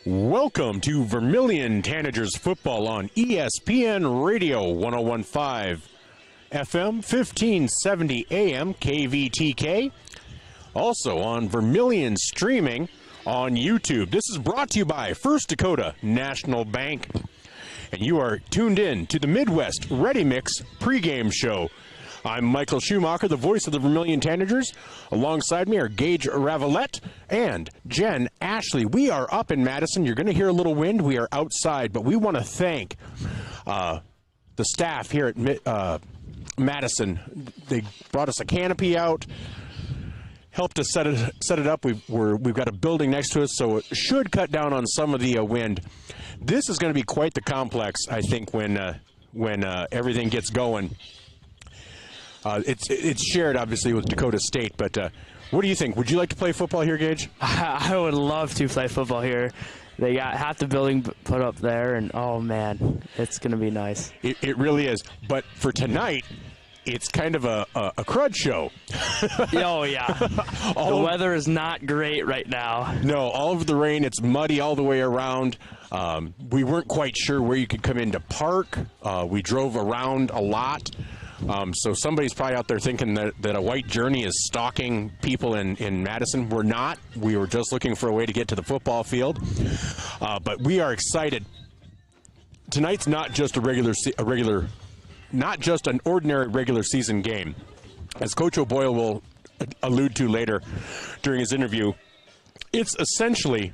Welcome to Vermillion Tanagers football on ESPN Radio 101.5 FM, 1570 AM, KVTK. Also on Vermillion streaming on YouTube. This is brought to you by First Dakota National Bank. And you are tuned in to the Midwest Ready Mix pregame show. I'm Michael Schumacher, the voice of the Vermillion Tanagers. Alongside me are Gage Ravalette and Jen Ashley. We are up in Madison. You're going to hear a little wind. We are outside, but we want to thank the staff here at Madison. They brought us a canopy out, helped us set it up. We've got a building next to us, so it should cut down on some of the wind. This is going to be quite the complex, I think, when everything gets going. It's shared, obviously, with Dakota State, but what do you think? Would you like to play football here, Gage? I would love to play football here. They got half the building put up there, and oh, man, it's going to be nice. It really is. But for tonight, it's kind of a crud show. Oh, yeah. The weather is not great right now. No, all of the rain. It's muddy all the way around. We weren't quite sure where you could come in to park. We drove around a lot. So somebody's probably out there thinking that a white journey is stalking people in Madison. We're not. We were just looking for a way to get to the football field. But we are excited. Tonight's not just not just an ordinary regular season game. As Coach O'Boyle will allude to later during his interview, it's essentially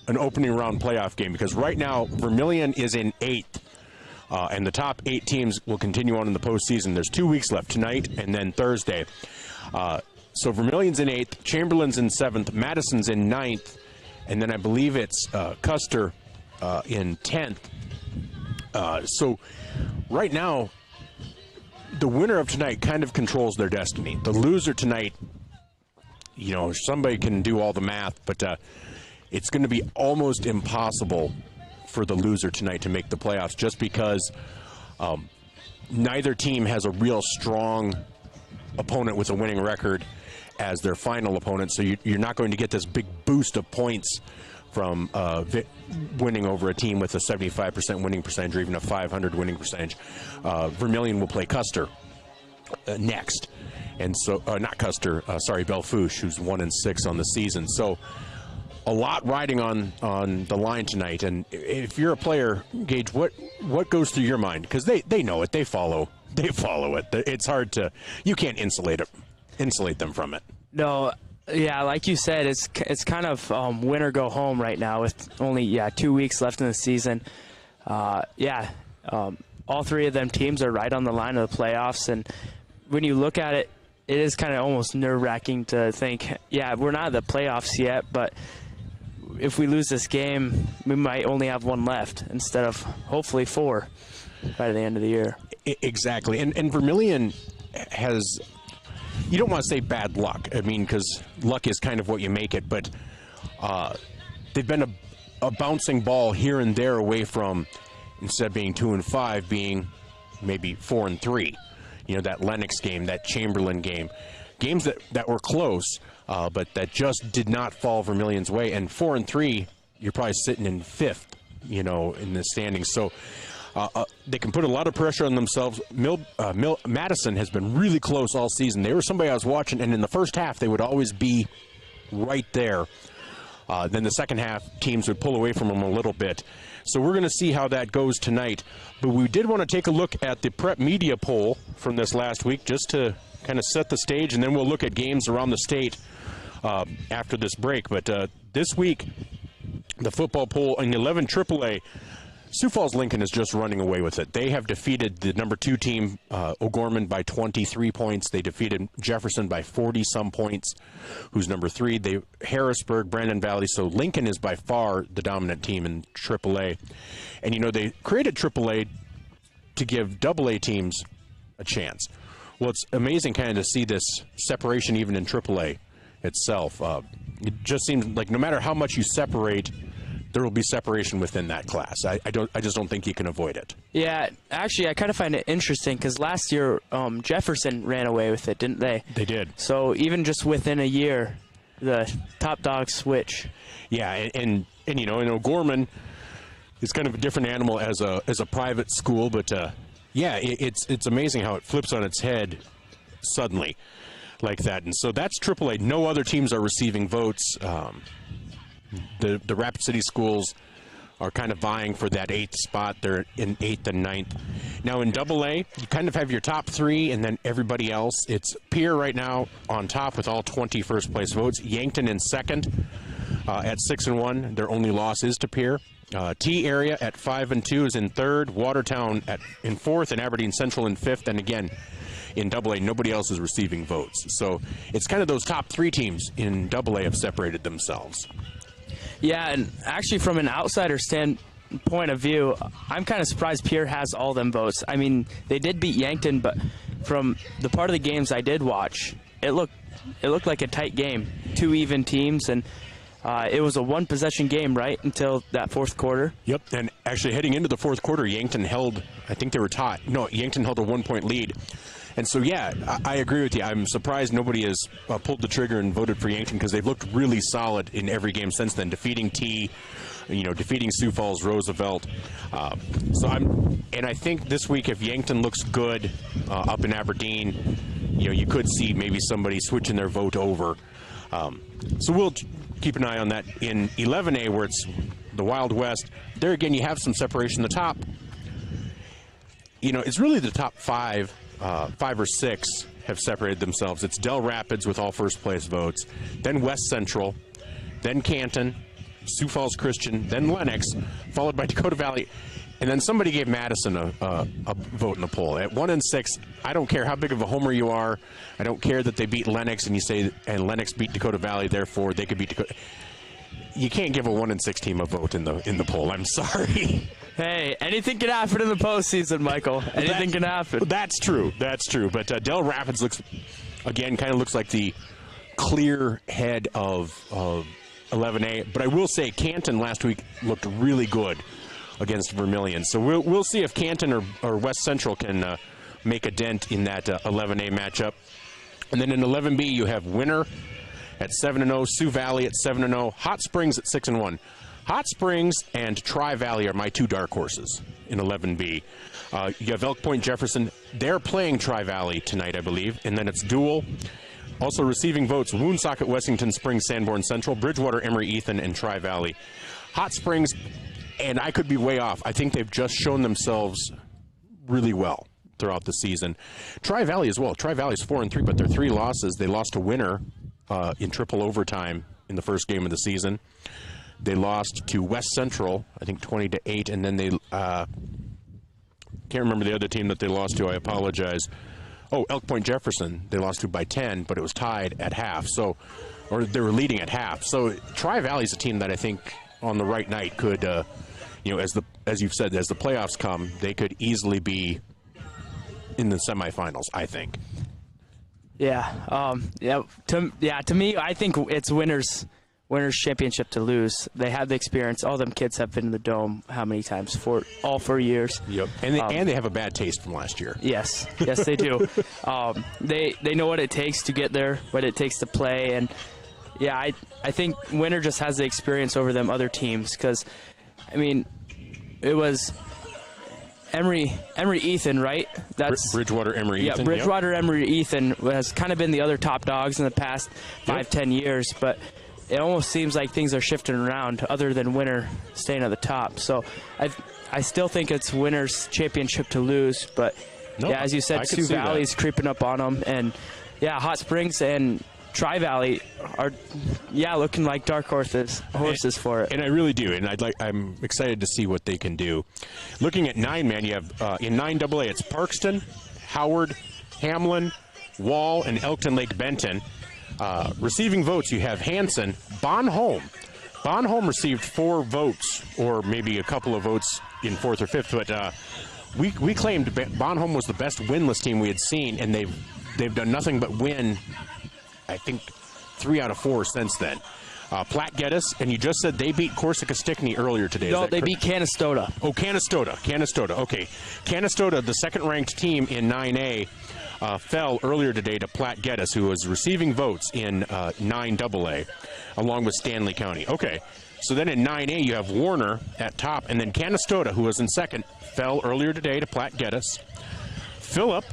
an opening round playoff game because right now Vermillion is in 8th. And the top 8 teams will continue on in the postseason. There's 2 weeks left, tonight and then Thursday. So Vermillion's in 8th, Chamberlain's in 7th, Madison's in 9th, and then I believe it's Custer in 10th. So right now, the winner of tonight kind of controls their destiny. The loser tonight, somebody can do all the math, but it's going to be almost impossible for the loser tonight to make the playoffs just because neither team has a real strong opponent with a winning record as their final opponent, so you're not going to get this big boost of points from winning over a team with a 75% winning percentage or even a 500 winning percentage. Vermillion will play Custer next, and so not Custer, Belfouche, who's 1-6 on the season. So a lot riding on the line tonight, and if you're a player, Gage, what goes through your mind? Because they know it, they follow it. It's hard to, you can't insulate them from it. No, yeah, like you said, it's kind of win or go home right now with only 2 weeks left in the season. All 3 of them teams are right on the line of the playoffs, and when you look at it, it is kind of almost nerve-wracking to think, we're not in the playoffs yet, but if we lose this game, we might only have 1 left instead of hopefully 4 by the end of the year. Exactly. And Vermillion has, you don't want to say bad luck. I mean, because luck is kind of what you make it, but they've been a bouncing ball here and there away from, instead of being 2-5, being maybe 4-3. That Lennox game, that Chamberlain game. Games that were close, but that just did not fall Vermillion's way. And 4-3, you're probably sitting in 5th, in the standings. So they can put a lot of pressure on themselves. Madison has been really close all season. They were somebody I was watching, and in the first half, they would always be right there. Then the second half, teams would pull away from them a little bit. So we're going to see how that goes tonight. But we did want to take a look at the prep media poll from this last week just to kind of set the stage, and then we'll look at games around the state after this break. But this week, the football poll in 11 AAA, Sioux Falls Lincoln is just running away with it. They have defeated the number 2 team, O'Gorman, by 23 points. They defeated Jefferson by 40-some points, who's number 3. Harrisburg, Brandon Valley. So Lincoln is by far the dominant team in AAA. And, they created AAA to give AA teams a chance. Well, it's amazing kind of to see this separation even in AAA itself. It just seems like no matter how much you separate, there will be separation within that class. I just don't think you can avoid it. Yeah, actually, I kind of find it interesting because last year Jefferson ran away with it, didn't they? They did. So even just within a year, the top dog switch. Yeah, and you know, O'Gorman is kind of a different animal as a private school, but yeah, it's amazing how it flips on its head suddenly like that. And so that's AAA. No other teams are receiving votes. The Rapid City schools are kind of vying for that 8th spot. They're in 8th and 9th. Now in AA, you kind of have your top 3 and then everybody else. It's Pierre right now on top with all 20 first place votes. Yankton in 2nd at 6-1. Their only loss is to Pierre. T area at 5-2 is in 3rd. Watertown in 4th, and Aberdeen Central in 5th. And again, in AA, nobody else is receiving votes. So it's kind of those top 3 teams in AA have separated themselves. Yeah, and actually from an outsider standpoint of view, I'm kind of surprised Pierre has all them votes. I mean, they did beat Yankton, but from the part of the games I did watch, it looked like a tight game. 2 even teams, and it was a 1-possession game, right, until that 4th quarter. Yep, and actually heading into the 4th quarter, Yankton held, I think they were tied. No, Yankton held a 1-point lead. And so, yeah, I agree with you. I'm surprised nobody has pulled the trigger and voted for Yankton because they've looked really solid in every game since then, defeating T, defeating Sioux Falls, Roosevelt. And I think this week if Yankton looks good up in Aberdeen, you could see maybe somebody switching their vote over. So we'll keep an eye on that. In 11A, where it's the Wild West, there again you have some separation. The top, it's really the top 5 or 6 have separated themselves. It's Del Rapids with all first place votes, then West Central, then Canton, Sioux Falls Christian, then Lennox, followed by Dakota Valley, and then somebody gave Madison a vote in the poll. At 1 and 6, I don't care how big of a homer you are. I don't care that they beat Lennox and you say, and Lennox beat Dakota Valley, therefore they could beat Dakota. You can't give a 1 and 6 team a vote in the poll. I'm sorry. Hey, anything can happen in the postseason, Michael. Anything can happen. That's true. That's true. But Del Rapids looks like the clear head of 11A. But I will say Canton last week looked really good against Vermillion. So we'll see if Canton or West Central can make a dent in that 11A matchup. And then in 11B, you have Winter at 7-0, Sioux Valley at 7-0, Hot Springs at 6-1. Hot Springs and Tri-Valley are my 2 dark horses in 11B. You have Elk Point Jefferson. They're playing Tri-Valley tonight, I believe. And then it's dual. Also receiving votes, Woonsocket, Wessington Springs, Sanborn Central, Bridgewater, Emory, Ethan, and Tri-Valley. Hot Springs, and I could be way off, I think they've just shown themselves really well throughout the season. Tri-Valley as well. Tri-Valley's 4-3, but their 3 losses, they lost to Winter in triple overtime in the first game of the season. They lost to West Central, I think 20-8, and then they can't remember the other team that they lost to. I apologize. Oh, Elk Point Jefferson, they lost to by 10, but it was tied at half. So, or they were leading at half. So Tri-Valley's a team that I think on the right night could, as you've said, as the playoffs come, they could easily be in the semifinals, I think. Yeah. To me, I think it's winners championship to lose. They have the experience. All them kids have been in the Dome how many times? All 4 years. Yep. And they have a bad taste from last year. Yes, they do. They know what it takes to get there, what it takes to play, and yeah, I think Winter just has the experience over them other teams because, I mean, it was Emory Ethan, right? That's Bridgewater, Emory, Ethan. Yeah, Bridgewater, yep. Emory, Ethan has kind of been the other top dogs in the past 5-10 years, but it almost seems like things are shifting around other than Winter staying at the top. So I still think it's Winter's championship to lose, but as you said, Sioux Valley's creeping up on them, and Hot Springs and Tri-Valley are looking like dark horses for it. And I really do, and I'm excited to see what they can do. Looking at 9-man, you have in 9AA, it's Parkston, Howard, Hamlin, Wall, and Elkton Lake Benton. Receiving votes, you have Hanson, Bonholm. Bonholm received 4 votes, or maybe a couple of votes in 4th or 5th, but we claimed Bonholm was the best winless team we had seen, and they've done nothing but win, I think, 3 out of 4 since then. Platte Geddes, and you just said they beat Corsica Stickney earlier today. No, they beat Canastota. Oh, Canastota. Okay. Canastota, the second-ranked team in 9A, fell earlier today to Platte Geddes, who was receiving votes in 9AA, along with Stanley County. Okay, so then in 9A you have Warner at top, and then Canastota, who was in second, fell earlier today to Platte Geddes. Phillip,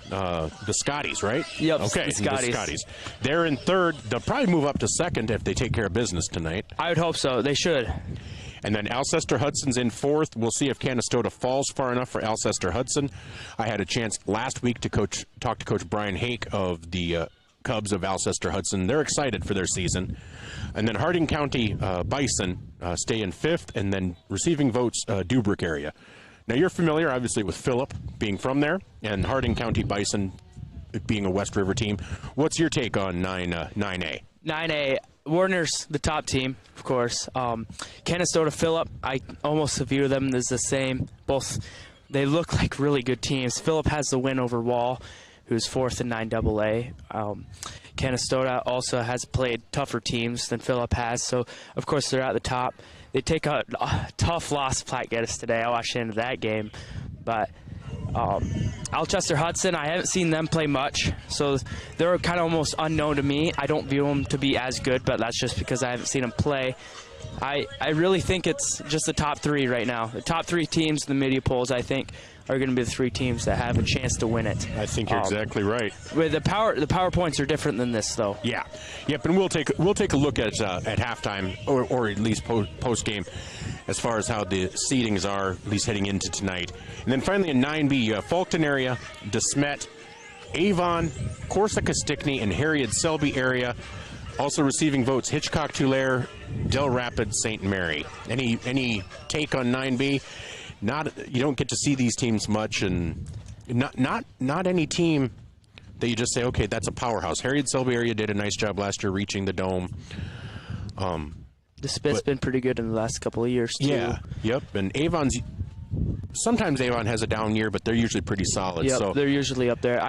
the Scotties, right? Yep, okay, the Scotties. They're in third. They'll probably move up to second if they take care of business tonight. I would hope so. They should. And then Alcester Hudson's in fourth. We'll see if Canastota falls far enough for Alcester Hudson. I had a chance last week to talk to Coach Brian Hake of the Cubs of Alcester Hudson. They're excited for their season. And then Harding County Bison stay in fifth, and then receiving votes, Dubrick area. Now, you're familiar, obviously, with Phillip being from there, and Harding County Bison being a West River team. What's your take on 9A? 9A, Warner's the top team, of course. Canastota, Phillip, I almost view them as the same. Both, they look like really good teams. Phillip has the win over Wall, who's fourth in 9AA. Canastota also has played tougher teams than Phillip has, so of course they're at the top. They take a tough loss to Platte Geddes today. I watched the end of that game. But Alcester Hudson, I haven't seen them play much, so they're kind of almost unknown to me. I don't view them to be as good, but that's just because I haven't seen them play. I really think it's just the top three right now. The top three teams in the media polls, I think, are going to be the three teams that have a chance to win it. I think you're exactly right. With the PowerPoints are different than this, though. Yeah, yep. And we'll take a look at halftime or at least post game, as far as how the seedings are, at least heading into tonight. And then finally in 9B, you have Fulton area, DeSmet, Avon, Corsica, Stickney, and Harriet Selby area. Also receiving votes, Hitchcock, Tulare, Del Rapids, St. Mary. Any take on 9B? You don't get to see these teams much, and not any team that you just say, okay, that's a powerhouse. Harriet Selby area did a nice job last year reaching the dome. The Spit's been pretty good in the last couple of years too. Yeah, yep. And sometimes Avon has a down year, but they're usually pretty solid. Yep, so they're usually up there.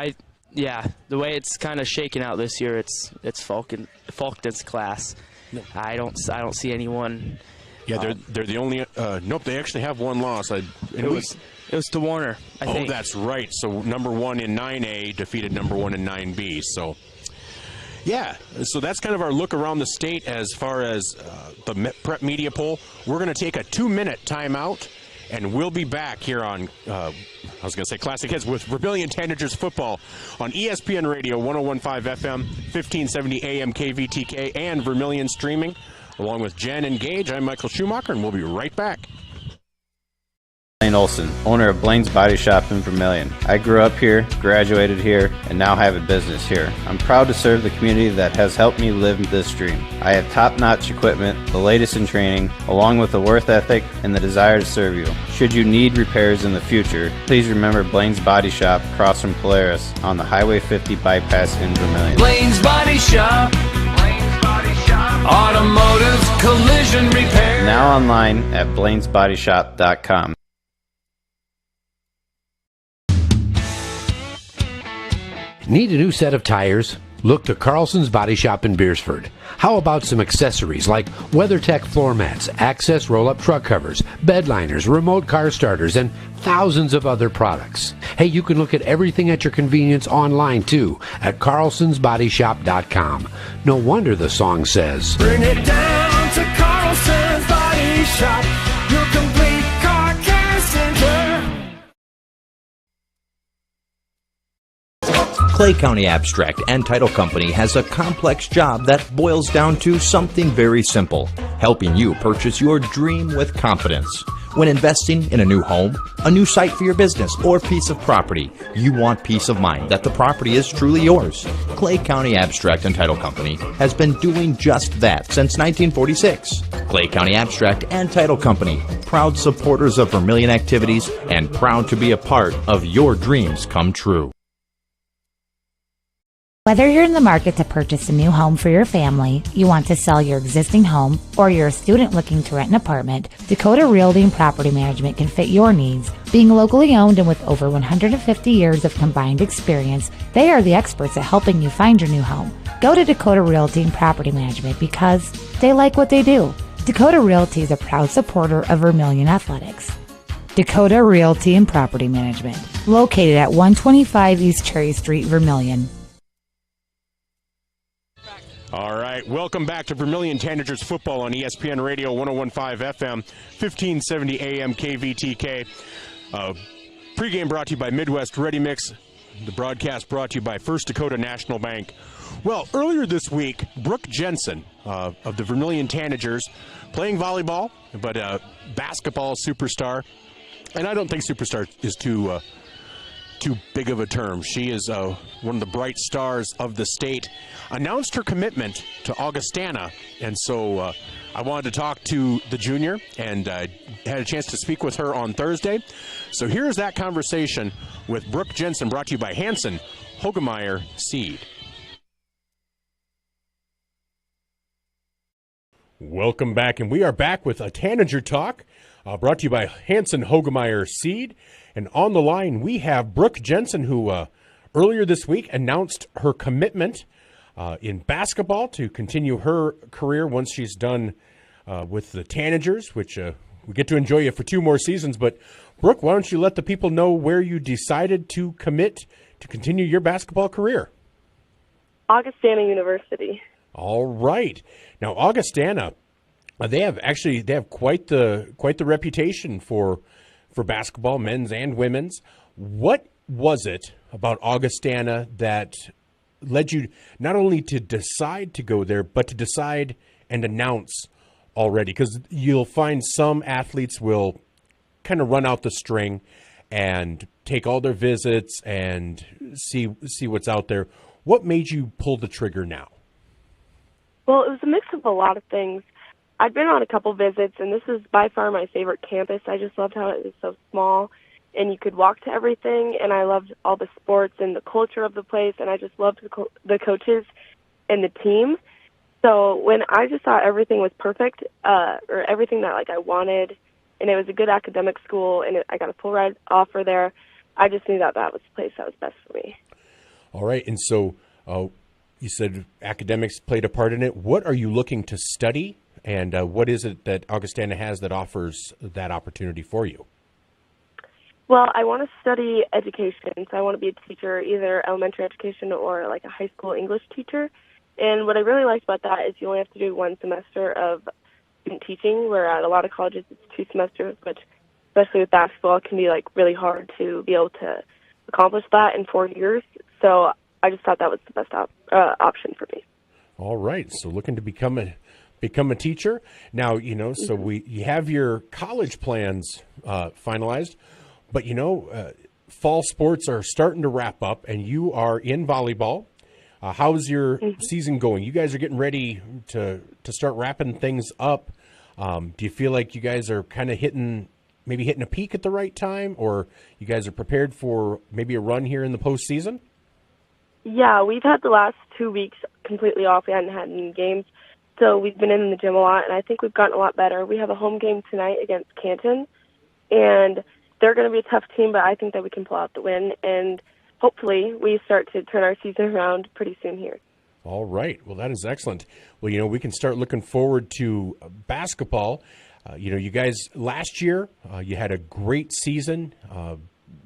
The way it's kind of shaking out this year, it's Falkden's class. No. I don't see anyone. Yeah, they're the only. Nope, they actually have one loss. It was to Warner, I think. Oh, that's right. So number one in 9A defeated number one in 9B. So yeah, so that's kind of our look around the state as far as the Prep Media Poll. We're going to take a 2-minute timeout, and we'll be back here on, I was going to say Classic Hits, with Vermillion Tanagers football on ESPN Radio 101.5 FM, 1570 AM KVTK, and Vermillion streaming. Along with Jen and Gage, I'm Michael Schumacher, and we'll be right back. Blaine Olson, owner of Blaine's Body Shop in Vermillion. I grew up here, graduated here, and now have a business here. I'm proud to serve the community that has helped me live this dream. I have top-notch equipment, the latest in training, along with a worth ethic and the desire to serve you. Should you need repairs in the future, please remember Blaine's Body Shop across from Polaris on the Highway 50 bypass in Vermillion. Blaine's Body Shop. Automotive collision repair. Now online at blainesbodyshop.com. Need a new set of tires? Look to Carlson's Body Shop in Beersford. How about some accessories like WeatherTech floor mats, Access roll-up truck covers, bed liners, remote car starters, and thousands of other products. Hey, you can look at everything at your convenience online too at carlsonsbodyshop.com. No wonder the song says, Bring it down to Carlson's Body Shop, your complete car care center. Clay County Abstract and Title Company has a complex job that boils down to something very simple: helping you purchase your dream with confidence. When investing in a new home, a new site for your business, or piece of property, you want peace of mind that the property is truly yours. Clay County Abstract and Title Company has been doing just that since 1946. Clay County Abstract and Title Company, proud supporters of Vermillion activities and proud to be a part of your dreams come true. Whether you're in the market to purchase a new home for your family, you want to sell your existing home, or you're a student looking to rent an apartment, Dakota Realty and Property Management can fit your needs. Being locally owned and with over 150 years of combined experience, they are the experts at helping you find your new home. Go to Dakota Realty and Property Management because they like what they do. Dakota Realty is a proud supporter of Vermillion Athletics. Dakota Realty and Property Management. located at 125 East Cherry Street, Vermillion. All right, welcome back to Vermillion Tanagers football on ESPN Radio 101.5 FM, 1570 AM KVTK. Pregame brought to you by Midwest Ready Mix. The broadcast brought to you by First Dakota National Bank. Well, earlier this week, Brooke Jensen of the Vermillion Tanagers, playing volleyball, but a basketball superstar. And I don't think superstar is too big of a term. She is one of the bright stars of the state. Announced her commitment to Augustana, and so I wanted to talk to the junior, and had a chance to speak with her on Thursday. So here's that conversation with Brooke Jensen, brought to you by Hanson Hogemeyer Seed. Welcome back, and we are back with a Tanager Talk, brought to you by Hanson Hogemeyer Seed. And on the line, we have Brooke Jensen, who earlier this week announced her commitment in basketball to continue her career once she's done with the Tanagers, which we get to enjoy you for 2 more seasons. But, Brooke, why don't you let the people know where you decided to commit to continue your basketball career? Augustana University. All right. Now, Augustana, they have quite the reputation for basketball, men's and women's. What was it about Augustana that led you not only to decide to go there, but to decide and announce already? Because you'll find some athletes will kind of run out the string and take all their visits and see what's out there. What made you pull the trigger now? Well, it was a mix of a lot of things. I'd been on a couple visits, and this is by far my favorite campus. I just loved how it was so small, and you could walk to everything, and I loved all the sports and the culture of the place, and I just loved the coaches and the team. So when I just thought everything was perfect, or everything that I wanted, and it was a good academic school, and I got a full ride offer there, I just knew that was the place that was best for me. All right, and so you said academics played a part in it. What are you looking to study, and what is it that Augustana has that offers that opportunity for you? Well, I want to study education, so I want to be a teacher, either elementary education or a high school English teacher. And what I really liked about that is you only have to do 1 semester of student teaching, where at a lot of colleges it's 2 semesters, which, especially with basketball, can be really hard to be able to accomplish that in 4 years. So I just thought that was the best option for me. All right, so looking to become a teacher now. So you have your college plans finalized, but fall sports are starting to wrap up, and you are in volleyball. How's your season going? You guys are getting ready to start wrapping things up. Do you feel like you guys are kind of hitting a peak at the right time, or you guys are prepared for maybe a run here in the postseason? Yeah, we've had the last 2 weeks completely off. We hadn't had any games, so we've been in the gym a lot, and I think we've gotten a lot better. We have a home game tonight against Canton, and they're going to be a tough team, but I think that we can pull out the win, and hopefully we start to turn our season around pretty soon here. All right. Well, that is excellent. Well, we can start looking forward to basketball. You guys, last year, you had a great season,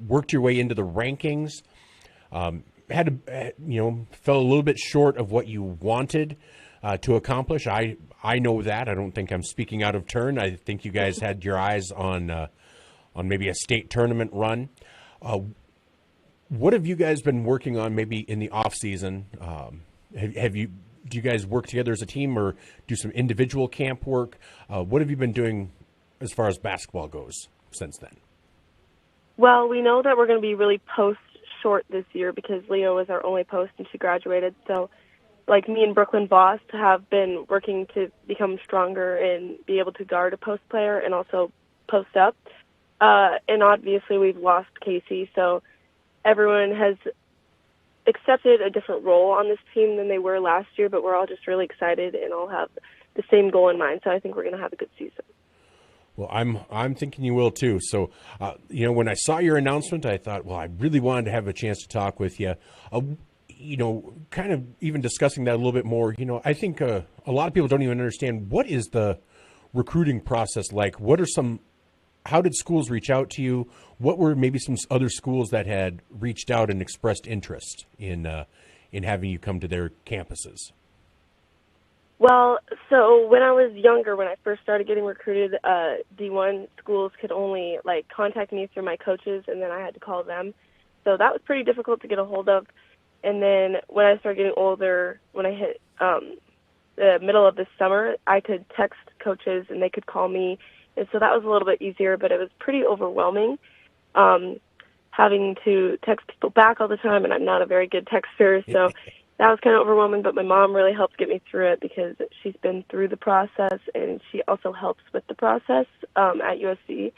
worked your way into the rankings, fell a little bit short of what you wanted to accomplish. I know that. I don't think I'm speaking out of turn. I think you guys had your eyes on maybe a state tournament run. What have you guys been working on maybe in the off season? Do you guys work together as a team or do some individual camp work? What have you been doing as far as basketball goes since then? Well, we know that we're going to be really post short this year because Leo was our only post and she graduated. So me and Brooklyn Voss have been working to become stronger and be able to guard a post player and also post up. And obviously we've lost Casey, so everyone has accepted a different role on this team than they were last year, but we're all just really excited and all have the same goal in mind. So I think we're going to have a good season. Well, I'm thinking you will too. So, when I saw your announcement, I thought, well, I really wanted to have a chance to talk with you. Kind of even discussing that a little bit more. I think a lot of people don't even understand what is the recruiting process like. how did schools reach out to you? What were maybe some other schools that had reached out and expressed interest in having you come to their campuses? Well, so when I was younger, when I first started getting recruited, D1 schools could only contact me through my coaches, and then I had to call them. So that was pretty difficult to get a hold of. And then when I started getting older, when I hit the middle of the summer, I could text coaches and they could call me. And so that was a little bit easier, but it was pretty overwhelming having to text people back all the time, and I'm not a very good texter, so that was kind of overwhelming. But my mom really helped get me through it because she's been through the process, and she also helps with the process at USC.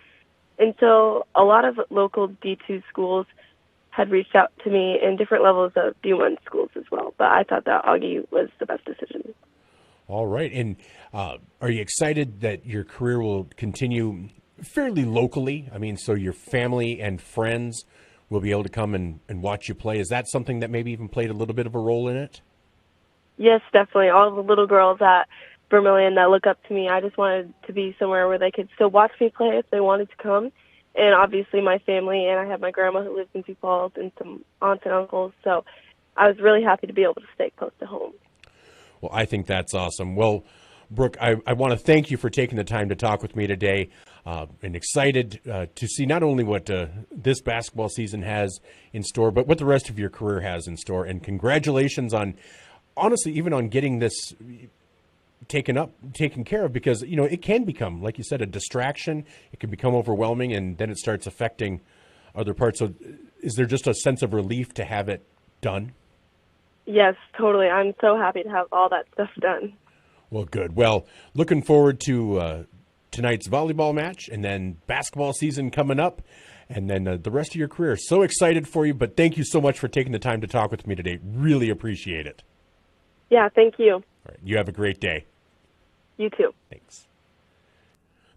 And so a lot of local D2 schools had reached out to me in different levels of D1 schools as well. But I thought that Augie was the best decision. All right. And are you excited that your career will continue fairly locally? I mean, so your family and friends will be able to come and watch you play. Is that something that maybe even played a little bit of a role in it? Yes, definitely. All the little girls at Vermillion that look up to me, I just wanted to be somewhere where they could still watch me play if they wanted to come. And obviously my family, and I have my grandma who lives in Sioux Falls and some aunts and uncles. So I was really happy to be able to stay close to home. Well, I think that's awesome. Well, Brooke, I want to thank you for taking the time to talk with me today. And excited to see not only what this basketball season has in store, but what the rest of your career has in store. And congratulations on, honestly, even on getting this taken care of, because, you know, it can become, like you said, a distraction. It can become overwhelming, and then it starts affecting other parts. So is there just a sense of relief to have it done? Yes, totally. I'm so happy to have all that stuff done. Well, good. Well, looking forward to tonight's volleyball match, and then basketball season coming up, and then the rest of your career. So excited for you, but thank you so much for taking the time to talk with me today. Really appreciate it. Yeah, thank you. All right. You have a great day. You too. Thanks.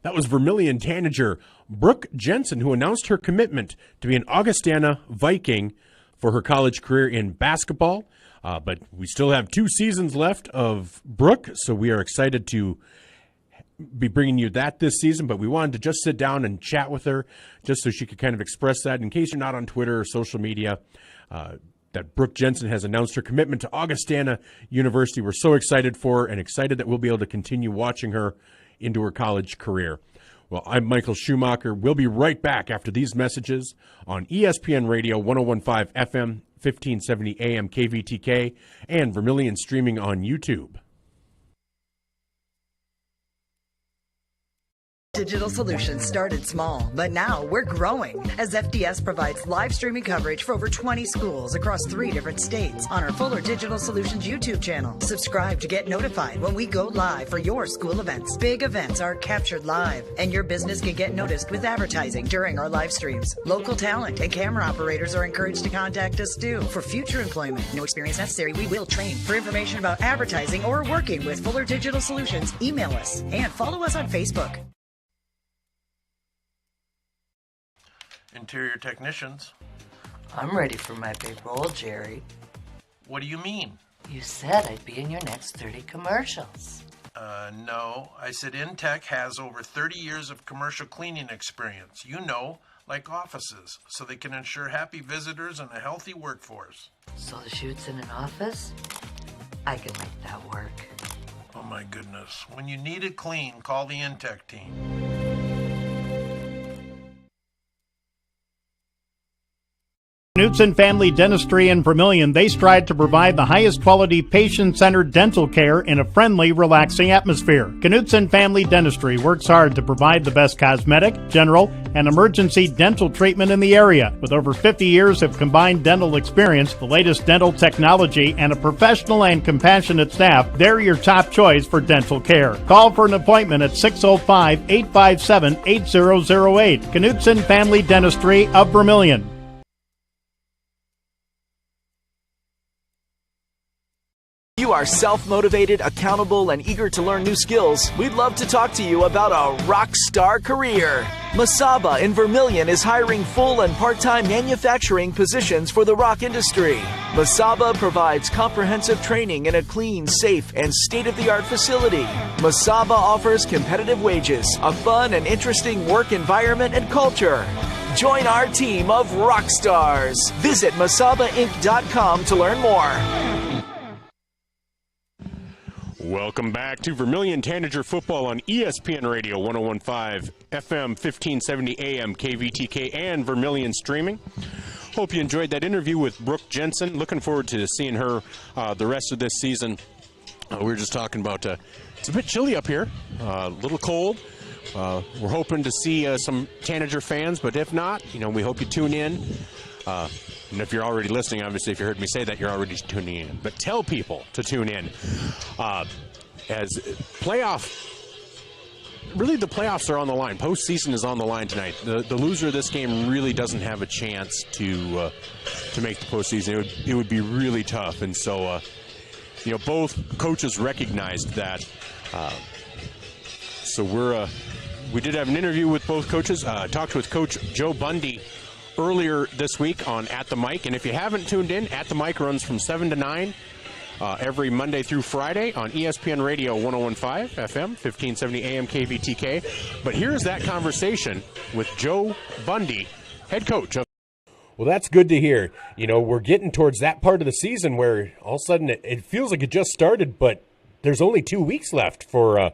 That was Vermillion Tanager Brooke Jensen, who announced her commitment to be an Augustana Viking for her college career in basketball. But we still have 2 seasons left of Brooke, so we are excited to be bringing you that this season. But we wanted to just sit down and chat with her just so she could kind of express that in case you're not on Twitter or social media, that Brooke Jensen has announced her commitment to Augustana University. We're so excited for her and excited that we'll be able to continue watching her into her college career. Well, I'm Michael Schumacher. We'll be right back after these messages on ESPN Radio 101.5 FM, 1570 AM KVTK, and Vermillion streaming on YouTube. Digital Solutions started small, but now we're growing as FDS provides live streaming coverage for over 20 schools across 3 different states on our Fuller Digital Solutions YouTube channel. Subscribe to get notified when we go live for your school events. Big events are captured live, and your business can get noticed with advertising during our live streams. Local talent and camera operators are encouraged to contact us too. For future employment, no experience necessary, we will train. For information about advertising or working with Fuller Digital Solutions, email us and follow us on Facebook. Interior technicians. I'm ready for my big role, Jerry. What do you mean? You said I'd be in your next 30 commercials. No. I said Intech has over 30 years of commercial cleaning experience. You know, like offices, so they can ensure happy visitors and a healthy workforce. So the shoot's in an office? I can make that work. Oh my goodness. When you need it clean, call the Intech team. Knutson Family Dentistry in Vermillion, they strive to provide the highest quality patient-centered dental care in a friendly, relaxing atmosphere. Knutson Family Dentistry works hard to provide the best cosmetic, general, and emergency dental treatment in the area. With over 50 years of combined dental experience, the latest dental technology, and a professional and compassionate staff, they're your top choice for dental care. Call for an appointment at 605-857-8008. Knutson Family Dentistry of Vermillion. If you are self-motivated, accountable, and eager to learn new skills, we'd love to talk to you about a rock star career. Masaba in Vermillion is hiring full and part-time manufacturing positions for the rock industry. Masaba provides comprehensive training in a clean, safe, and state-of-the-art facility. Masaba offers competitive wages, a fun and interesting work environment and culture. Join our team of rock stars. Visit masabainc.com to learn more. Welcome back to Vermillion Tanager football on ESPN Radio 101.5 FM 1570 AM KVTK and Vermillion streaming. Hope you enjoyed that interview with Brooke Jensen. Looking forward to seeing her the rest of this season. We were just talking about it's a bit chilly up here, a little cold. We're hoping to see some Tanager fans, but if not, we hope you tune in. And if you're already listening, obviously, if you heard me say that, you're already tuning in. But tell people to tune in. As really the playoffs are on the line. Postseason is on the line tonight. The loser of this game really doesn't have a chance to make the postseason. It would be really tough. And so, both coaches recognized that. So we did have an interview with both coaches. Talked with Coach Joe Bundy earlier this week on At the Mic. And if you haven't tuned in, At the Mic runs from 7 to 9 every Monday through Friday on ESPN Radio 101.5 FM, 1570 AM KVTK. But here's that conversation with Joe Bundy, head coach of. Well, that's good to hear. We're getting towards that part of the season where all of a sudden it feels like it just started, but there's only 2 weeks left for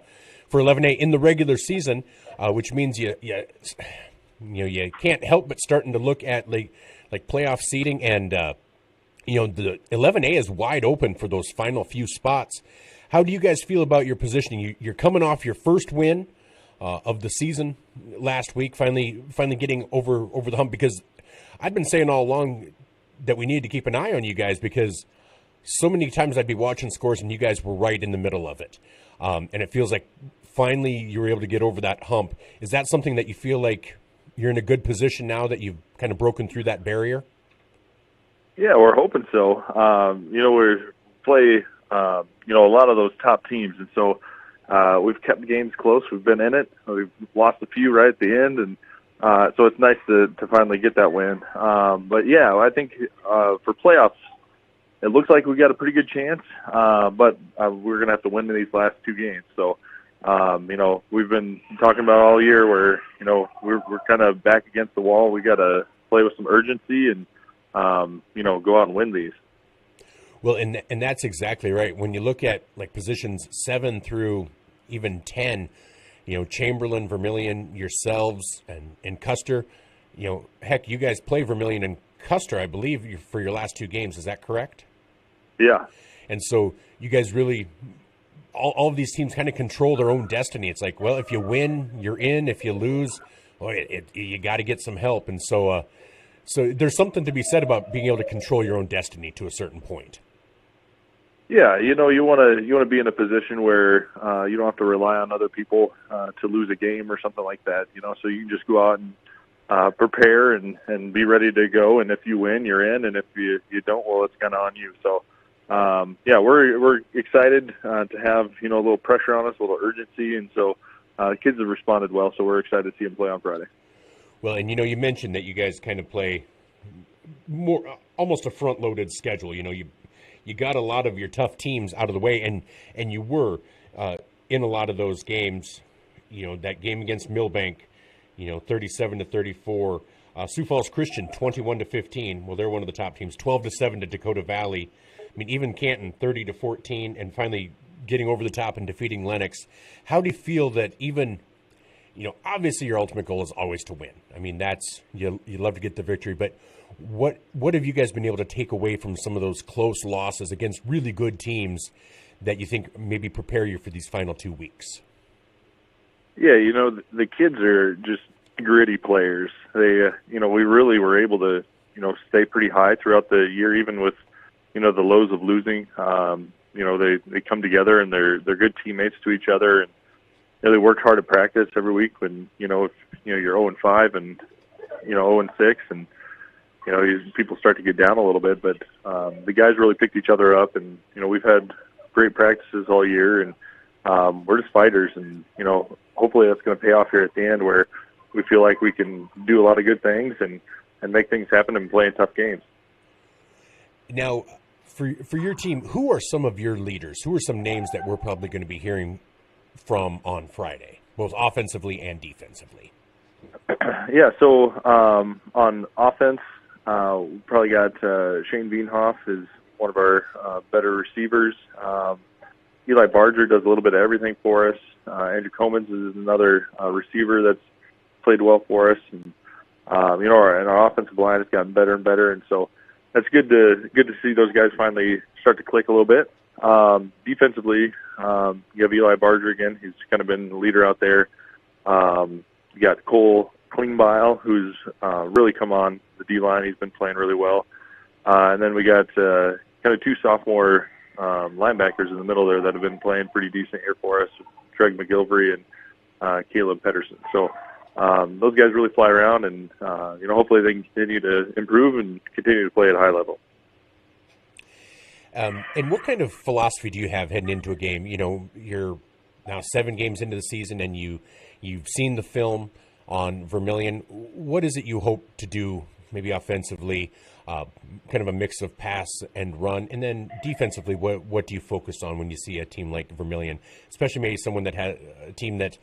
11A in the regular season, which means you can't help but starting to look at like playoff seeding, and the 11A is wide open for those final few spots. How do you guys feel about your positioning? You're coming off your first win of the season last week, finally getting over the hump, because I've been saying all along that we need to keep an eye on you guys, because so many times I'd be watching scores and you guys were right in the middle of it. And it feels like finally you were able to get over that hump. Is that something that you feel like you're in a good position now that you've kind of broken through that barrier? Yeah, we're hoping so. We play, a lot of those top teams, and so we've kept games close. We've been in it. We've lost a few right at the end, and so it's nice to finally get that win. But yeah, I think for playoffs, it looks like we got a pretty good chance, but we're going to have to win these last two games. So, we've been talking about all year where, we're kind of back against the wall. We got to play with some urgency and, go out and win these. Well, and that's exactly right. When you look at like positions 7 through even 10, Chamberlain, Vermillion, yourselves, and Custer, heck, you guys play Vermillion and Custer, I believe, for your last two games. Is that correct? Yeah. And so you guys really, all of these teams kind of control their own destiny. It's like, well, if you win, you're in. If you lose, well, you got to get some help. And so there's something to be said about being able to control your own destiny to a certain point. Yeah, you want to be in a position where you don't have to rely on other people to lose a game or something like that. So you can just go out and prepare and be ready to go. And if you win, you're in. And if you don't, well, it's kind of on you. So, we're excited to have, a little pressure on us, a little urgency. And so the kids have responded well. So we're excited to see them play on Friday. Well, and, you mentioned that you guys kind of play more almost a front-loaded schedule. You got a lot of your tough teams out of the way, and you were in a lot of those games. That game against Millbank, 37-34. Sioux Falls Christian, 21-15. Well, they're one of the top teams. 12-7 to Dakota Valley. I mean, even Canton, 30-14, and finally getting over the top and defeating Lennox. How do you feel that even, obviously your ultimate goal is always to win. I mean, that's you love to get the victory, but what have you guys been able to take away from some of those close losses against really good teams that you think maybe prepare you for these final 2 weeks? Yeah, the kids are just gritty players. They, we really were able to, stay pretty high throughout the year, even with, the lows of losing. They come together and they're good teammates to each other, and they work hard at practice every week. When if you're 0-5 and 0-6, and people start to get down a little bit, but the guys really picked each other up, and we've had great practices all year, and we're just fighters. And hopefully that's going to pay off here at the end, where we feel like we can do a lot of good things and make things happen and play in tough games. Now, for your team, who are some of your leaders? Who are some names that we're probably going to be hearing from on Friday, both offensively and defensively? Yeah, so on offense, we probably got Shane Veenhoff is one of our better receivers. Eli Barger does a little bit of everything for us. Andrew Comans is another receiver that's played well for us. And our offensive line has gotten better and better, and so that's good to see those guys finally start to click a little bit. Defensively, you have Eli Barger again. He's kind of been the leader out there. You got Cole Klingbeil, who's really come on the D-line. He's been playing really well. And then we got kind of two sophomore linebackers in the middle there that have been playing pretty decent here for us, Greg McGilvery and Caleb Pedersen. So those guys really fly around, and hopefully they can continue to improve and continue to play at a high level. And what kind of philosophy do you have heading into a game? You're now 7 games into the season, and you've seen the film on Vermillion. What is it you hope to do, maybe offensively, kind of a mix of pass and run, and then defensively, what do you focus on when you see a team like Vermillion, especially maybe someone that had a team that,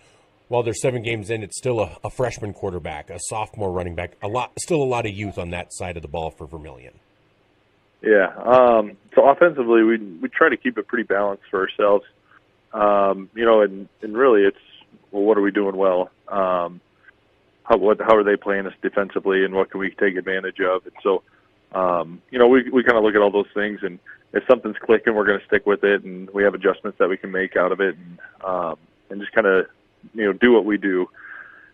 while they're 7 games in, it's still a freshman quarterback, a sophomore running back, still a lot of youth on that side of the ball for Vermillion. Yeah. So offensively, we try to keep it pretty balanced for ourselves. And really it's, well, what are we doing well? How are they playing us defensively, and what can we take advantage of? And so, we kind of look at all those things, and if something's clicking, we're going to stick with it, and we have adjustments that we can make out of it, and just kind of, do what we do.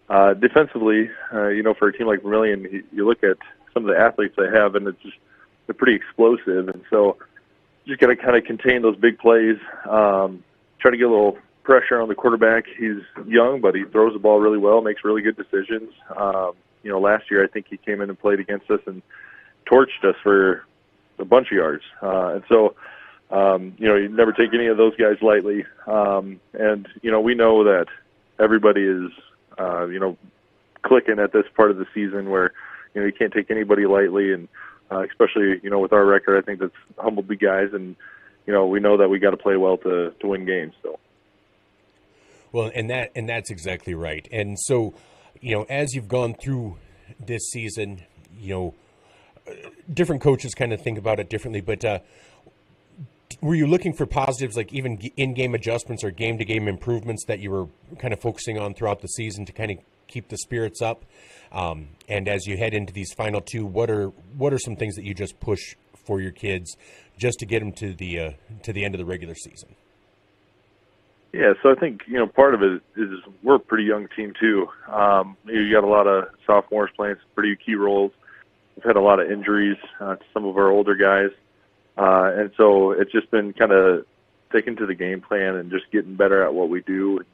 Defensively, for a team like Vermillion, you look at some of the athletes they have, and they're pretty explosive, and so just got to kind of contain those big plays, try to get a little pressure on the quarterback. He's young, but he throws the ball really well, makes really good decisions. Last year I think he came in and played against us and torched us for a bunch of yards. And so, you never take any of those guys lightly. And we know that everybody is, clicking at this part of the season where, you can't take anybody lightly. And especially, with our record, I think that's humbled the guys. And, we know that we got to play well to win games. So. Well, and that's exactly right. And so, as you've gone through this season, different coaches kind of think about it differently, but were you looking for positives, like even in-game adjustments or game-to-game improvements that you were kind of focusing on throughout the season to kind of keep the spirits up? And as you head into these final 2, what are some things that you just push for your kids just to get them to the end of the regular season? Yeah, so I think, part of it is we're a pretty young team too. You got a lot of sophomores playing some pretty key roles. We've had a lot of injuries to some of our older guys. And so it's just been kind of sticking to the game plan and just getting better at what we do, and,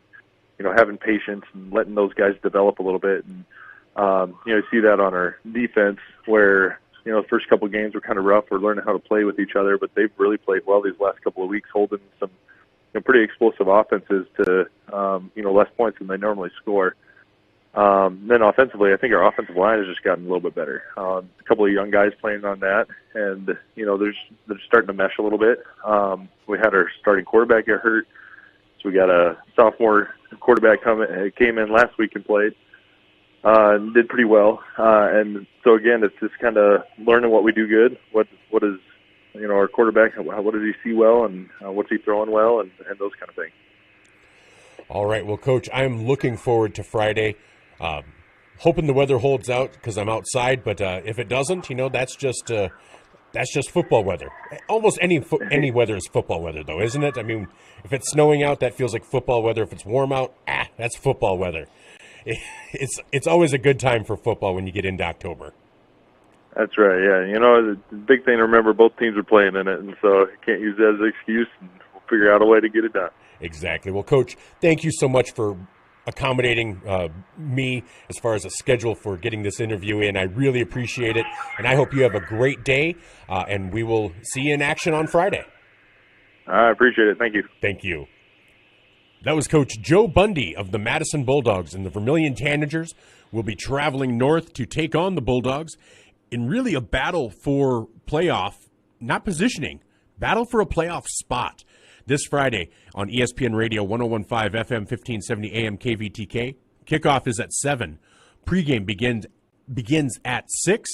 having patience and letting those guys develop a little bit. And, you see that on our defense where, the first couple of games were kind of rough. We're learning how to play with each other, but they've really played well these last couple of weeks, holding some pretty explosive offenses to, less points than they normally score. Then offensively, I think our offensive line has just gotten a little bit better. A couple of young guys playing on that, and, they're starting to mesh a little bit. We had our starting quarterback get hurt, so we got a sophomore quarterback came in last week and played, and did pretty well. And so, again, it's just kind of learning what we do good, what is our quarterback, what does he see well, and what's he throwing well, and those kind of things. All right. Well, Coach, I'm looking forward to Friday. Hoping the weather holds out because I'm outside, but if it doesn't, that's just football weather. Almost any weather is football weather, though, isn't it? I mean, if it's snowing out, that feels like football weather. If it's warm out, that's football weather. It's always a good time for football when you get into October. That's right, yeah. The big thing to remember, both teams are playing in it, and so you can't use that as an excuse, and we'll figure out a way to get it done. Exactly. Well, Coach, thank you so much for accommodating me as far as a schedule for getting this interview in. I really appreciate it, and I hope you have a great day, and we will see you in action on Friday. I appreciate it. Thank you. Thank you. That was Coach Joe Bundy of the Madison Bulldogs, and the Vermillion Tanagers will be traveling north to take on the Bulldogs in really a battle for playoff, not positioning, battle for a playoff spot this Friday on ESPN Radio 101.5 FM 1570 AM KVTK. Kickoff is at 7. Pregame begins at 6.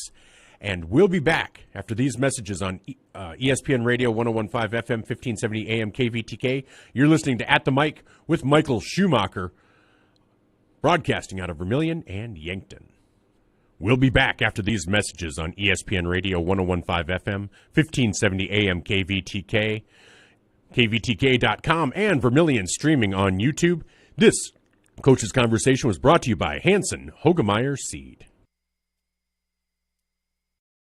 And we'll be back after these messages on ESPN Radio 101.5 FM 1570 AM KVTK. You're listening to At the Mic with Michael Schumacher, broadcasting out of Vermillion and Yankton. We'll be back after these messages on ESPN Radio 101.5 FM 1570 AM KVTK, KVTK.com, and Vermillion streaming on YouTube. This Coach's Conversation was brought to you by Hanson Hogemeyer Seed.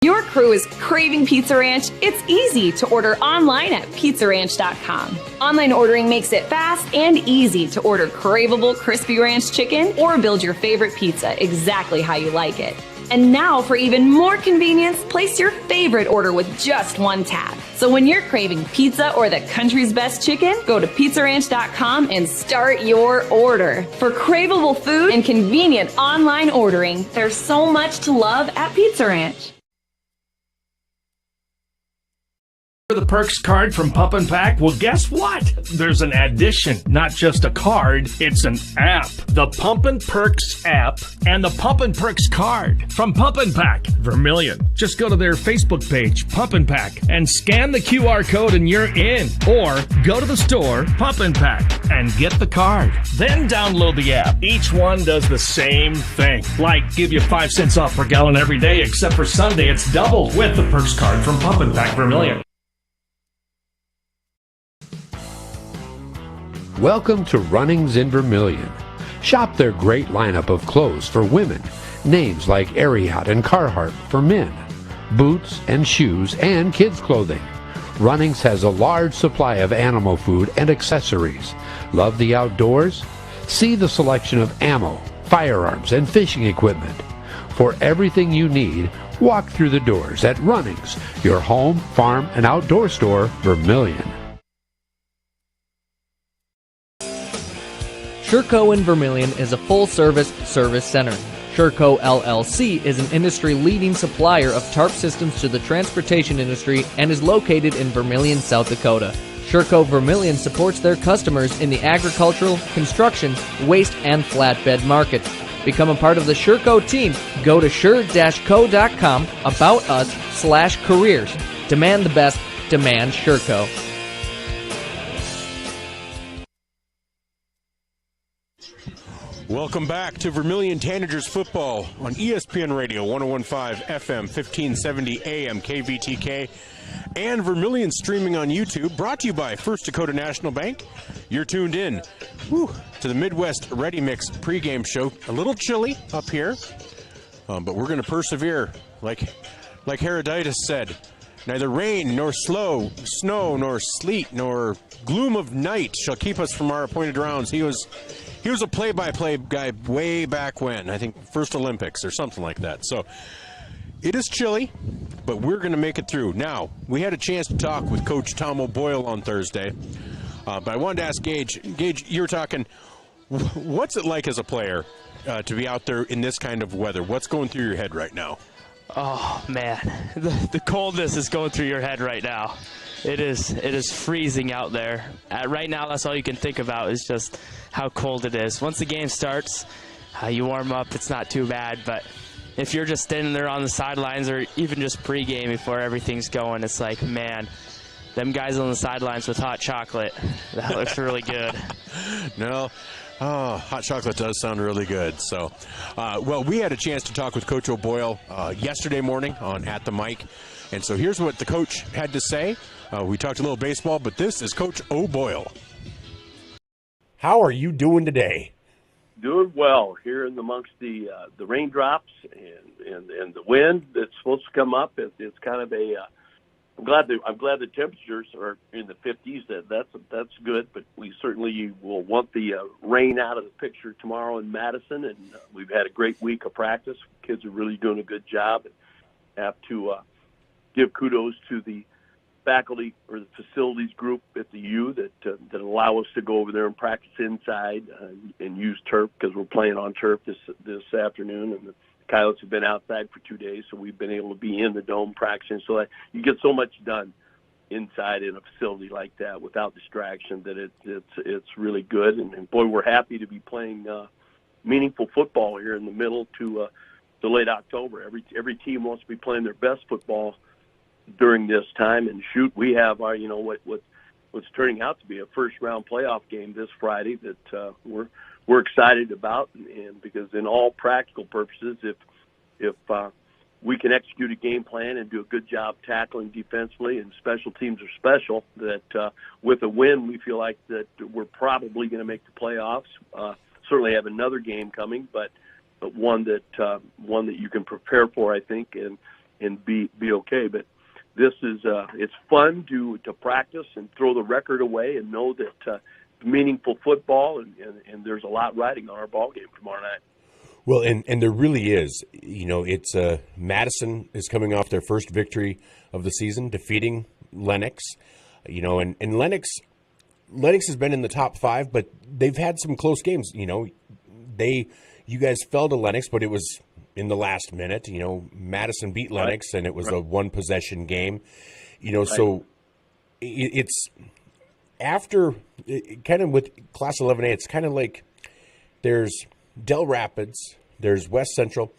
Your crew is craving Pizza Ranch? It's easy to order online at pizzaranch.com. Online ordering makes it fast and easy to order craveable crispy ranch chicken or build your favorite pizza exactly how you like it. And now, for even more convenience, place your favorite order with just one tap. So when you're craving pizza or the country's best chicken, go to pizzaranch.com and start your order. For craveable food and convenient online ordering, there's so much to love at Pizza Ranch. The Perks card from Pump and Pack? Well, guess what? There's an addition, not just a card, it's an app. The Pump and Perks app and the Pump and Perks card from Pump and Pack, Vermillion. Just go to their Facebook page, Pump and Pack, and scan the QR code and you're in. Or go to the store, Pump and Pack, and get the card. Then download the app. Each one does the same thing. Like give you 5 cents off per gallon every day, except for Sunday, it's doubled with the Perks card from Pump and Pack, Vermillion. Welcome to Runnings in Vermillion. Shop their great lineup of clothes for women, names like Ariat and Carhartt for men, boots and shoes and kids' clothing. Runnings has a large supply of animal food and accessories. Love the outdoors? See the selection of ammo, firearms, and fishing equipment. For everything you need, walk through the doors at Runnings, your home, farm, and outdoor store, Vermillion. Sherco in Vermillion is a full-service service center. Sherco LLC is an industry-leading supplier of tarp systems to the transportation industry and is located in Vermillion, South Dakota. Sherco Vermillion supports their customers in the agricultural, construction, waste, and flatbed markets. Become a part of the Sherco team. Go to sure-co.com, about us/careers. Demand the best. Demand Sherco. Welcome back to Vermillion Tanagers football on ESPN Radio 101.5 FM 1570 AM KVTK and Vermillion streaming on YouTube, brought to you by First Dakota National Bank. You're tuned in to the Midwest Ready Mix pregame show. A little chilly up here, but we're going to persevere. Like Herodotus said, neither rain nor snow nor sleet nor gloom of night shall keep us from our appointed rounds. He was a play-by-play guy way back when, I think first Olympics or something like that. So it is chilly, but we're going to make it through. Now, we had a chance to talk with Coach Tom O'Boyle on Thursday, but I wanted to ask Gage. Gage, you were talking, what's it like as a player to be out there in this kind of weather? What's going through your head right now? Oh, man. The coldness is going through your head right now. It is freezing out there. Right now, that's all you can think about is just how cold it is. Once the game starts, you warm up, it's not too bad. But if you're just standing there on the sidelines or even just pregame before everything's going, it's like, man, them guys on the sidelines with hot chocolate, that looks really good. No. Oh, hot chocolate does sound really good. So, well, we had a chance to talk with Coach O'Boyle yesterday morning on At the Mic. And so here's what the coach had to say. We talked a little baseball, but this is Coach O'Boyle. How are you doing today? Doing well here in amongst the raindrops and the wind that's supposed to come up. It's kind of a I'm glad the temperatures are in the 50s. That's good, but we certainly will want the rain out of the picture tomorrow in Madison. And we've had a great week of practice. Kids are really doing a good job. And have to give kudos to the faculty or the facilities group at the U that allow us to go over there and practice inside and use turf, because we're playing on turf this afternoon, and the Coyotes have been outside for 2 days, so we've been able to be in the dome practicing. So that you get so much done inside in a facility like that without distraction that it's really good. And boy, we're happy to be playing meaningful football here in the middle to late October. Every team wants to be playing their best football during this time. And shoot, we have our what's turning out to be a first round playoff game this Friday that we're excited about, and because in all practical purposes, if we can execute a game plan and do a good job tackling defensively, and special teams are special, that with a win, we feel like that we're probably going to make the playoffs. Certainly have another game coming, but one that you can prepare for, I think, and be okay. But this is it's fun to practice and throw the record away and know that meaningful football, and there's a lot riding on our ball game tomorrow night. Well, and there really is. It's Madison is coming off their first victory of the season, defeating Lennox. And Lennox has been in the top 5, but they've had some close games. You guys fell to Lennox, but it was in the last minute. Madison beat Lennox, and it was a one possession game. So it's after kind of with Class 11A, it's kind of like there's Del Rapids, there's West Central,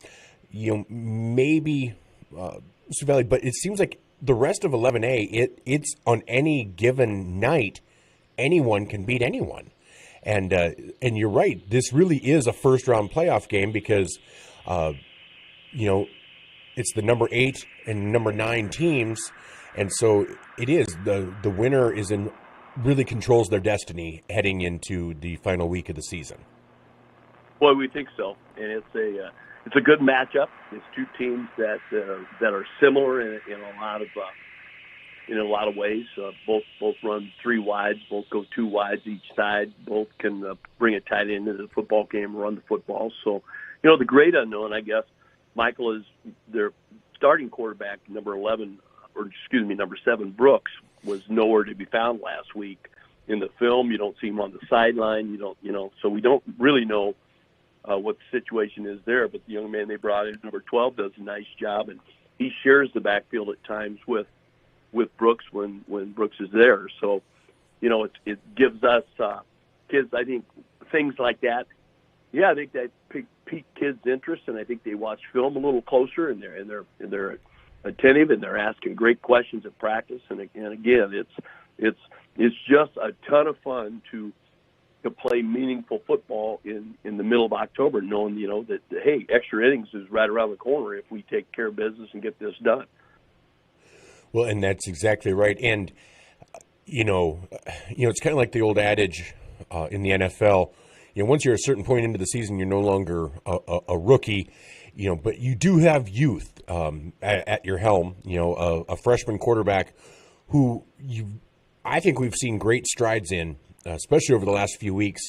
maybe Sioux Valley, but it seems like the rest of 11A, it's on any given night, anyone can beat anyone. And you're right, this really is a first-round playoff game because, it's the number 8 and number 9 teams, and so it is. The winner really controls their destiny heading into the final week of the season. Boy, we think so, and it's a good matchup. It's two teams that are similar in a lot of ways. Both run 3 wides, both go 2 wides each side. Both can bring a tight end into the football game, run the football. So, the great unknown, I guess, Michael, is their starting quarterback, number 7, Brooks, was nowhere to be found last week. In the film, you don't see him on the sideline. So we don't really know what the situation is there. But the young man they brought in, number 12, does a nice job, and he shares the backfield at times with Brooks when Brooks is there. So, it gives us kids, I think, things like that. Yeah, I think that pique kids' interest, and I think they watch film a little closer, and they're attentive, and they're asking great questions at practice. And again, it's just a ton of fun to play meaningful football in the middle of October, knowing that hey, extra innings is right around the corner if we take care of business and get this done. Well, and that's exactly right. And it's kind of like the old adage in the NFL. Once you're a certain point into the season, you're no longer a rookie. But you do have youth at your helm. A freshman quarterback who I think we've seen great strides in, especially over the last few weeks.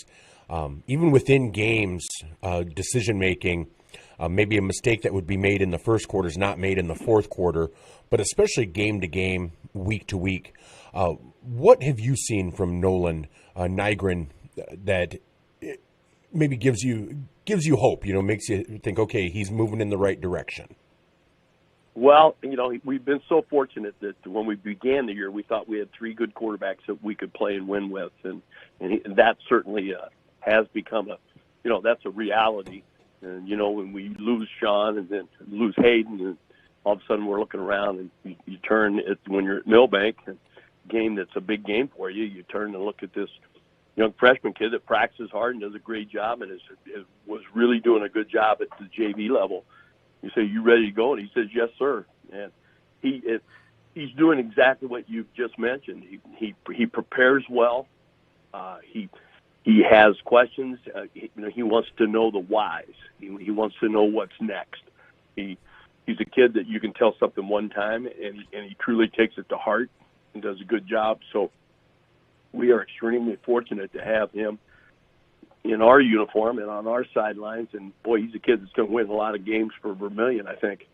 Even within games, decision making, maybe a mistake that would be made in the first quarter is not made in the fourth quarter, but especially game to game, week to week. What have you seen from Nolan Nygren that maybe gives you hope? Makes you think, okay, he's moving in the right direction. Well, we've been so fortunate that when we began the year, we thought we had 3 good quarterbacks that we could play and win with, and that certainly has become that's a reality. And when we lose Sean and then lose Hayden, and all of a sudden we're looking around, and you turn it when you're at Millbank, a game that's a big game for you. You turn and look at this young freshman kid that practices hard and does a great job, and was really doing a good job at the JV level. You say, "You ready to go?" And he says, "Yes, sir." And he's doing exactly what you've just mentioned. He prepares well. He has questions. He wants to know the whys. He wants to know what's next. He's a kid that you can tell something one time, and he truly takes it to heart and does a good job. So we are extremely fortunate to have him in our uniform and on our sidelines. And, boy, he's a kid that's going to win a lot of games for Vermillion, I think.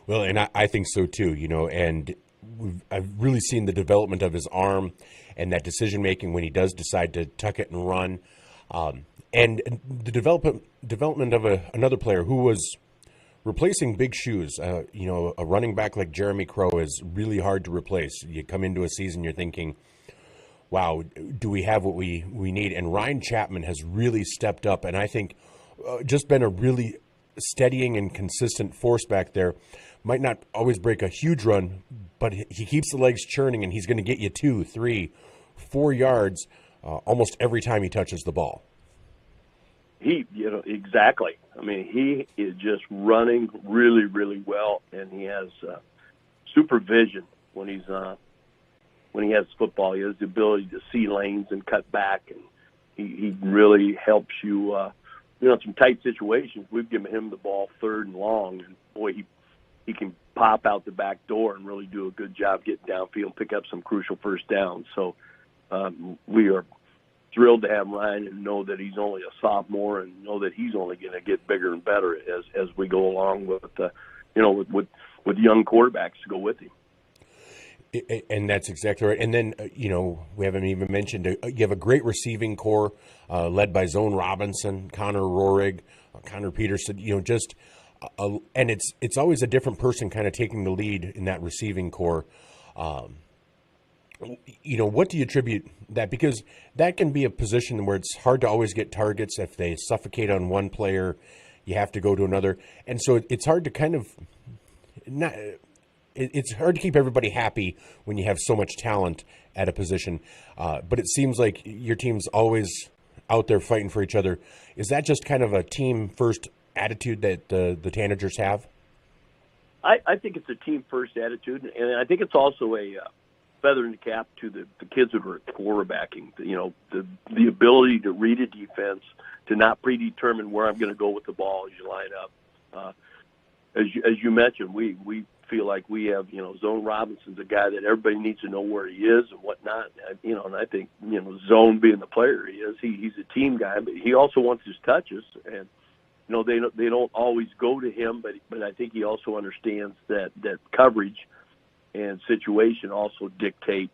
Well, and I think so, too, and I've really seen the development of his arm and that decision making when he does decide to tuck it and run, and the development of another player who was replacing big shoes. A running back like Jeremy Crow is really hard to replace. You come into a season, you're thinking, wow, do we have what we need? And Ryan Chapman has really stepped up, and I think just been a really steadying and consistent force back there. Might not always break a huge run, but he keeps the legs churning, and he's going to get you 2, 3, 4 yards almost every time he touches the ball. Exactly. I mean, he is just running really, really well, and he has supervision when he has football. He has the ability to see lanes and cut back, and he really helps you. Some tight situations, we've given him the ball 3rd and long, and boy, he can pop out the back door and really do a good job getting downfield and pick up some crucial first downs. So we are thrilled to have Ryan and know that he's only a sophomore and know that he's only going to get bigger and better as we go along with young quarterbacks to go with him. And that's exactly right. And then, we haven't even mentioned, you have a great receiving core led by Zone Robinson, Connor Rohrig, Connor Peterson, and it's always a different person kind of taking the lead in that receiving core. What do you attribute that? Because that can be a position where it's hard to always get targets. If they suffocate on one player, you have to go to another. And so it's hard to kind of it's hard to keep everybody happy when you have so much talent at a position. But it seems like your team's always out there fighting for each other. Is that just kind of a team-first attitude that the Tanagers have? I think it's a team-first attitude, and I think it's also a feather in the cap to the kids that are quarterbacking. The ability to read a defense, to not predetermine where I'm going to go with the ball as you line up. As you mentioned, we feel like we have, Zone Robinson's a guy that everybody needs to know where he is and whatnot. And I think, Zone being the player he is, he's a team guy, but he also wants his touches. And, they don't always go to him, but I think he also understands that coverage and situation also dictate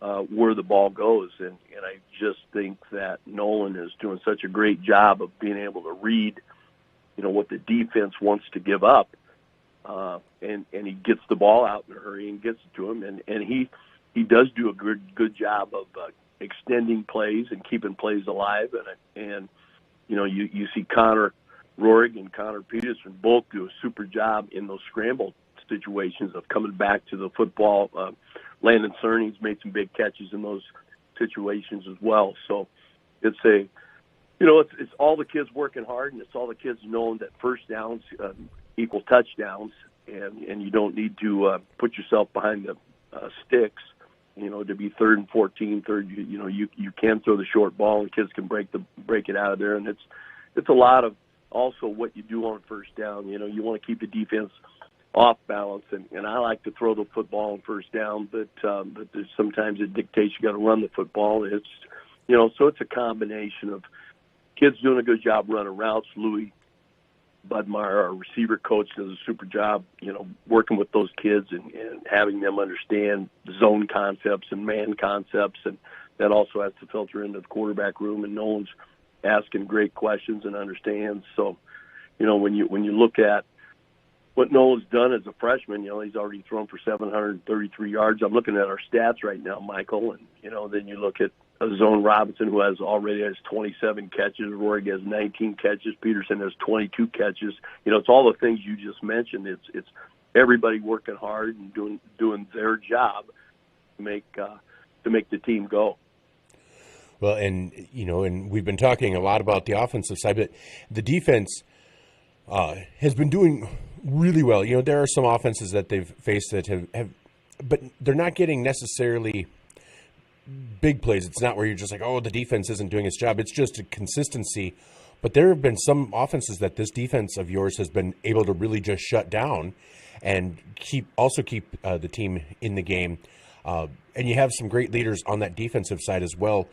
where the ball goes. And I just think that Nolan is doing such a great job of being able to read, what the defense wants to give up. And he gets the ball out in a hurry and gets it to him. And he does do a good job of extending plays and keeping plays alive. And you see Connor Rohrig and Connor Peterson both do a super job in those scramble situations of coming back to the football. Landon Cerney's made some big catches in those situations as well. So it's it's all the kids working hard, and it's all the kids knowing that first downs equal touchdowns, and you don't need to put yourself behind the sticks, to be 3rd and 14, you can throw the short ball and kids can break it out of there. And it's a lot of also what you do on first down. You want to keep the defense off balance, and I like to throw the football on first down, but there's sometimes it dictates you got to run the football. It's so it's a combination of kids doing a good job running routes. Louis Budmeyer, our receiver coach, does a super job, working with those kids and having them understand zone concepts and man concepts, and that also has to filter into the quarterback room. And Nolan's asking great questions and understands. So, when you look at what Nolan's done as a freshman, he's already thrown for 733 yards. I'm looking at our stats right now, Michael, and then you look at Zone Robinson, who already has 27 catches. Rohrig has 19 catches. Peterson has 22 catches. It's all the things you just mentioned. It's everybody working hard and doing their job to make the team go. Well, and we've been talking a lot about the offensive side, but the defense has been doing really well. There are some offenses that they've faced that have, but they're not getting necessarily big plays. It's not where you're just like, oh, the defense isn't doing its job. It's just a consistency. But there have been some offenses that this defense of yours has been able to really just shut down and keep the team in the game. And you have some great leaders on that defensive side as well.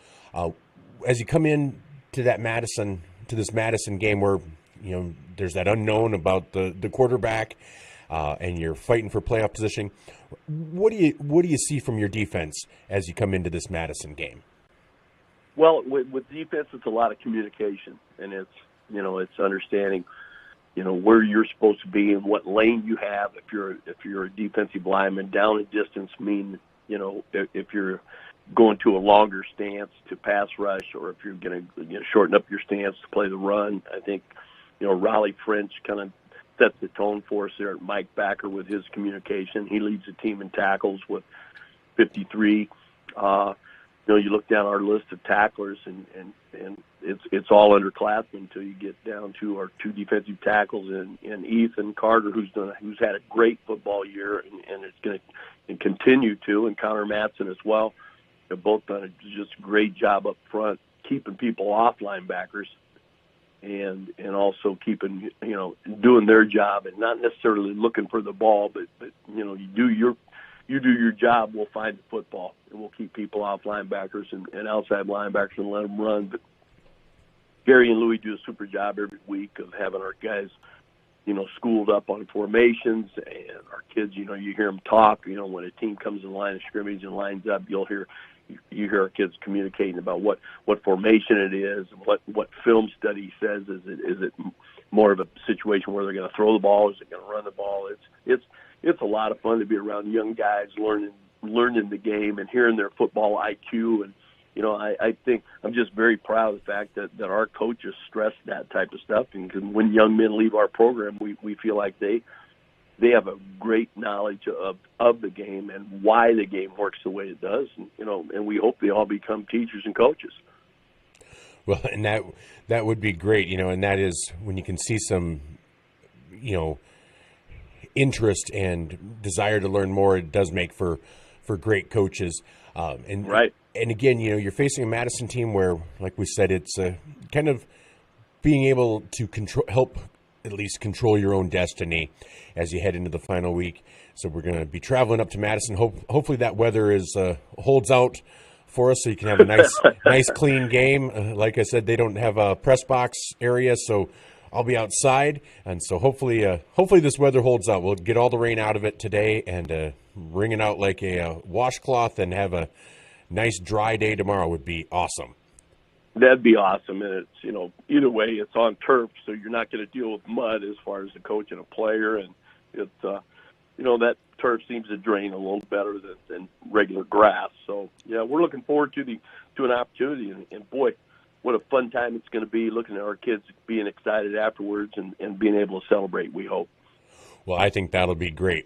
As you come in to this Madison game where there's that unknown about the quarterback, and you're fighting for playoff position. What do you see from your defense as you come into this Madison game? Well, with defense, it's a lot of communication, and it's understanding, where you're supposed to be and what lane you have. If you're a defensive lineman, down and distance mean, if you're going to a longer stance to pass rush, or if you're going to shorten up your stance to play the run. I think, Raleigh French kind of sets the tone for us there at Mike Backer with his communication. He leads the team in tackles with 53. You look down our list of tacklers, and it's all underclassmen until you get down to our 2 defensive tackles and Ethan Carter, who's had a great football year, and it's going to continue to, and Connor Madison as well. They've both done a just great job up front, keeping people off linebackers, and also keeping doing their job and not necessarily looking for the ball, but you do your job, we'll find the football, and we'll keep people off linebackers and outside linebackers and let them run. But Gary and Louie do a super job every week of having our guys, schooled up on formations, and our kids, you hear them talk. When a team comes in line of scrimmage and lines up, you hear our kids communicating about what formation it is, what film study says. Is it more of a situation where they're going to throw the ball? Is it going to run the ball? It's a lot of fun to be around young guys learning the game and hearing their football IQ. And, I think I'm just very proud of the fact that our coaches stress that type of stuff. And when young men leave our program, we feel like they have a great knowledge of the game and why the game works the way it does. And, and we hope they all become teachers and coaches. Well, and that would be great, and that is when you can see some, interest and desire to learn more. It does make for great coaches. And right. And again, you're facing a Madison team where, like we said, it's kind of being able to help at least control your own destiny as you head into the final week. So we're going to be traveling up to Madison. Hopefully that weather holds out for us, so you can have a nice clean game. Like I said, they don't have a press box area, so I'll be outside, and so hopefully this weather holds out. We'll get all the rain out of it today and wring it out like a washcloth and have a nice dry day tomorrow would be awesome. That'd be awesome, and it's either way it's on turf, so you're not going to deal with mud as far as the coach and a player, and it's that turf seems to drain a little better than regular grass. So yeah, we're looking forward to an opportunity, and boy, what a fun time it's going to be looking at our kids being excited afterwards and being able to celebrate, we hope. Well, I think that'll be great.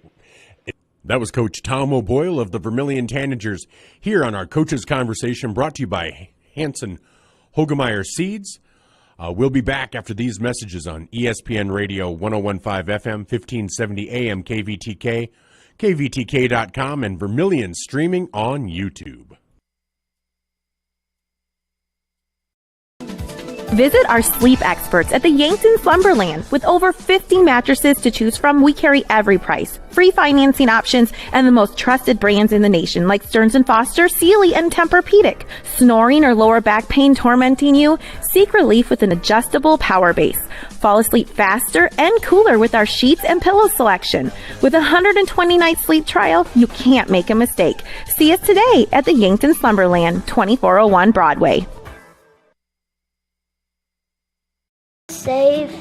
That was Coach Tom O'Boyle of the Vermillion Tanagers here on our Coaches Conversation, brought to you by Hanson Hogemeyer Seeds. We'll be back after these messages on ESPN Radio 101.5 FM, 1570 AM KVTK, KVTK.com, and Vermillion streaming on YouTube. Visit our sleep experts at the Yankton Slumberland. With over 50 mattresses to choose from, we carry every price, free financing options, and the most trusted brands in the nation like Stearns & Foster, Sealy, and Tempur-Pedic. Snoring or lower back pain tormenting you? Seek relief with an adjustable power base. Fall asleep faster and cooler with our sheets and pillow selection. With a 120-night sleep trial, you can't make a mistake. See us today at the Yankton Slumberland, 2401 Broadway. Safe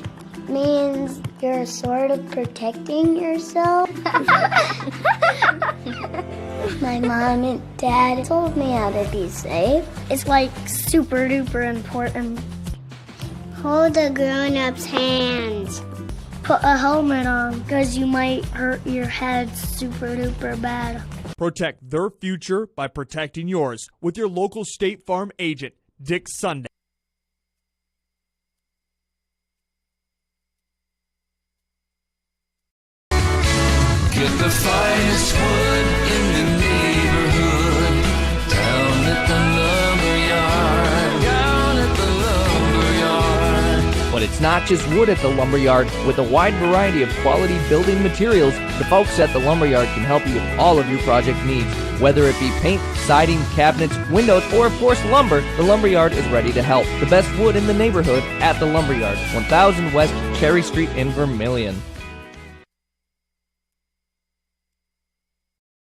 means you're sort of protecting yourself. My mom and dad told me how to be safe. It's like super duper important. Hold a grown-up's hands. Put a helmet on because you might hurt your head super duper bad. Protect their future by protecting yours with your local State Farm agent, Dick Sunday. Get the finest wood in the neighborhood. Down at the lumberyard. But it's not just wood at the lumberyard. With a wide variety of quality building materials, the folks at the lumberyard can help you with all of your project needs. Whether it be paint, siding, cabinets, windows, or of course lumber, the lumberyard is ready to help. The best wood in the neighborhood at the lumberyard, 1000 West Cherry Street in Vermillion.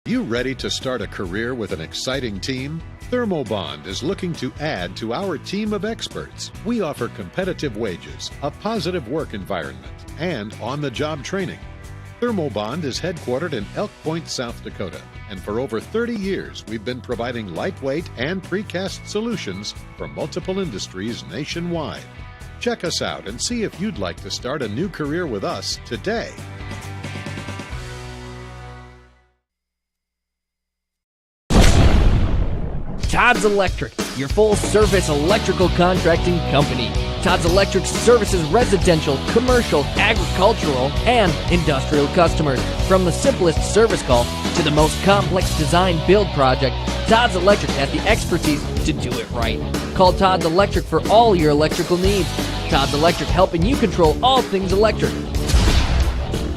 You ready to start a career with an exciting team? Thermobond is looking to add to our team of experts. We offer competitive wages, a positive work environment, and on-the-job training. Thermobond is headquartered in Elk Point, South Dakota, and for over 30 years we've been providing lightweight and precast solutions for multiple industries nationwide. Check us out and see if you'd like to start a new career with us today. Todd's Electric, your full-service electrical contracting company. Todd's Electric services residential, commercial, agricultural, and industrial customers. From the simplest service call to the most complex design build project, Todd's Electric has the expertise to do it right. Call Todd's Electric for all your electrical needs. Todd's Electric, helping you control all things electric.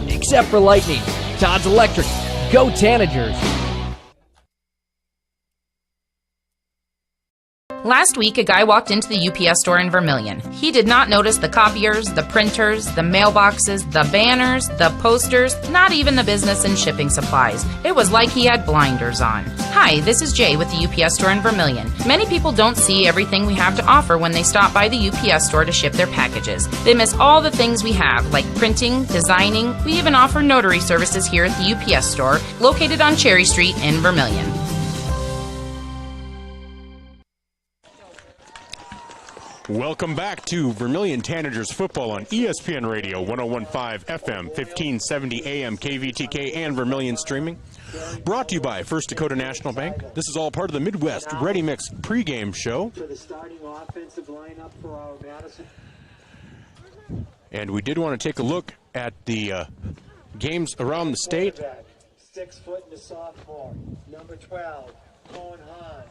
Except for lightning. Todd's Electric. Go Tanagers! Last week, a guy walked into the UPS store in Vermillion. He did not notice the copiers, the printers, the mailboxes, the banners, the posters, not even the business and shipping supplies. It was like he had blinders on. Hi, this is Jay with the UPS store in Vermillion. Many people don't see everything we have to offer when they stop by the UPS store to ship their packages. They miss all the things we have, like printing, designing. We even offer notary services here at the UPS store, located on Cherry Street in Vermillion. Welcome back to Vermillion Tanagers football on ESPN Radio 101.5 FM, 1570 AM, KVTK, and Vermillion streaming. Brought to you by First Dakota National Bank. This is all part of the Midwest Ready Mix pregame show. For the starting offensive lineup for our Madison. And we did want to take a look at the games around the state. 6 foot and a sophomore. Number 12, Cohen Hahn.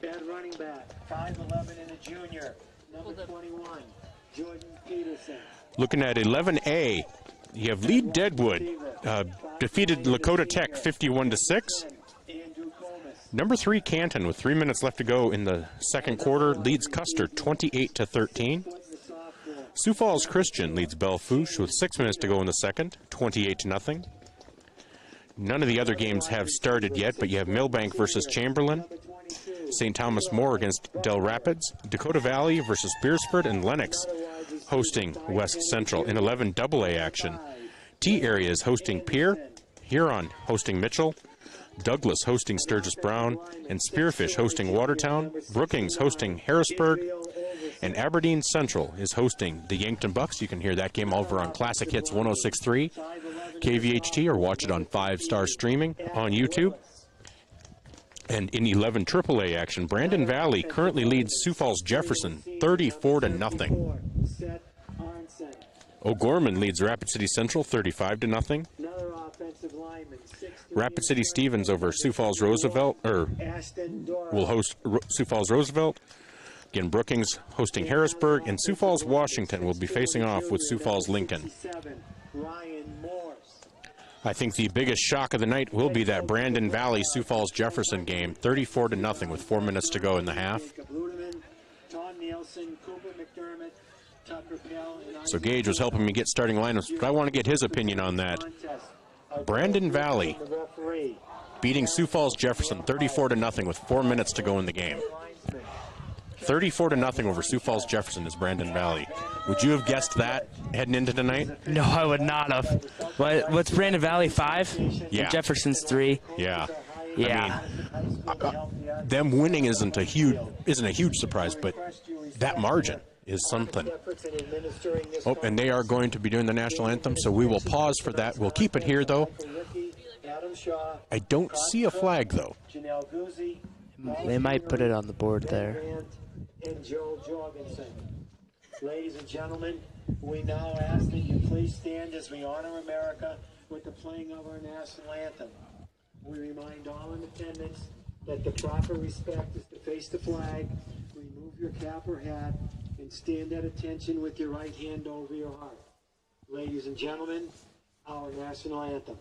Bad running back, 5'11" and a junior. Number 21, Jordan Peterson. Looking at 11A, you have Lee Deadwood defeated Lakota Tech 51-6. Number 3 Canton, with 3 minutes left to go in the second quarter, leads Custer 28-13. Sioux Falls Christian leads Belle-Fourche with 6 minutes to go in the second, 28-0. None of the other games have started yet, but you have Millbank versus Chamberlain, St. Thomas More against Del Rapids, Dakota Valley versus Beersford, and Lennox hosting West Central in 11 AA action. T-Area is hosting Pierre, Huron hosting Mitchell, Douglas hosting Sturgis Brown, and Spearfish hosting Watertown, Brookings hosting Harrisburg, and Aberdeen Central is hosting the Yankton Bucks. You can hear that game over on Classic Hits 106.3, KVHT, or watch it on 5-star streaming on YouTube. And in 11 AAA action, Brandon Valley currently leads Sioux Falls Jefferson 34-0. O'Gorman leads Rapid City Central 35-0. Rapid City Stevens over Sioux Falls Roosevelt, will host Sioux Falls Roosevelt. Again, Brookings hosting Harrisburg, and Sioux Falls Washington will be facing off with Sioux Falls Lincoln. I think the biggest shock of the night will be that Brandon Valley Sioux Falls Jefferson game, 34-0 with 4 minutes to go in the half. So Gage was helping me get starting lineups, but I want to get his opinion on that. Brandon Valley beating Sioux Falls Jefferson 34-0 with 4 minutes to go in the game. 34-0 over Sioux Falls Jefferson is Brandon Valley. Would you have guessed that heading into tonight? No, I would not have. What's Brandon Valley, 5? Yeah. And Jefferson's 3. Yeah. Yeah. I mean, them winning isn't a huge surprise, but that margin is something. Oh, and they are going to be doing the national anthem, so we will pause for that. We'll keep it here, though. I don't see a flag, though. They might put it on the board there. And Joel Jorgensen. Ladies and gentlemen, we now ask that you please stand as we honor America with the playing of our national anthem. We remind all in attendance that the proper respect is to face the flag, remove your cap or hat, and stand at attention with your right hand over your heart. Ladies and gentlemen, our national anthem.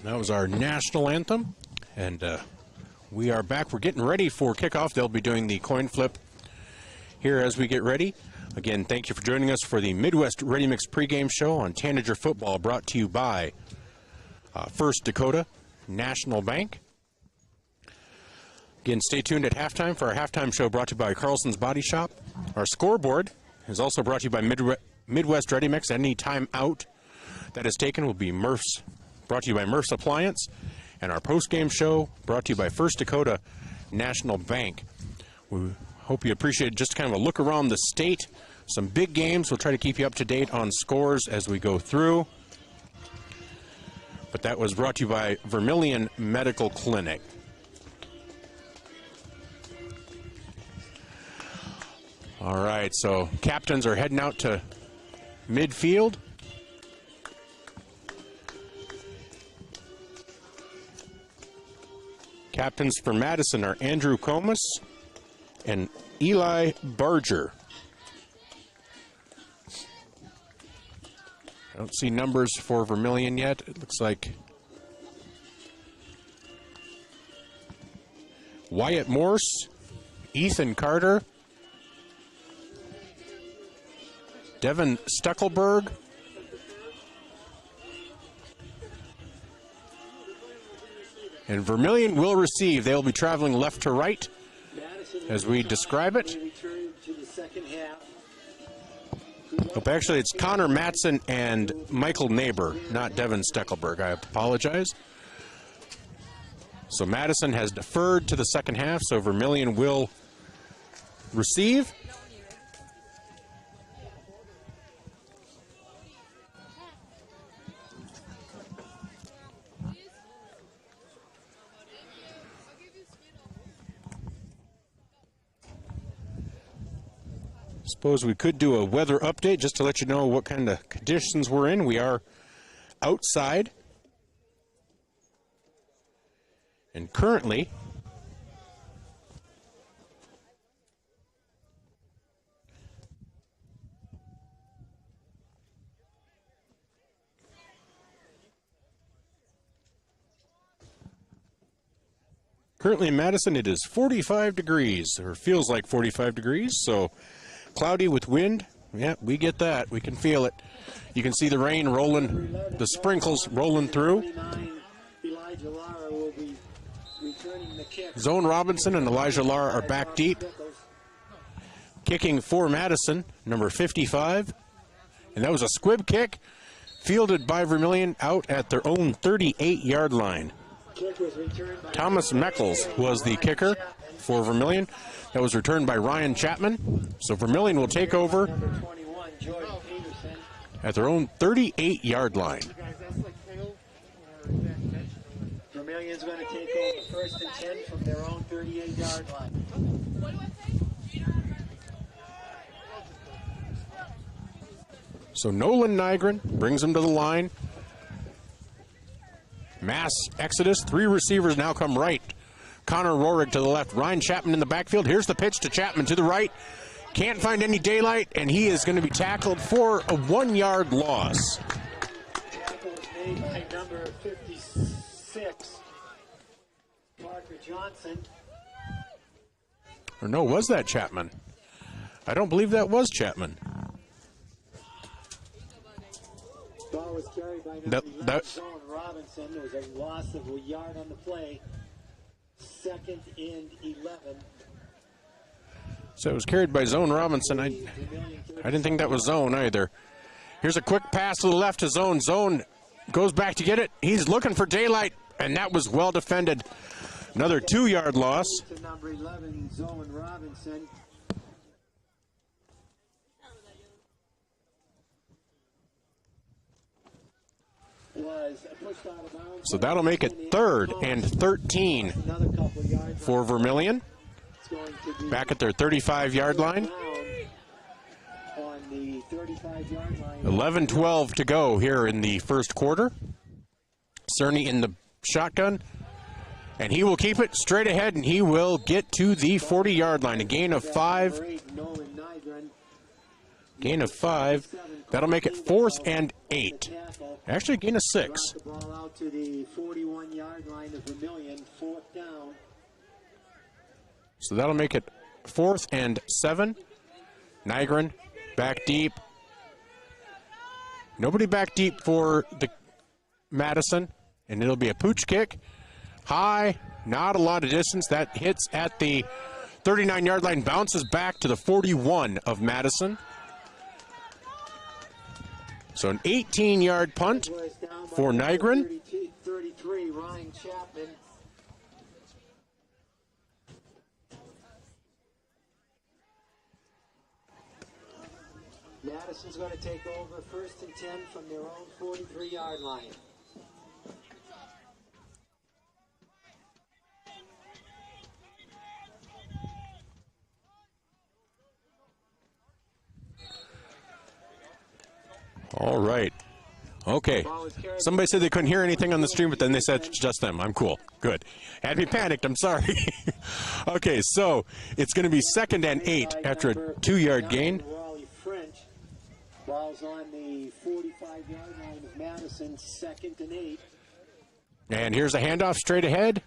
That was our national anthem, and we are back. We're getting ready for kickoff. They'll be doing the coin flip here as we get ready. Again, thank you for joining us for the Midwest Ready Mix pregame show on Tanager Football, brought to you by First Dakota National Bank. Again, stay tuned at halftime for our halftime show brought to you by Carlson's Body Shop. Our scoreboard is also brought to you by Midwest Ready Mix. Any time out that is taken will be Murph's, brought to you by Murph's Appliance. And our post-game show brought to you by First Dakota National Bank. We hope you appreciate just kind of a look around the state. Some big games. We'll try to keep you up to date on scores as we go through. But that was brought to you by Vermillion Medical Clinic. All right, so captains are heading out to midfield. Captains for Madison are Andrew Comas and Eli Barger. I don't see numbers for Vermillion yet. It looks like Wyatt Morse, Ethan Carter, Devin Steckelberg, and Vermillion will receive. They'll be traveling left to right as we describe it. Oh, actually, it's Connor Matson and Michael Neighbor, not Devin Steckelberg. I apologize. So Madison has deferred to the second half, so Vermillion will receive. Suppose we could do a weather update just to let you know what kind of conditions we're in. We are outside. And currently, in Madison it is 45 degrees, or feels like 45 degrees, so cloudy with wind. Yeah, we get that. We can feel it. You can see the rain rolling, the sprinkles rolling through. Zone Robinson and Elijah Lara are back deep. Kicking for Madison, number 55. And that was a squib kick, fielded by Vermillion out at their own 38-yard line. Thomas Meckles was the kicker for Vermillion. That was returned by Ryan Chapman. So Vermillion will take over at their own 38-yard line. Vermillion's going to take over first and 10 from their own 38-yard line. So Nolan Nygren brings him to the line. Mass exodus. Three receivers now come right. Connor Rohrig to the left. Ryan Chapman in the backfield. Here's the pitch to Chapman to the right. Can't find any daylight, and he is going to be tackled for a 1-yard loss. Tackle was made by number 56, Parker Johnson. Or no, was that Chapman? I don't believe that was Chapman. Ball was carried by number Zone Robinson. There was a loss of a yard on the play. 2nd and 11. So it was carried by Zone Robinson. I didn't think that was Zone either. Here's a quick pass to the left to Zone. Zone goes back to get it. He's looking for daylight, and that was well defended. Another 2-yard loss. To number 11, Zone Robinson. So that'll make it 3rd and 13 for Vermillion. Back at their 35-yard line. 11-12 to go here in the first quarter. Cerny in the shotgun. And he will keep it straight ahead, and he will get to the 40-yard line. A gain of 5. Gain of 5. That'll make it 4th and 8. Actually, a gain of 6. The ball out to the 41-yard line of Vermillion, 4th down. So that'll make it 4th and 7. Nygren back deep. Nobody back deep for the Madison, and it'll be a pooch kick. High, not a lot of distance. That hits at the 39-yard line, bounces back to the 41 of Madison. So an 18-yard punt for Nygren. 33, Ryan Chapman. Madison's going to take over 1st and 10 from their own 43-yard line. All right. Okay. Somebody said they couldn't hear anything on the stream, but then they said it's just them. I'm cool. Good. Had me panicked. I'm sorry. Okay, so it's going to be 2nd and 8 after a 2-yard gain. Ball's on the 45-yard line of Madison, 2nd and 8. And here's a handoff straight ahead.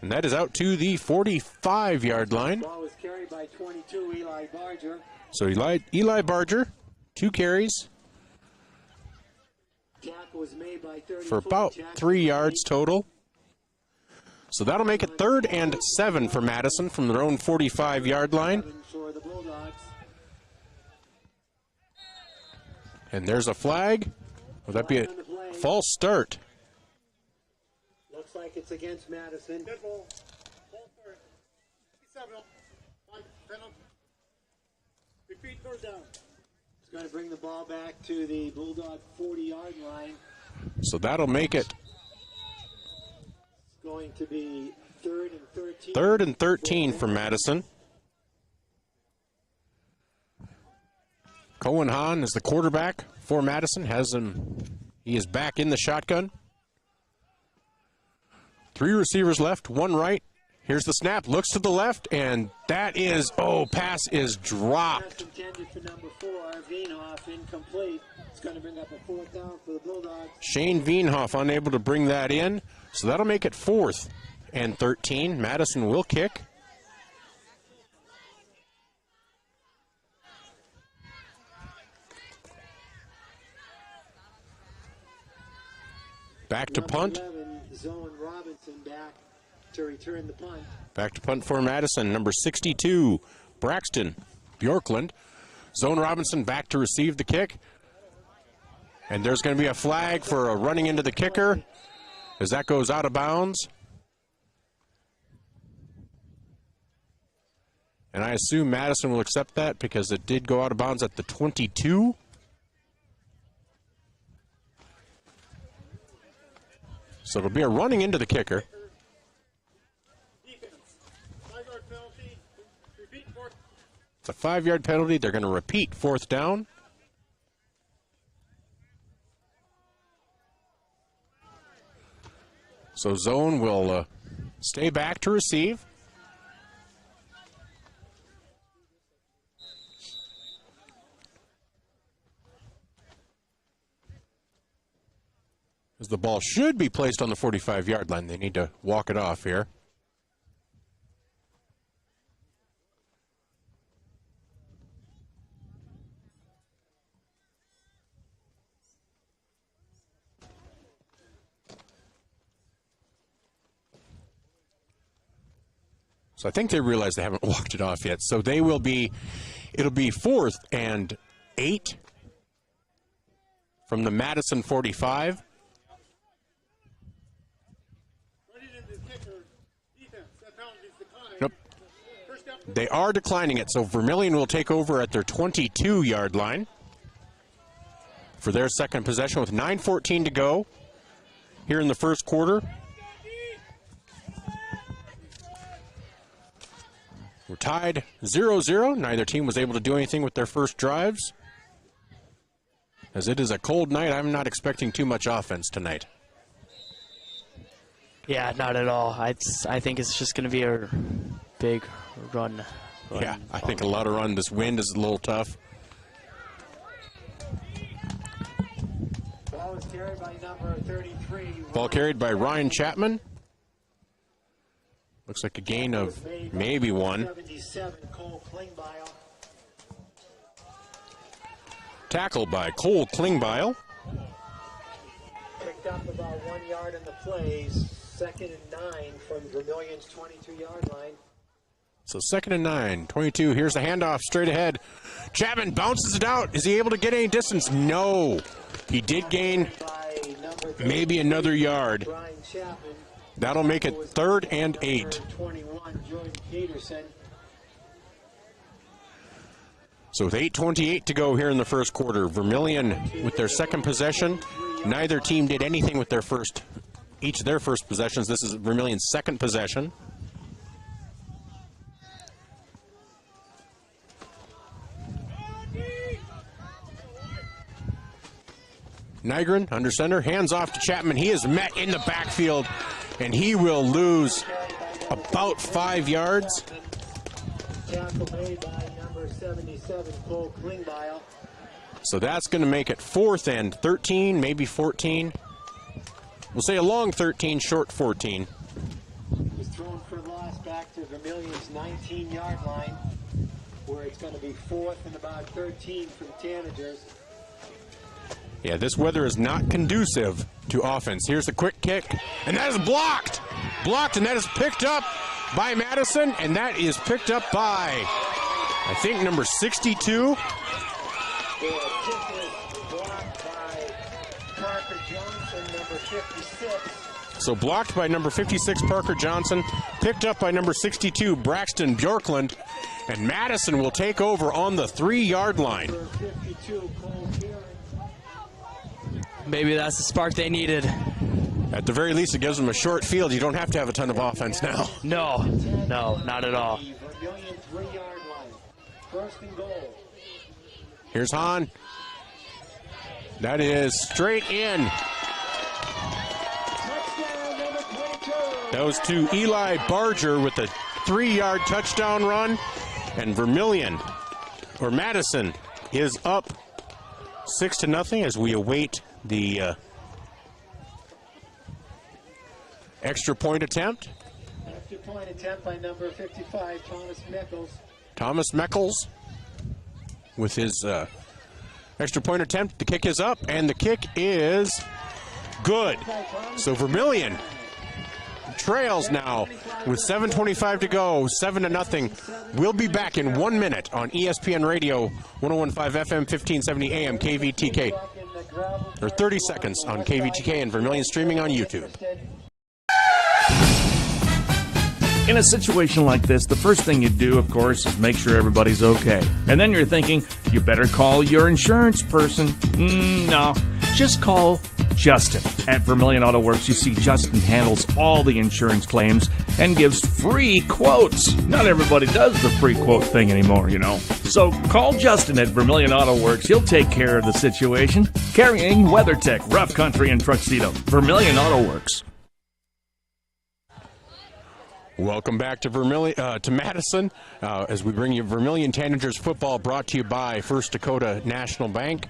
And that is out to the 45-yard line. Ball was carried by 22, Eli Barger. So Eli Barger, 2 carries Tackle was made by 34, for about 3 yards total. So that'll make it 3rd and 7 for Madison from their own 45-yard line. For the Bulldogs. And there's a flag. Will that be a false start? Looks like it's against Madison. Good ball. Ball for it. 57. Repeat, 3rd down. He's going to bring the ball back to the Bulldog 40-yard line. So that'll make it It's going to be 3rd and 13. 3rd and 13 for Madison. Cohen Hahn is the quarterback for Madison. He is back in the shotgun. 3 receivers left, 1 right. Here's the snap, looks to the left, and that is, pass is dropped. Pass intended for number 4, Veenhoff, incomplete. It's going to bring up a 4th down for the Bulldogs. Shane Veenhoff unable to bring that in, so that'll make it 4th and 13. Madison will kick. Back to punt. 11, Zoe Robinson back to return the punt. Back to punt for Madison. Number 62, Braxton Bjorklund. Zone Robinson back to receive the kick. And there's going to be a flag for a running into the kicker as that goes out of bounds. And I assume Madison will accept that because it did go out of bounds at the 22. So it'll be a running into the kicker. It's a 5-yard penalty. They're going to repeat 4th down. So zone will stay back to receive. As the ball should be placed on the 45-yard line. They need to walk it off here. So I think they realize they haven't walked it off yet. So they will be, it'll be 4th and 8 from the Madison 45. Nope. They are declining it, so Vermillion will take over at their 22-yard line for their second possession with 9:14 to go here in the first quarter. We're tied 0-0. Neither team was able to do anything with their first drives. As it is a cold night, I'm not expecting too much offense tonight. Yeah, not at all. I think it's just going to be a big run Yeah, I think a lot of run. This wind is a little tough. Ball is carried by number 33. Ball carried by Ryan Chapman. Looks like a gain of maybe 1. 77, Cole Klingbeil. Tackled by Cole Klingbeil. Picked up about 1 yard in the plays. 2nd and 9 from Vermillion's 22-yard line. So 2nd and 9, 22. Here's the handoff straight ahead. Chapman bounces it out. Is he able to get any distance? No. He did gain maybe another yard. That'll make it 3rd and 8. 21, Jordan Peterson. So with 8:28 to go here in the first quarter, Vermillion with their second possession. Neither team did anything with each of their first possessions. This is Vermillion's second possession. Nygren under center, hands off to Chapman. He is met in the backfield, and he will lose about 5 yards. Tackle made by number 77, Cole Klingbeil. So that's going to make it 4th and 13, maybe 14. We'll say a long 13, short 14. Was thrown for loss back to Vermillion's 19-yard line, where it's going to be 4th and about 13 for the Tanagers. Yeah, this weather is not conducive to offense. Here's a quick kick, and that is blocked. Blocked, and that is picked up by Madison, and that is picked up by, I think, number 62. The kick is blocked by Parker Johnson, number 56. So blocked by number 56, Parker Johnson, picked up by number 62, Braxton Bjorklund, and Madison will take over on the 3-yard line. Number 52, Cole Kieran. Maybe that's the spark they needed. At the very least, it gives them a short field. You don't have to have a ton of offense now. No, not at all. Vermillion 3-yard line. 1st and goal. Here's Hahn. That is straight in. Touchdown, number 22. That was to Eli Barger with a 3-yard touchdown run. And Madison is up 6-0 as we await the extra point attempt. Extra point attempt by number 55, Thomas Meckles. Thomas Meckles with his extra point attempt. The kick is up, and the kick is good. So Vermillion trails now with 7:25 to go, 7-0. We'll be back in 1 minute on ESPN Radio, 101.5 FM, 1570 AM, KVTK. Or 30 seconds on KVTK and Vermillion streaming on YouTube. In a situation like this, the first thing you do, of course, is make sure everybody's okay. And then you're thinking, you better call your insurance person. No, just call Justin. At Vermillion Auto Works, you see Justin handles all the insurance claims and gives free quotes. Not everybody does the free quote thing anymore, you know. So call Justin at Vermillion Auto Works. He'll take care of the situation. Carrying WeatherTech, Rough Country, and Tuxedo. Vermillion Auto Works. Welcome back to Madison as we bring you Vermillion Tanagers football, brought to you by First Dakota National Bank.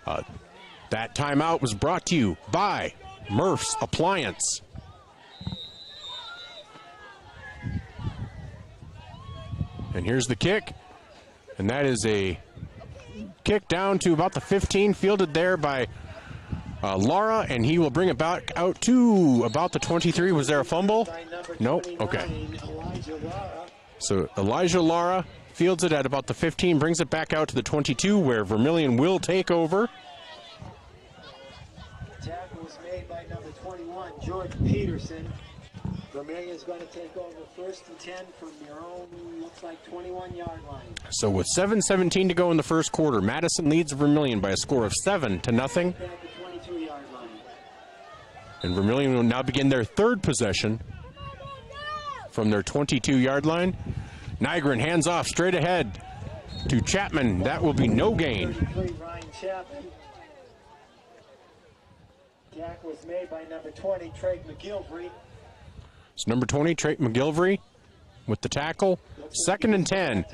That timeout was brought to you by Murph's Appliance. And here's the kick, and that is a kick down to about the 15, fielded there by Lara, and he will bring it back out to about the 23. Was there a fumble? Nope. Okay. So Elijah Lara fields it at about the 15, brings it back out to the 22, where Vermillion will take over. Tackle was made by number 21, Jordan Peterson. Vermillion's going to take over 1st and 10 from your own, looks like 21-yard line. So with 7:17 to go in the first quarter, Madison leads Vermillion by a score of 7-0. And Vermillion will now begin their third possession from their 22-yard line. Nygren hands off straight ahead to Chapman. That will be no gain. Ryan Chapman. Tackle was made by number 20, Trey McGilvery. So number 20, Trey McGilvery, with the tackle. 2nd and 10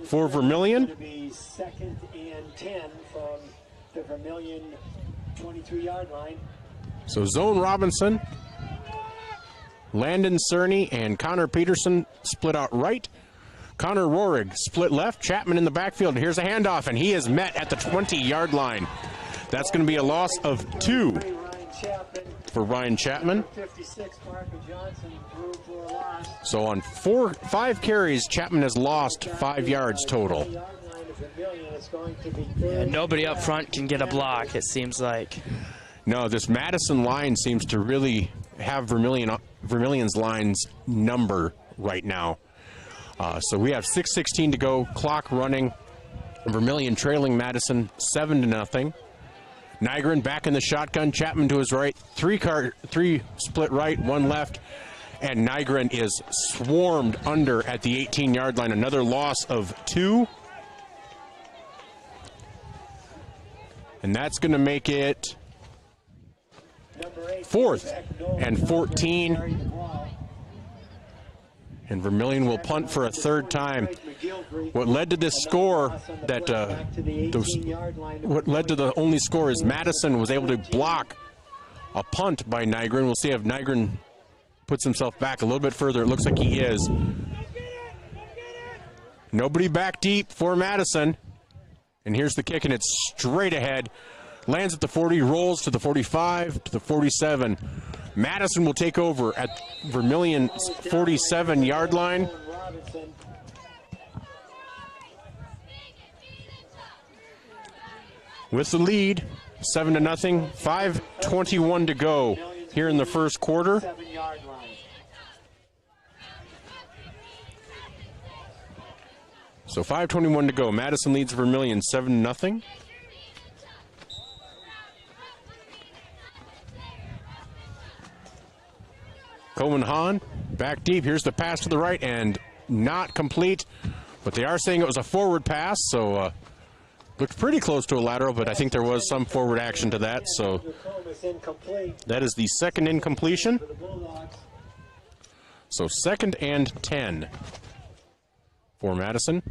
for Vermillion. It's going to be 2nd and 10 from the Vermillion 22-yard line. So Zone Robinson, Landon Cerny, and Connor Peterson split out right. Connor Rohrig split left. Chapman in the backfield. Here's a handoff, and he is met at the 20-yard line. That's going to be a loss of 2 for Ryan Chapman. 56, Parker Johnson threw for a loss. So on 5 carries, Chapman has lost 5 yards total. Yeah, nobody up front can get a block, it seems like. No, this Madison line seems to really have Vermillion's line's number right now. So we have 6:16 to go, clock running. Vermillion trailing Madison 7-0. Nygren back in the shotgun, Chapman to his right, 3 split right, 1 left, and Nygren is swarmed under at the 18-yard line. Another loss of 2. And that's going to make it 4th and 14. And Vermillion will punt for a 3rd time. What led to this score, what led to the only score is Madison was able to block a punt by Nygren. We'll see if Nygren puts himself back a little bit further. It looks like he is. Nobody back deep for Madison. And here's the kick, and it's straight ahead. Lands at the 40, rolls to the 45, to the 47. Madison will take over at Vermillion's 47-yard line. With the lead, 7-0, 5:21 to go here in the first quarter. So 5:21 to go. Madison leads Vermillion 7-0. Coleman Hahn back deep. Here's the pass to the right and not complete. But they are saying it was a forward pass, so looked pretty close to a lateral, but I think there was some forward action to that. So that is the 2nd incompletion. So 2nd and 10 for Madison.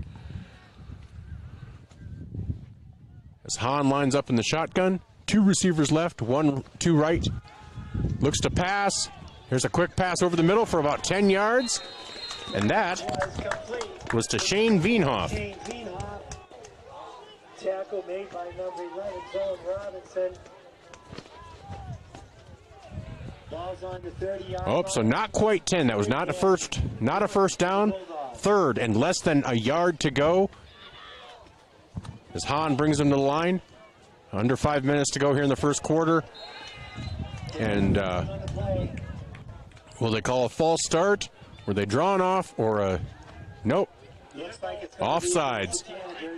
As Hahn lines up in the shotgun, 2 receivers left, 2 right. Looks to pass. Here's a quick pass over the middle for about 10 yards. And that was to Shane Veenhoff. Tackle made by number 11, Zone Robinson. Ball's on the 30-yard line. Oh, so not quite 10. That was not a first down. 3rd and less than a yard to go. As Hahn brings him to the line. Under 5 minutes to go here in the first quarter. And will they call a false start? Were they drawn off or a... Nope. Offsides.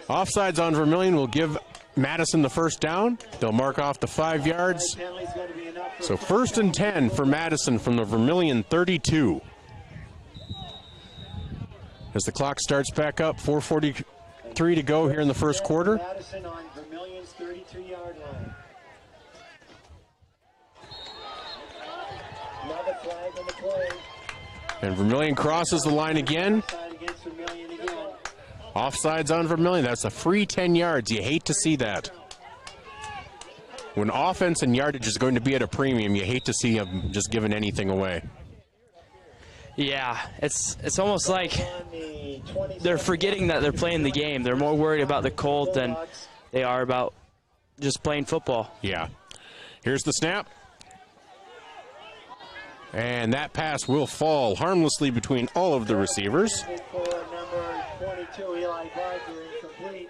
Offsides on Vermillion will give Madison the first down. They'll mark off the 5 yards. So 1st and 10 for Madison from the Vermillion 32. As the clock starts back up, 4:43 to go here in the first quarter. Madison on Vermillion's 32-yard line. Another flag on the play. And Vermillion crosses the line again. Offsides on Vermillion. That's a free 10 yards. You hate to see that. When offense and yardage is going to be at a premium, you hate to see them just giving anything away. Yeah, it's almost like they're forgetting that they're playing the game. They're more worried about the Colt than they are about just playing football. Yeah. Here's the snap. And that pass will fall harmlessly between all of the receivers. Number 22, Eli Barker, incomplete.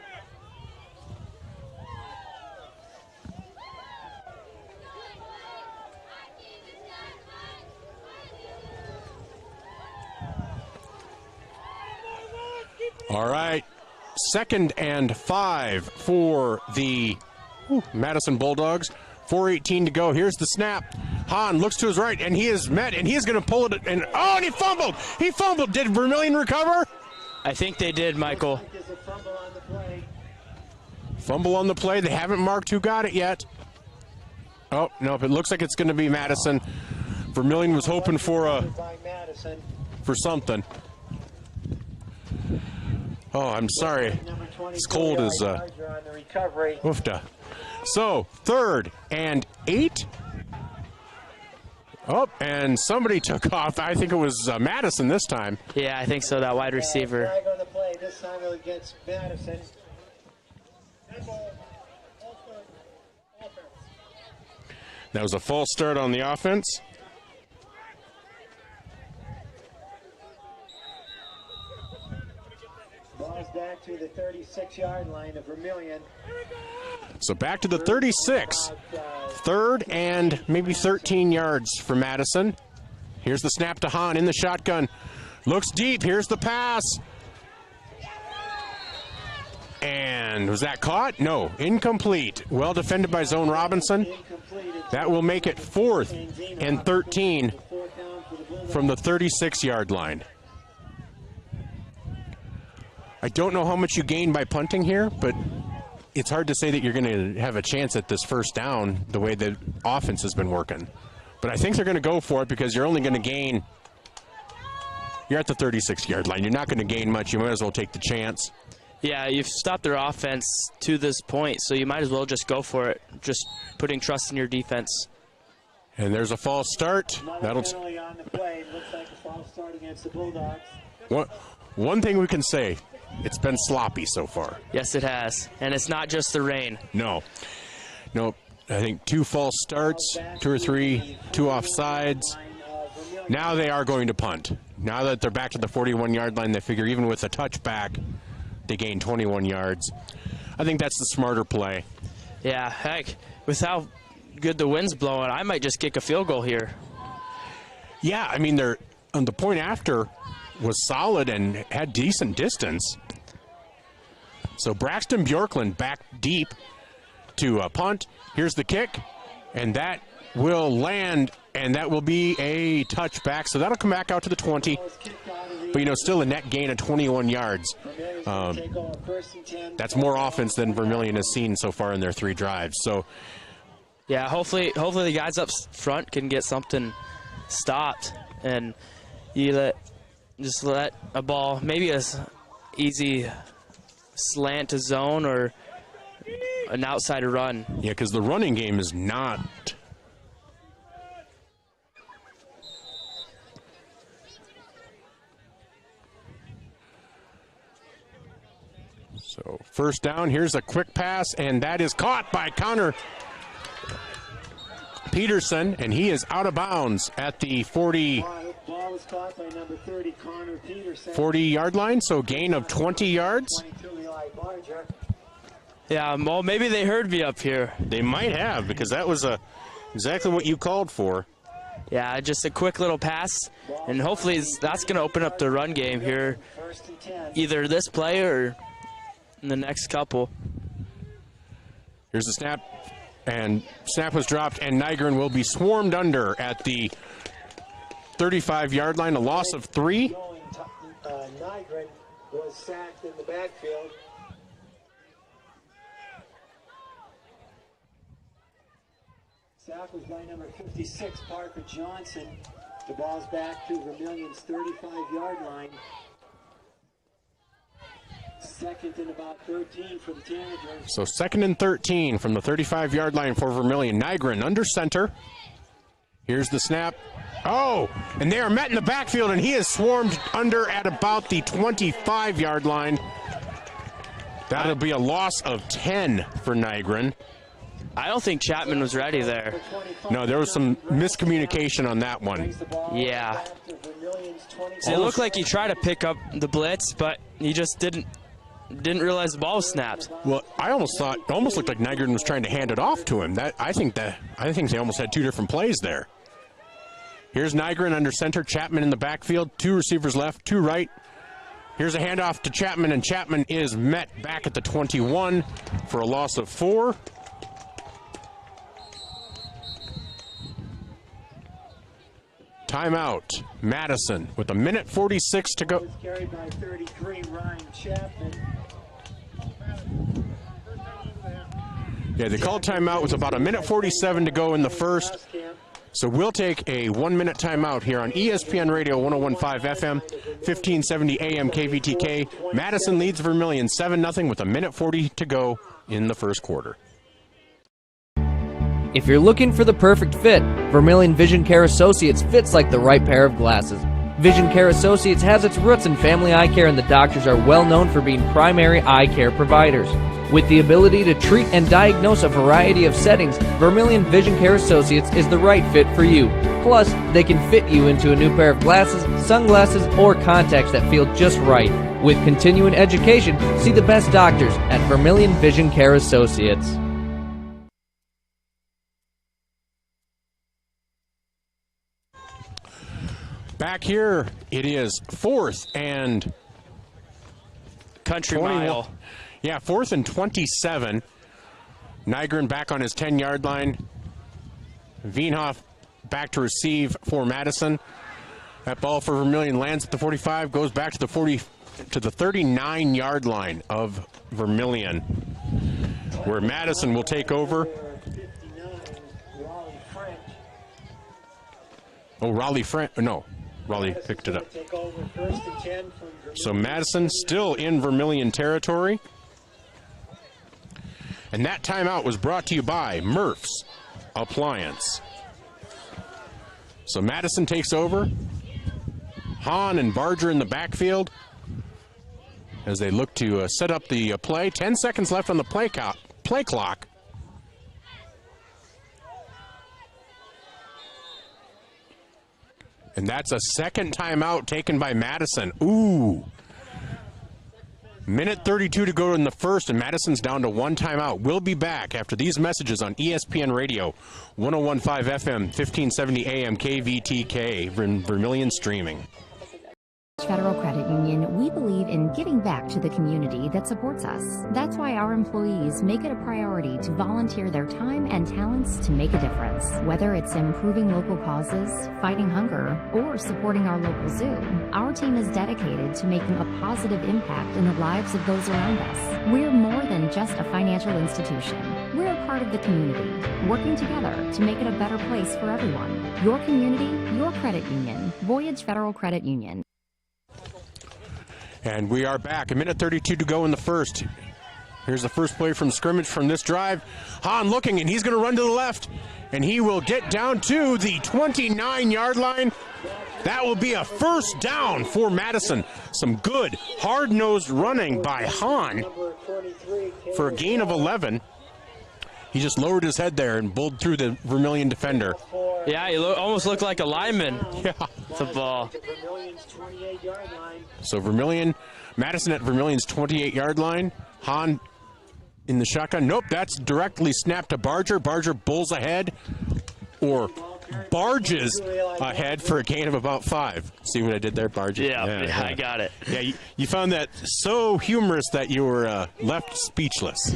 All right. 2nd and 5 for the Madison Bulldogs. 4:18 to go. Here's the snap. Hahn looks to his right, and he is met, and he is going to pull it. And and he fumbled. He fumbled. Did Vermillion recover? I think they did, Michael. Fumble on the play. They haven't marked who got it yet. Oh, no, it looks like it's going to be Madison. Vermillion was hoping for something. Oh, I'm sorry. It's cold as woofda. So 3rd and 8. Oh, and somebody took off. I think it was Madison this time. Yeah, I think so, that wide receiver. Flag on the play. This time it gets Madison. That was a false start on the offense. Ball's back to the 36-yard line of Vermillion. So back to the 36. 3rd and maybe 13 yards for Madison. Here's the snap to Hahn in the shotgun. Looks deep. Here's the pass. And was that caught? No, incomplete. Well defended by Zone Robinson. That will make it 4th and 13 from the 36-yard line. I don't know how much you gain by punting here, but it's hard to say that you're going to have a chance at this first down the way the offense has been working. But I think they're going to go for it because you're only going to gain. You're at the 36-yard line. You're not going to gain much. You might as well take the chance. Yeah, you've stopped their offense to this point, so you might as well just go for it, just putting trust in your defense. And there's a false start. That'll Penalty on the play. Looks like a false start against the Bulldogs. One thing we can say, it's been sloppy so far. Yes, it has. And it's not just the rain. No. I think 2 false starts, 2 or 3, 2 offsides. Now they are going to punt. Now that they're back to the 41-yard line, they figure even with a touchback, they gain 21 yards. I think that's the smarter play. Yeah, heck, with how good the wind's blowing, I might just kick a field goal here. Yeah, I mean, they're on the point after was solid and had decent distance. So Braxton Bjorklund back deep to punt. Here's the kick, and that will land, and that will be a touchback. So that'll come back out to the 20. But, still a net gain of 21 yards. That's more offense than Vermillion has seen so far in their 3 drives. So, yeah, hopefully the guys up front can get something stopped, and you just let a ball, maybe a easy slant to zone or an outside run. Yeah, because the running game is not. So first down, here's a quick pass, and that is caught by Connor Peterson, and he is out of bounds at the 40-yard line, so gain of 20 yards. Yeah, well, maybe they heard me up here. They might have, because that was exactly what you called for. Yeah, just a quick little pass, and hopefully that's going to open up the run game here, either this play or in the next couple. Here's the snap, and snap was dropped, and Nygren will be swarmed under at the 35-yard line, a loss of 3. Nygren was sacked in the backfield. Sack was by number 56, Parker Johnson. The ball's back to Vermillion's 35-yard line. Second and about 13 for the Tanagers. So 2nd and 13 from the 35-yard line for Vermillion. Nygren under center. Here's the snap. Oh, and they are met in the backfield, and he is swarmed under at about the 25-yard line. That'll be a loss of 10 for Nygren. I don't think Chapman was ready there. No, there was some miscommunication on that one. Yeah. So it looked like he tried to pick up the blitz, but he just didn't realize the ball was snapped. Well, I almost looked like Nygren was trying to hand it off to him. I think they almost had 2 different plays there. Here's Nygren under center, Chapman in the backfield, 2 receivers left, 2 right. Here's a handoff to Chapman, and Chapman is met back at the 21 for a loss of 4. Timeout. Madison with 1:46 to go. Carried by 33, Ryan Chapman. Yeah, they called timeout with about 1:47 to go in the first. So we'll take a 1-minute timeout here on ESPN Radio 101.5 FM, 1570 AM KVTK. Madison leads Vermillion 7-0 with 1:40 to go in the first quarter. If you're looking for the perfect fit, Vermillion Vision Care Associates fits like the right pair of glasses. Vision Care Associates has its roots in family eye care, and the doctors are well known for being primary eye care providers. With the ability to treat and diagnose a variety of settings, Vermillion Vision Care Associates is the right fit for you. Plus, they can fit you into a new pair of glasses, sunglasses, or contacts that feel just right. With continuing education, see the best doctors at Vermillion Vision Care Associates. Back here, it is 4th and country 21. mile. Yeah, 4th and 27. Nygren back on his 10-yard line. Wienhoff back to receive for Madison. That ball for Vermillion lands at the 45, goes back to the 39-yard line of Vermillion, where Madison will take over. Oh, Raleigh picked it up. So Madison still in Vermillion territory. And that timeout was brought to you by Murph's Appliance. So Madison takes over. Hahn and Barger in the backfield as they look to set up the play. 10 seconds left on the play clock. And that's a second timeout taken by Madison. Ooh. Minute 32 to go in the first, and Madison's down to 1 timeout. We'll be back after these messages on ESPN Radio, 101.5 FM, 1570 AM KVTK, Vermillion streaming. Federal Credit Union, we believe in giving back to the community that supports us. That's why our employees make it a priority to volunteer their time and talents to make a difference. Whether it's improving local causes, fighting hunger, or supporting our local zoo, our team is dedicated to making a positive impact in the lives of those around us. We're more than just a financial institution. We're a part of the community, working together to make it a better place for everyone. Your community, your credit union. Voyage Federal Credit Union. And we are back. 1:32 to go in the first. Here's the first play from scrimmage from this drive. Hahn looking, and he's going to run to the left. And he will get down to the 29-yard line. That will be a first down for Madison. Some good, hard-nosed running by Hahn for a gain of 11. He just lowered his head there and bowled through the Vermillion defender. Yeah, he almost looked like a lineman. Yeah. The ball. So Madison at Vermillion's 28-yard line. Hahn in the shotgun. Nope, that's directly snapped to Barger. Barger bowls ahead, or barges ahead for a gain of about 5. See what I did there, Barger? Yeah, I got it. Yeah, you found that so humorous that you were left speechless.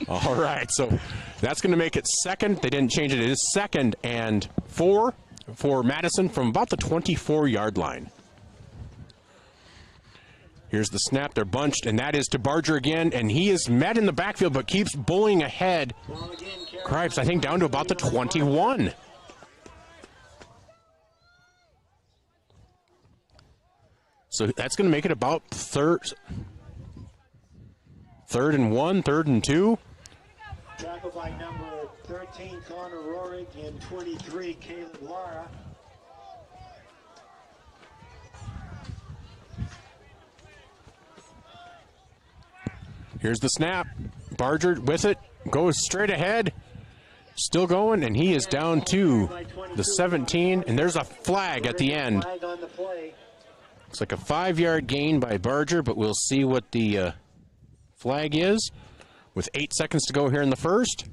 All right, so that's going to make it second. They didn't change it. It is 2nd and 4 for Madison from about the 24-yard line. Here's the snap. They're bunched, and that is to Barger again, and he is met in the backfield but keeps bullying ahead. Cripes, I think, down to about the 21. So that's going to make it about third and 1, 3rd and 2. Tackled by number 13, Connor Rorick, and 23, Caleb Lara. Here's the snap. Barger with it, goes straight ahead, still going, and he is down to the 17, and there's a flag at the end. Looks like a 5-yard gain by Barger, but we'll see what the flag is with 8 seconds to go here in the first.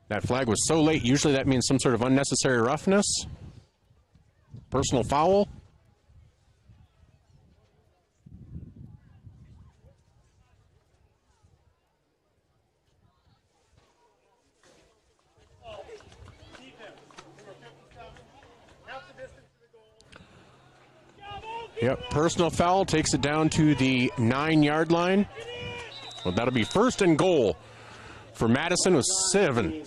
That flag was so late, usually that means some sort of unnecessary roughness. Personal foul. Yep, personal foul takes it down to the 9-yard line. Well, that'll be 1st and goal for Madison was 7-6.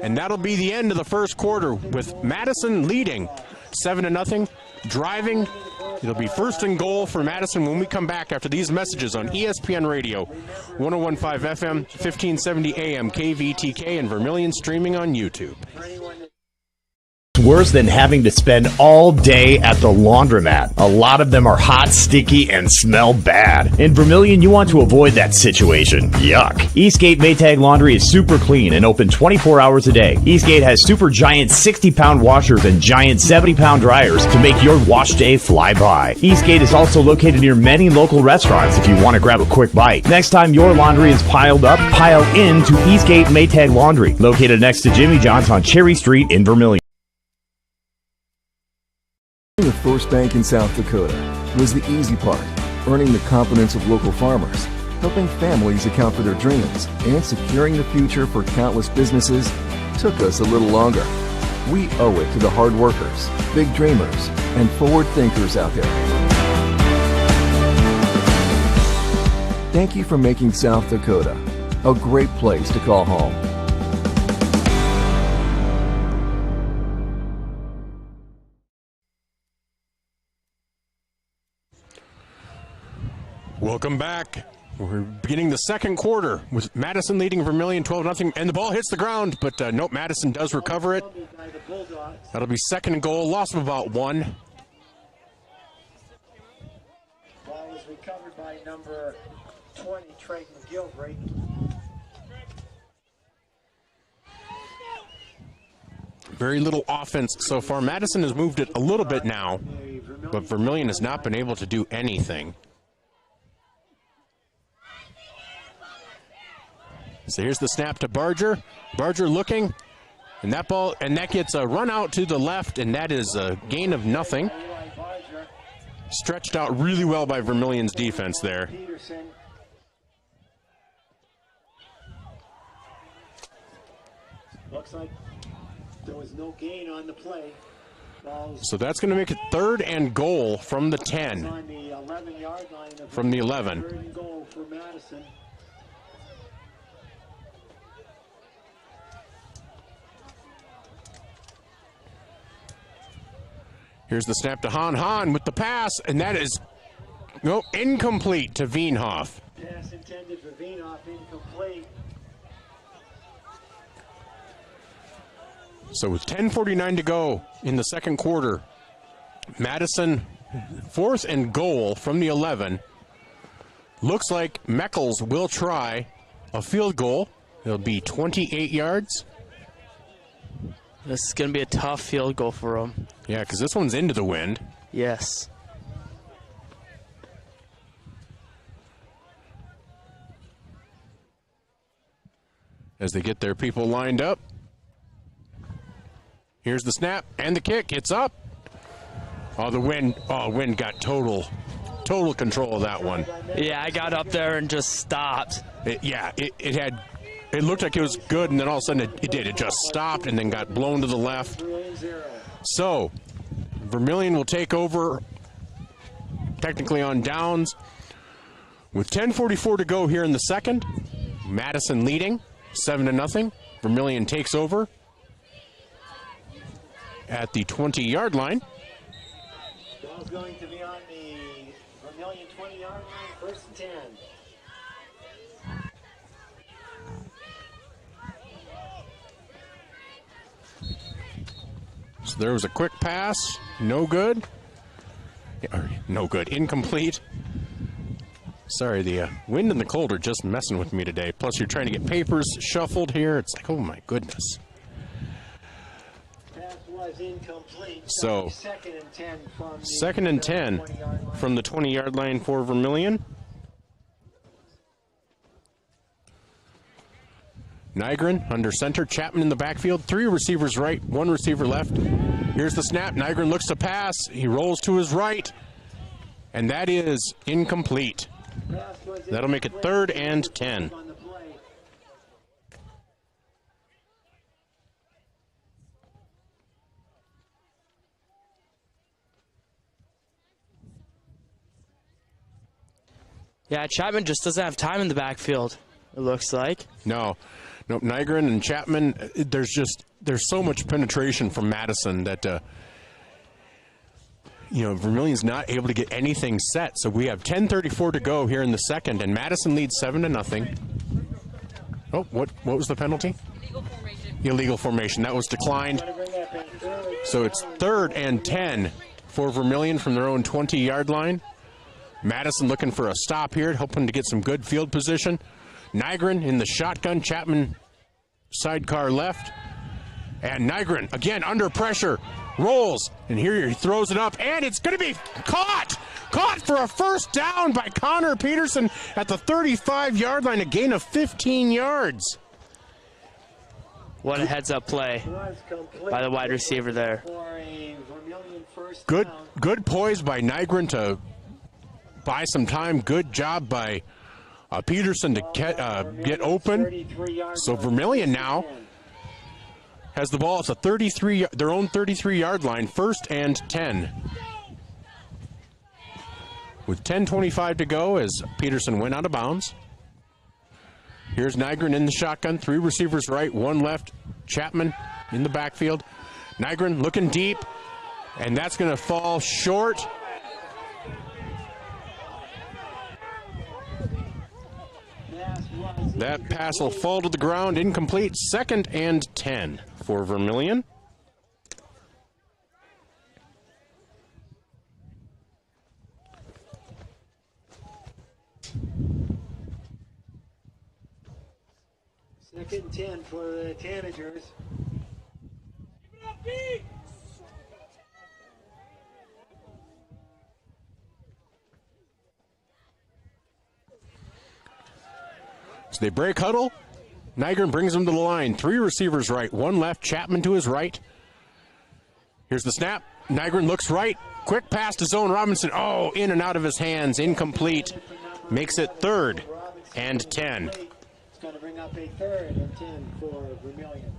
And that'll be the end of the first quarter with Madison leading 7-0, driving. It'll be first and goal for Madison when we come back after these messages on ESPN Radio, 101.5 FM, 1570 AM, KVTK, and Vermillion streaming on YouTube. Worse than having to spend all day at the laundromat. A lot of them are hot, sticky, and smell bad. In Vermillion, you want to avoid that situation. Yuck. Eastgate Maytag Laundry is super clean and open 24 hours a day. Eastgate has super giant 60-pound washers and giant 70-pound dryers to make your wash day fly by. Eastgate is also located near many local restaurants if you want to grab a quick bite. Next time your laundry is piled up, pile into Eastgate Maytag Laundry, located next to Jimmy John's on Cherry Street in Vermillion. The First Bank in South Dakota was the easy part, earning the confidence of local farmers, helping families account for their dreams, and securing the future for countless businesses took us a little longer. We owe it to the hard workers, big dreamers, and forward thinkers out there. Thank you for making South Dakota a great place to call home. Welcome back. We're beginning the second quarter with Madison leading Vermillion 12-0, and the ball hits the ground, but nope, Madison does recover it. That'll be second and goal, loss of about 1. Ball was recovered by number 20, Trey McGilvery. Very little offense so far. Madison has moved it a little bit now, but Vermillion has not been able to do anything. So here's the snap to Barger. Barger looking, and that gets a run out to the left, and that is a gain of nothing. Stretched out really well by Vermillion's defense there. Looks like there was no gain on the play. So that's going to make it third and goal from the 10. On the 11-yard line from the 11. Third and goal for Madison. Here's the snap to Han with the pass, and that is incomplete to Veenhoff. Pass intended for Veenhoff, incomplete. So with 10:49 to go in the second quarter, Madison fourth and goal from the 11. Looks like Meckles will try a field goal. It'll be 28 yards. This is going to be a tough field goal for him. Yeah, because this one's into the wind. Yes. As they get their people lined up. Here's the snap and the kick. It's up. Oh, the wind. Oh, wind got total control of that one. Yeah, I got up there and just stopped. It looked like it was good, and then all of a sudden it did. It just stopped and then got blown to the left. So, Vermillion will take over, technically on downs. With 10:44 to go here in the second, Madison leading 7-0. Vermillion takes over at the 20-yard line. Ball's going to be on the Vermillion 20-yard line, first and 10. So there was a quick pass, no good. No good, incomplete. Sorry, the wind and the cold are just messing with me today. Plus, you're trying to get papers shuffled here. It's like, oh my goodness. Pass was incomplete. So, second and 10 from the 20-yard line for Vermillion. Nygren under center, Chapman in the backfield, 3 receivers right, 1 receiver left. Here's the snap, Nygren looks to pass, he rolls to his right, and that is incomplete. That'll make it 3rd and 10. Yeah, Chapman just doesn't have time in the backfield. It looks like. No, Nygren and Chapman. There's so much penetration from Madison that Vermillion's not able to get anything set. So we have 10:34 to go here in the second, and Madison leads 7-0. Oh, what was the penalty? Illegal formation. That was declined. So it's 3rd and 10 for Vermillion from their own 20-yard line. Madison looking for a stop here, hoping to get some good field position. Nygren in the shotgun. Chapman sidecar left. And Nygren, again, under pressure, rolls. And here he throws it up, and it's going to be caught! Caught for a first down by Connor Peterson at the 35-yard line, a gain of 15 yards. What a heads-up play by the wide receiver there. Good poise by Nygren to buy some time. Good job by Peterson to get open. So Vermillion now has the ball at their own 33-yard line, 1st and 10. With 10:25 to go as Peterson went out of bounds. Here's Nygren in the shotgun, 3 receivers right, 1 left. Chapman in the backfield. Nygren looking deep, and that's going to fall short. That pass will fall to the ground, incomplete. 2nd and 10 for Vermillion. Second and 10 for the Tanagers. So they break huddle. Nygren brings them to the line. 3 receivers right, 1 left. Chapman to his right. Here's the snap. Nygren looks right. Quick pass to zone Robinson. Oh, in and out of his hands. Incomplete. Makes it 3rd and 10. It's going to bring up a 3rd and 10 for Vermillion.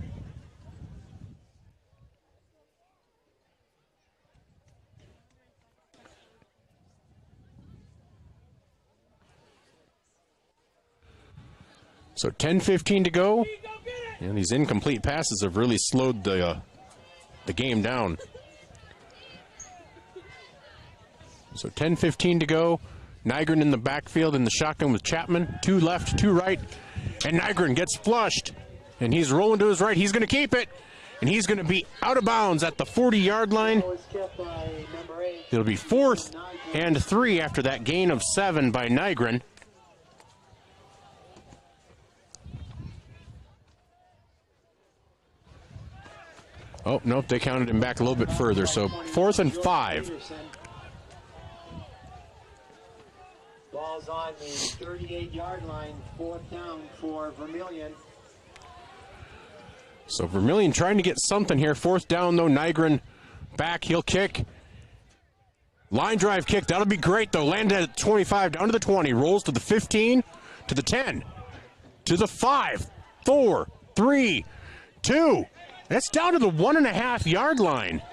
So 10:15 to go. And these incomplete passes have really slowed the game down. So 10:15 to go. Nygren in the backfield in the shotgun with Chapman. 2 left, 2 right. And Nygren gets flushed. And he's rolling to his right. He's going to keep it. And he's going to be out of bounds at the 40-yard line. It'll be 4th and 3 after that gain of 7 by Nygren. Oh, nope, they counted him back a little bit further. So 4th and 5. Ball's on the 38-yard line, 4th down for Vermillion. So Vermillion trying to get something here. 4th down, though. Nygren back. He'll kick. Line drive kick. That'll be great, though. Landed at 25, down to the 20. Rolls to the 15, to the 10, to the 5, 4, 3, 2. That's down to the 1.5-yard line.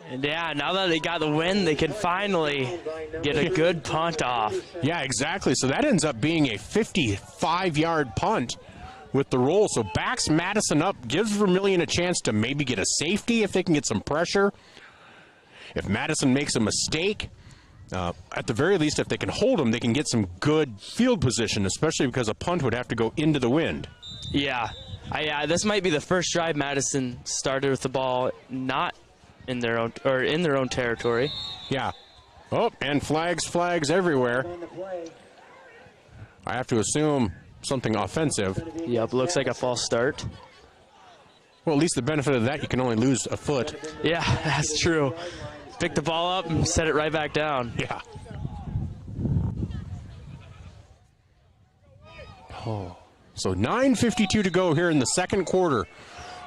And yeah, now that they got the win, they can finally get a good punt off. Yeah, exactly. So that ends up being a 55-yard punt with the roll. So backs Madison up, gives Vermillion a chance to maybe get a safety if they can get some pressure. If Madison makes a mistake, at the very least, if they can hold them, they can get some good field position, especially because a punt would have to go into the wind. Yeah. This might be the first drive Madison started with the ball not in their own territory. Yeah. Oh, and flags everywhere. I have to assume something offensive. Yep, looks like a false start. Well, at least the benefit of that, you can only lose a foot. Yeah, that's true. Pick the ball up and set it right back down. Yeah. Oh. So 9:52 to go here in the second quarter.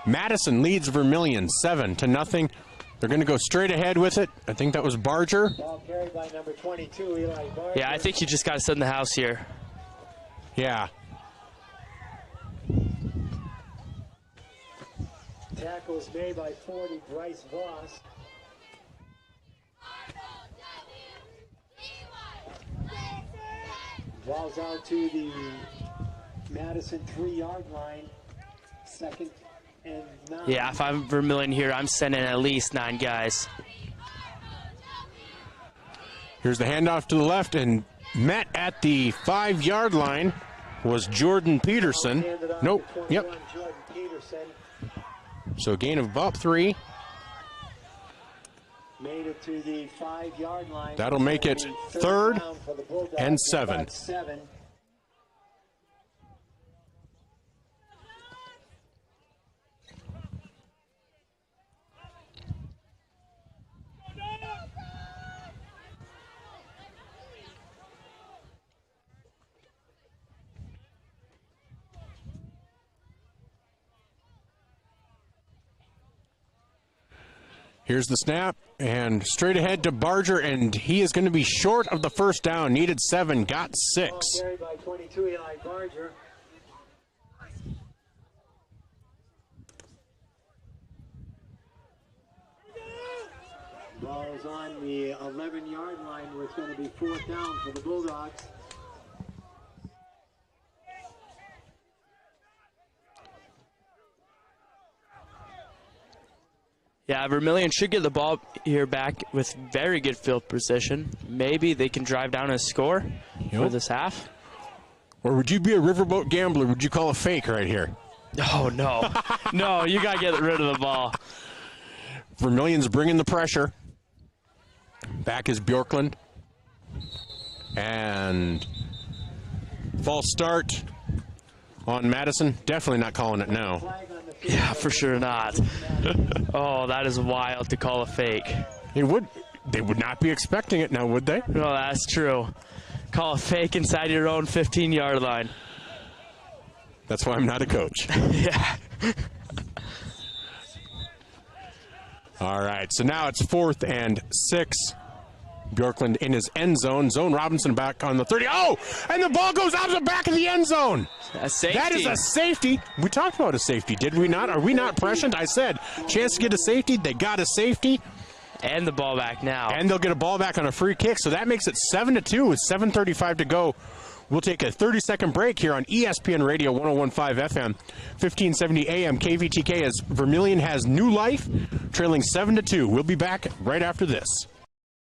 Madison leads Vermillion 7-0. They're going to go straight ahead with it. I think that was Barger. Ball carried by number 22, Eli Barger. Yeah, I think you just got to sit in the house here. Yeah. Tackles made by 40, Bryce Voss. Ball's out to the Madison 3-yard line. 2nd and 9. Yeah, if I'm Vermillion here, I'm sending at least 9 guys. Here's the handoff to the left, and met at the 5-yard line was Jordan Peterson. Nope. Yep. So a gain of about 3. Made it to the 5-yard line. That'll make it 3rd and 7. Here's the snap, and straight ahead to Barger, and he is going to be short of the first down. Needed 7, got 6. Carried by 22, Eli Barger. Ball's on the 11-yard line, where it's going to be 4th down for the Bulldogs. Yeah, Vermillion should get the ball here back with very good field position. Maybe they can drive down a score for this half. Or would you be a riverboat gambler? Would you call a fake right here? Oh, no. No, you got to get rid of the ball. Vermillion's bringing the pressure. Back is Bjorklund. And false start on Madison. Definitely not calling it now. Yeah, for sure not. Oh, that is wild to call a fake. They would not be expecting it now, would they? No, that's true. Call a fake inside your own 15-yard line. That's why I'm not a coach. Yeah. All right, so now it's 4th and 6. Bjorklund in his end zone. Zone Robinson back on the 30. Oh, and the ball goes out of the back of the end zone. A safety. That is a safety. We talked about a safety, did we not? Are we not prescient? I said, chance to get a safety. They got a safety. And the ball back now. And they'll get a ball back on a free kick. So that makes it 7-2 with 7:35 to go. We'll take a 30-second break here on ESPN Radio 101.5 FM, 1570 AM KVTK as Vermillion has new life, trailing 7-2. We'll be back right after this.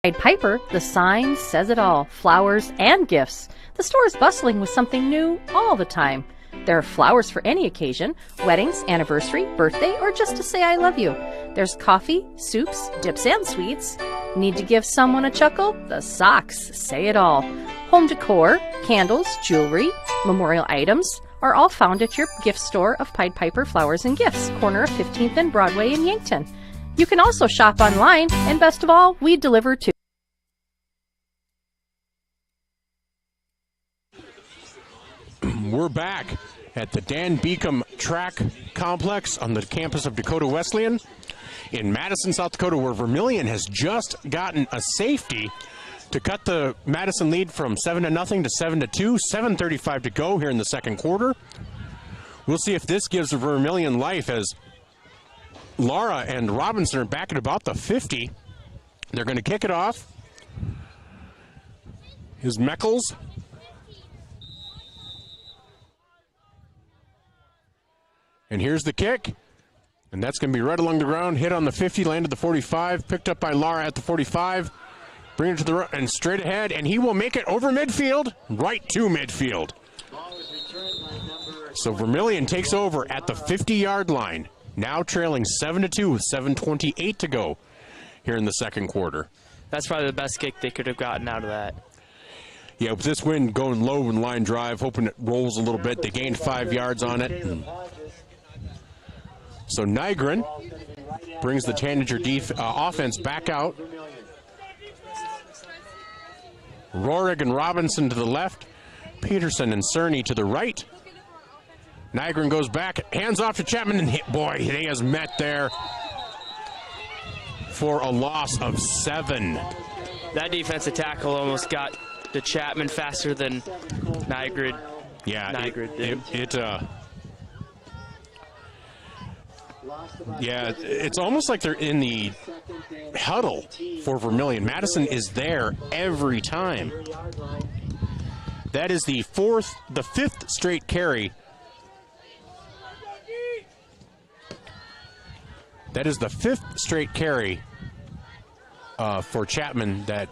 Pied Piper, the sign says it all. Flowers and gifts. The store is bustling with something new all the time. There are flowers for any occasion, weddings, anniversary, birthday, or just to say I love you. There's coffee, soups, dips, and sweets. Need to give someone a chuckle? The socks say it all. Home decor, candles, jewelry, memorial items are all found at your gift store of Pied Piper Flowers and Gifts, corner of 15th and Broadway in Yankton. You can also shop online, and best of all, we deliver too. We're back at the Dan Beacom Track Complex on the campus of Dakota Wesleyan in Madison, South Dakota, where Vermillion has just gotten a safety to cut the Madison lead from 7-0 to 7-2. 7:35 to go here in the second quarter. We'll see if this gives the Vermillion life as Lara and Robinson are back at about the 50. They're going to kick it off. Here's Meckles. And here's the kick. And that's going to be right along the ground. Hit on the 50, landed the 45. Picked up by Lara at the 45. Bring it to the and straight ahead. And he will make it over midfield, right to midfield. So Vermillion takes over at the 50-yard line. Now trailing 7-2 with 7:28 to go here in the second quarter. That's probably the best kick they could have gotten out of that. Yeah, with this wind going low in line drive, hoping it rolls a little bit. They gained 5 yards on it. So Nygren brings the Tanager offense back out. Rohrig and Robinson to the left. Peterson and Cerny to the right. Nygren goes back, hands off to Chapman, and boy, he has met there for a loss of 7. That defensive tackle almost got to Chapman faster than Nygren. Yeah, Nygren did. It's almost like they're in the huddle for Vermillion. Madison is there every time. That is the fifth straight carry. That is the fifth straight carry for Chapman that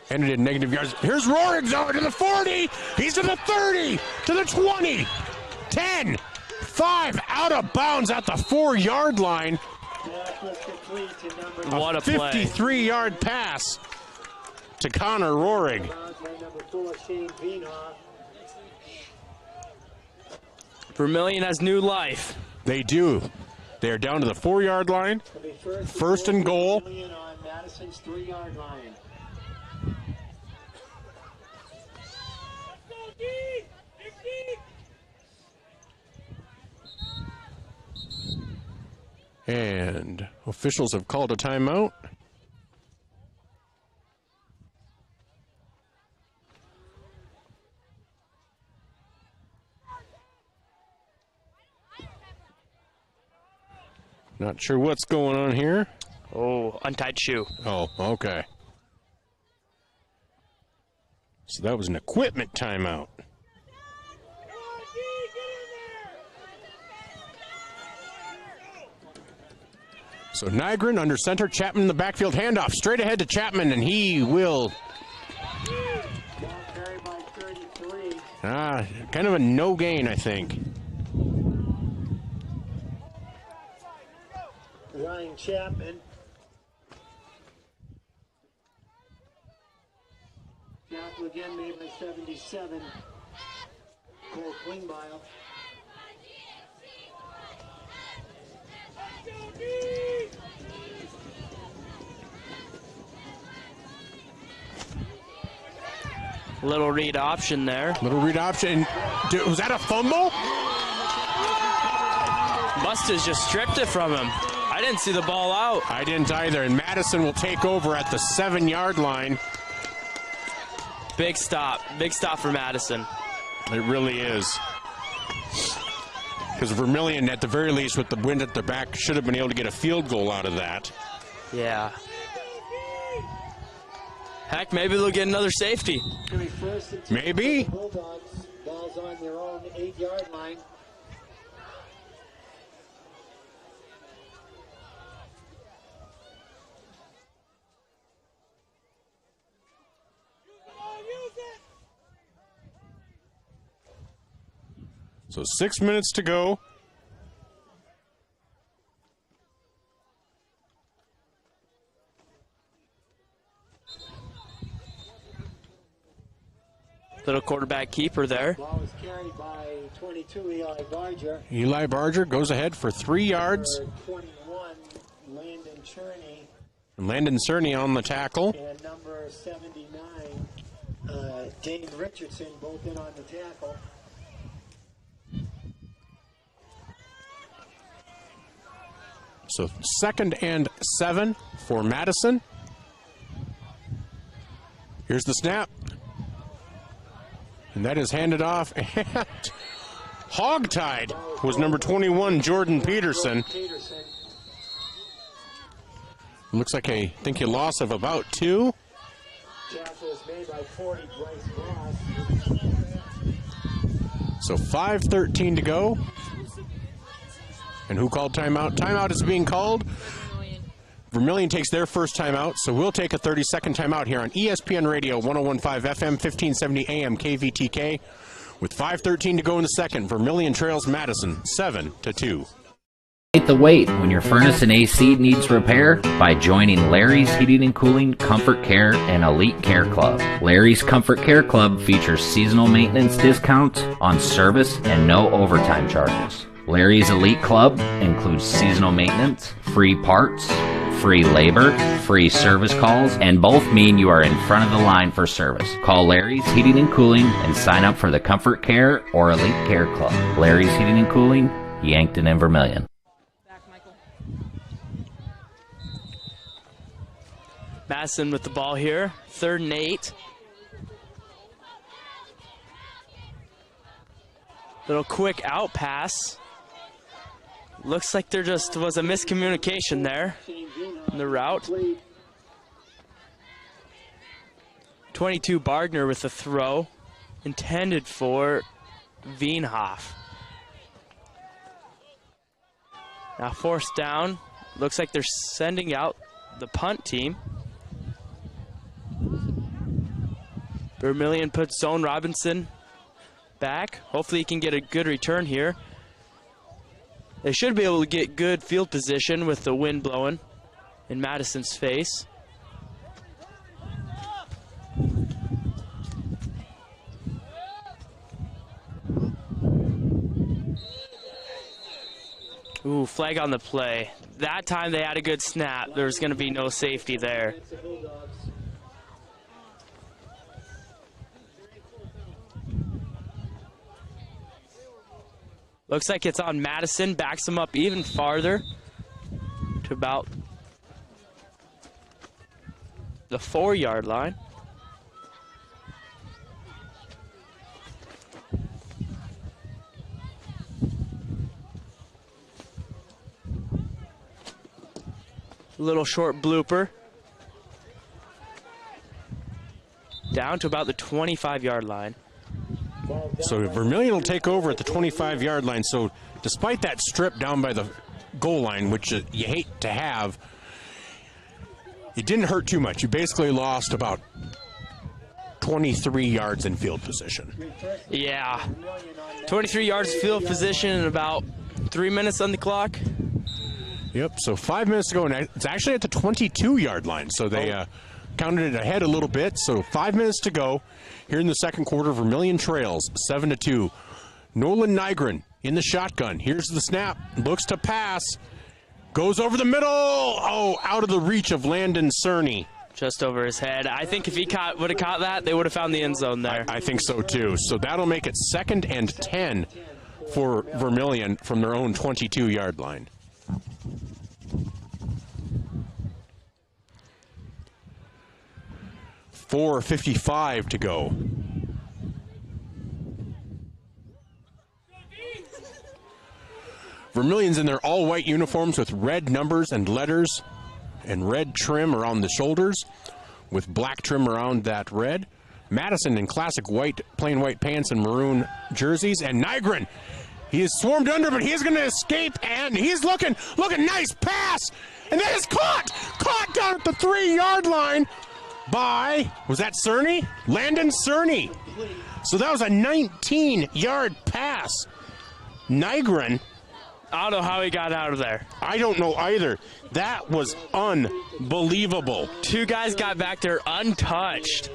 ended in negative yards. Here's Rohrig's over to the 40. He's to the 30, to the 20, 10, 5, out of bounds at the 4-yard line. What a play. 53-yard pass to Connor Rohrig. Vermillion has new life. They do. They are down to the 4-yard line. First and goal. On Madison's 3-yard line. And officials have called a timeout. Not sure what's going on here. Oh, untied shoe. Oh, okay. So that was an equipment timeout. So Nygren under center, Chapman in the backfield, handoff straight ahead to Chapman, and he will. Kind of a no gain, I think. Ryan Chapman. Tackle again made by 77. Cole Klingbeil. Little read option there. Little read option. Was that a fumble? Must have just stripped it from him. I didn't see the ball out. I didn't either. And Madison will take over at the 7-yard line. Big stop. Big stop for Madison. It really is. Because Vermillion, at the very least, with the wind at their back, should have been able to get a field goal out of that. Yeah. Heck, maybe they'll get another safety. Maybe. Bulldogs, ball's on their own 8-yard line. So 6 minutes to go. Little quarterback keeper there. Ball was carried by 22 Eli Barger. Eli Barger goes ahead for 3 yards. Number 21, Landon Cherney. And Landon Cerny on the tackle. And number 79, Dane Richardson, both in on the tackle. So 2nd and 7 for Madison. Here's the snap. And that is handed off. And hogtied was number 21, Jordan Peterson. Looks like I think a loss of about 2. Tackle is made by 40, Bryce Ross. So 5:13 to go. And who called timeout? Timeout is being called. Vermillion takes their first timeout, so we'll take a 30-second timeout here on ESPN Radio 101.5 FM, 1570 AM KVTK. With 5:13 to go in the second, Vermillion trails Madison 7-2. The wait when your furnace and AC needs repair by joining Larry's Heating and Cooling, Comfort Care, and Elite Care Club. Larry's Comfort Care Club features seasonal maintenance discounts on service and no overtime charges. Larry's Elite Club includes seasonal maintenance, free parts, free labor, free service calls, and both mean you are in front of the line for service. Call Larry's Heating and Cooling and sign up for the Comfort Care or Elite Care Club. Larry's Heating and Cooling, Yankton and Vermillion. Madison with the ball here. 3rd and 8. Little quick out pass. Looks like there just was a miscommunication there in the route. 22 Bardner with the throw. intended for Wienhoff. Now forced down. Looks like they're sending out the punt team. Vermillion puts Zone Robinson back. Hopefully he can get a good return here. They should be able to get good field position with the wind blowing in Madison's face. Ooh, flag on the play. That time they had a good snap. There was going to be no safety there. Looks like it's on Madison. Backs him up even farther to about the 4-yard line. Little short blooper. Down to about the 25-yard line. So Vermillion will take over at the 25-yard line. So despite that strip down by the goal line, which you hate to have, it didn't hurt too much. You basically lost about 23 yards in field position. Yeah. 23 yards field position and about 3 minutes on the clock. Yep, so 5 minutes to go, and it's actually at the 22-yard line. So they counted it ahead a little bit. So 5 minutes to go here in the second quarter. Vermillion trails 7-2. Nolan Nygren in the shotgun. Here's the snap. Looks to pass. Goes over the middle. Oh, out of the reach of Landon Cerny. Just over his head. I think if he would have caught that, they would have found the end zone there. I think so too. So that'll make it 2nd and 10 for Vermillion from their own 22-yard line. .4:55 to go. Vermillion's in their all-white uniforms with red numbers and letters and red trim around the shoulders with black trim around that red. Madison in classic white, plain white pants and maroon jerseys. And Nygren, he is swarmed under, but he's going to escape, and he's looking, nice pass, and that is caught down at the 3-yard line by, was that Cerny? Landon Cerny. So that was a 19-yard pass. Nygren, I don't know how he got out of there. I don't know either. That was unbelievable. 2 guys got back there untouched,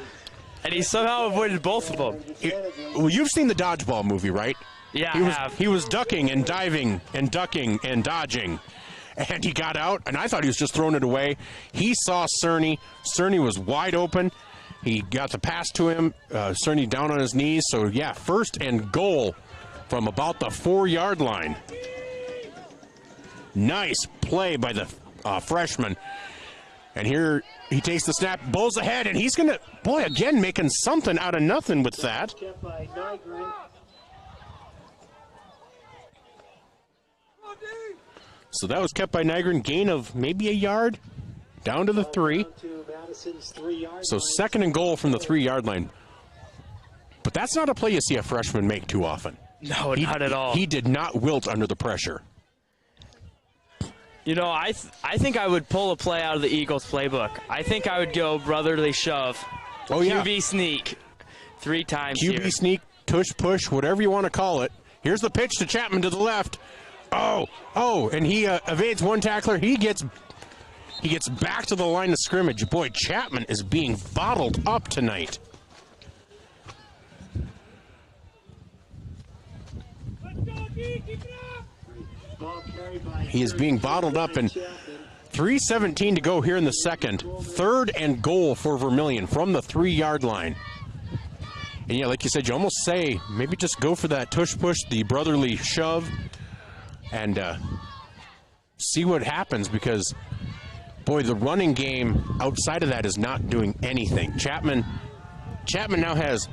and he somehow avoided both of them. Well, you've seen the dodgeball movie, right? Yeah, I have. He was ducking and diving and ducking and dodging, and he got out, and I thought he was just throwing it away. He saw Cerny. Cerny was wide open. He got the pass to him. Cerny down on his knees. So, yeah, 1st and goal from about the 4-yard line. Nice play by the freshman. And here he takes the snap, bulls ahead, and he's going to, boy, again, making something out of nothing with that. So that was kept by Nygren, gain of maybe a yard, down to the 3. So 2nd and goal from the 3-yard line. But that's not a play you see a freshman make too often. No, not at all. He did not wilt under the pressure. You know, I think I would pull a play out of the Eagles playbook. I think I would go brotherly shove. Oh, yeah. QB sneak 3 times QB here. sneak, tush push, whatever you want to call it. Here's the pitch to Chapman to the left. Oh, and he evades one tackler. He gets back to the line of scrimmage. Boy, Chapman is being bottled up tonight. He is being bottled up, and 3:17 to go here in the second. 3rd and goal for Vermillion from the 3-yard line. And yeah, like you said, you almost say maybe just go for that tush push, the brotherly shove, and see what happens, because, boy, the running game outside of that is not doing anything. Chapman now has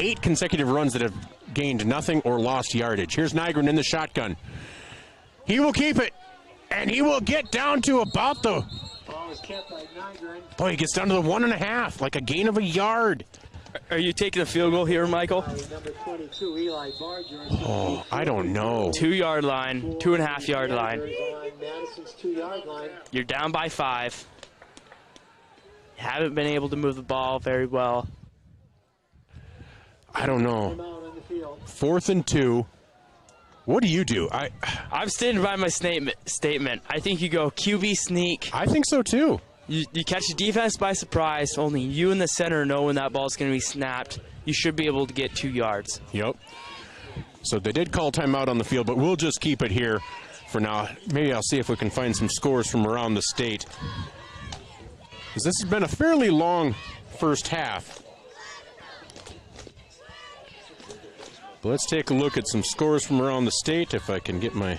8 consecutive runs that have gained nothing or lost yardage. Here's Nygren in the shotgun. He will keep it, and he will get down to about the... Boy, he gets down to the 1.5, like a gain of a yard. Are you taking a field goal here, Michael? Number 22, Eli Barger. Oh, I don't know. 2-yard line, 2.5-yard line. On Madison's 2-yard line. You're down by 5. Haven't been able to move the ball very well. I don't know. 4th and 2. What do you do? I'm standing by my statement. I think you go QB sneak. I think so too. You catch the defense by surprise. Only you and the center know when that ball's going to be snapped. You should be able to get 2 yards. Yep. So they did call timeout on the field, but we'll just keep it here for now. Maybe I'll see if we can find some scores from around the state. Because this has been a fairly long first half. But let's take a look at some scores from around the state, if I can get my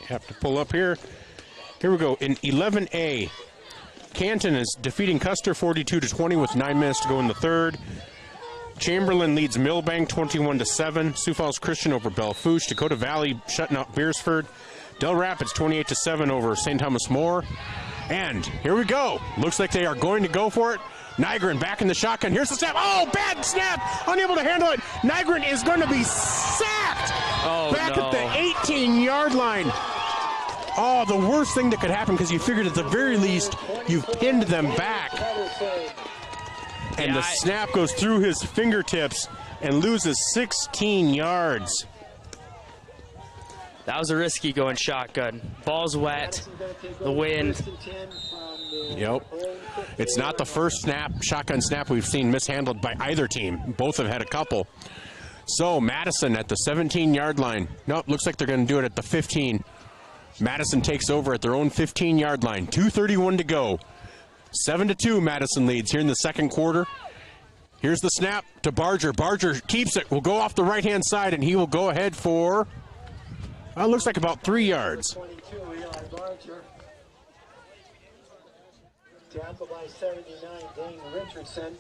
app to pull up here. Here we go. In 11A, Canton is defeating Custer 42-20 with 9 minutes to go in the third. Chamberlain leads Millbank 21-7. Sioux Falls Christian over Bellefouche. Dakota Valley shutting out Beersford. Del Rapids 28-7 over St. Thomas More. And here we go. Looks like they are going to go for it. Nygren back in the shotgun. Here's the snap. Oh, bad snap. Unable to handle it. Nygren is going to be sacked back at the 18-yard line. Oh, the worst thing that could happen, because you figured at the very least you've pinned them back. And the snap goes through his fingertips and loses 16 yards. That was a risky going shotgun. Ball's wet, the wind. Yep. It's not the first shotgun snap we've seen mishandled by either team. Both have had a couple. So Madison at the 17-yard line. Nope, looks like they're going to do it at the 15. Madison takes over at their own 15-yard line. 2:31 to go. 7-2 Madison leads here in the second quarter. Here's the snap to Barger. Barger keeps it. Will go off the right-hand side, and he will go ahead for, well, it looks like about 3 yards. 22, Eli Barger. Tackle by 79, Dane Richardson.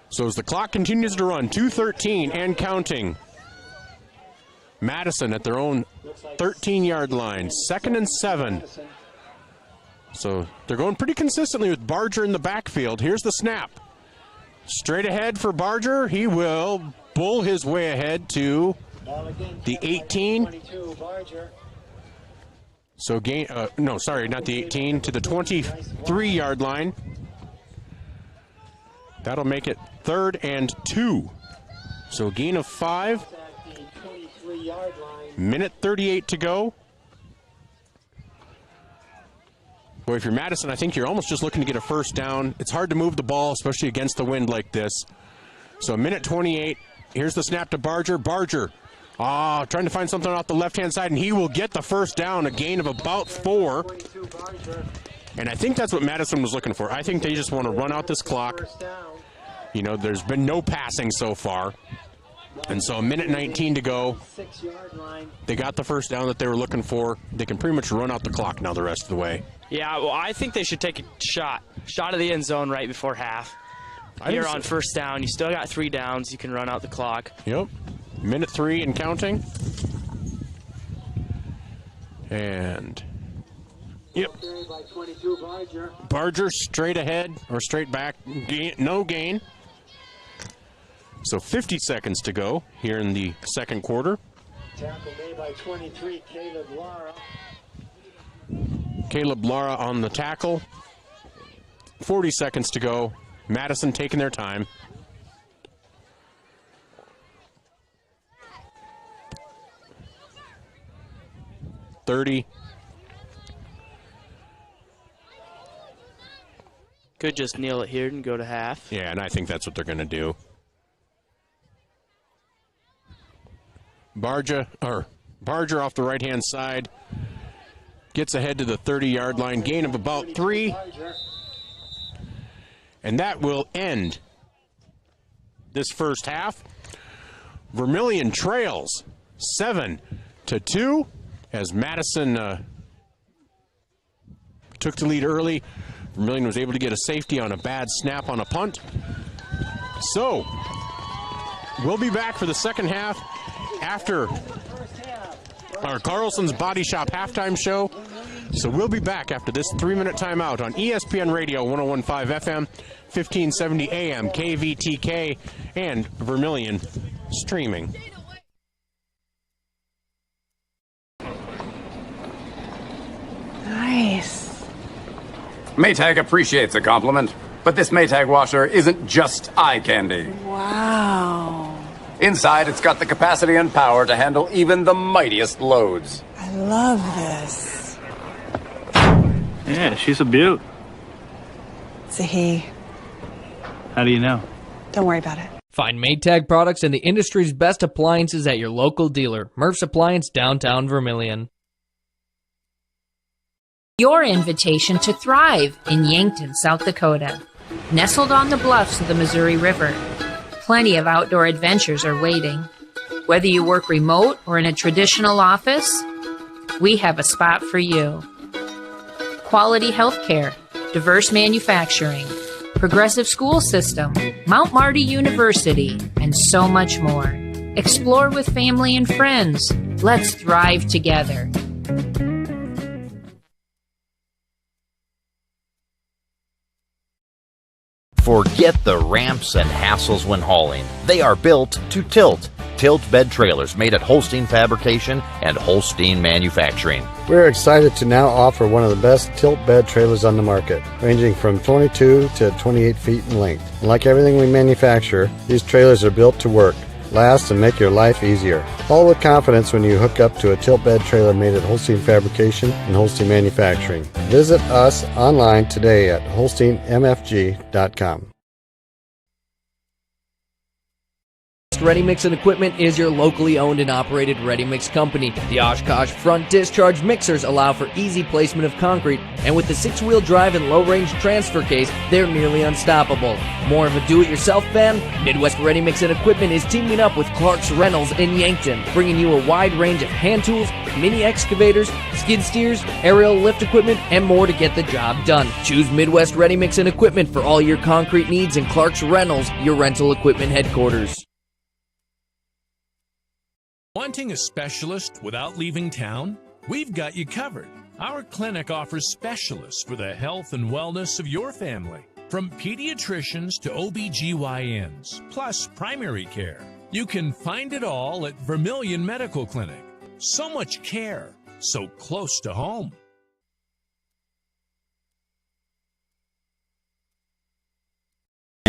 So as the clock continues to run, 2:13 and counting. Madison at their own 13-yard line, 2nd and 7. So they're going pretty consistently with Barger in the backfield. Here's the snap. Straight ahead for Barger. He will bull his way ahead to the 18. So gain, no, sorry, not the 18, to the 23-yard line. That'll make it 3rd and 2. So gain of 5. Minute 38 to go. Boy, if you're Madison, I think you're almost just looking to get a first down. It's hard to move the ball, especially against the wind like this. So minute 28. Here's the snap to Barger. Barger, trying to find something off the left-hand side, and he will get the first down, a gain of about 4. And I think that's what Madison was looking for. I think they just want to run out this clock. You know, there's been no passing so far. And so a minute 19 to go. They got the first down that they were looking for. They can pretty much run out the clock now the rest of the way. Yeah, well, I think they should take a shot of the end zone right before half. Here on first down, you still got 3 downs. You can run out the clock. Yep. Minute 3 and counting. And, yep. Barger straight ahead or straight back. No gain. So 50 seconds to go here in the second quarter. Tackle made by 23, Caleb Lara. Caleb Lara on the tackle. 40 seconds to go. Madison taking their time. .30. Could just kneel it here and go to half. Yeah, and I think that's what they're going to do. Barger off the right-hand side. Gets ahead to the 30-yard line. Gain of about 3. And that will end this first half. Vermillion trails 7-2 as Madison took the lead early. Vermillion was able to get a safety on a bad snap on a punt. So we'll be back for the second half after our Carlson's Body Shop halftime show. So we'll be back after this 3-minute timeout on ESPN Radio 101.5 FM, 1570 AM, KVTK, and Vermillion streaming. Nice. Maytag appreciates a compliment, but this Maytag washer isn't just eye candy. Wow. Inside, it's got the capacity and power to handle even the mightiest loads. I love this. Yeah, she's a beaut. It's a he. How do you know? Don't worry about it. Find Maytag products and the industry's best appliances at your local dealer. Murph's Appliance, downtown Vermillion. Your invitation to thrive in Yankton, South Dakota. Nestled on the bluffs of the Missouri River, plenty of outdoor adventures are waiting. Whether you work remote or in a traditional office, we have a spot for you. Quality healthcare, diverse manufacturing, progressive school system, Mount Marty University, and so much more. Explore with family and friends. Let's thrive together. Forget the ramps and hassles when hauling. They are built to tilt. Tilt bed trailers made at Holstein Fabrication and Holstein Manufacturing. We're excited to now offer one of the best tilt bed trailers on the market, ranging from 22 to 28 feet in length. And like everything we manufacture, these trailers are built to work, last, and make your life easier. Haul with confidence when you hook up to a tilt bed trailer made at Holstein Fabrication and Holstein Manufacturing. Visit us online today at holsteinmfg.com. Ready Mix and Equipment is your locally owned and operated ready mix company. The Oshkosh front discharge mixers allow for easy placement of concrete, and with the 6-wheel drive and low-range transfer case, they're nearly unstoppable. More of a do-it-yourself fan? Midwest Ready Mix and Equipment is teaming up with Clark's Rentals in Yankton, bringing you a wide range of hand tools, mini excavators, skid steers, aerial lift equipment, and more to get the job done. Choose Midwest Ready Mix and Equipment for all your concrete needs, and Clark's Rentals, your rental equipment headquarters. Wanting a specialist without leaving town? We've got you covered. Our clinic offers specialists for the health and wellness of your family. From pediatricians to OBGYNs, plus primary care. You can find it all at Vermillion Medical Clinic. So much care, so close to home.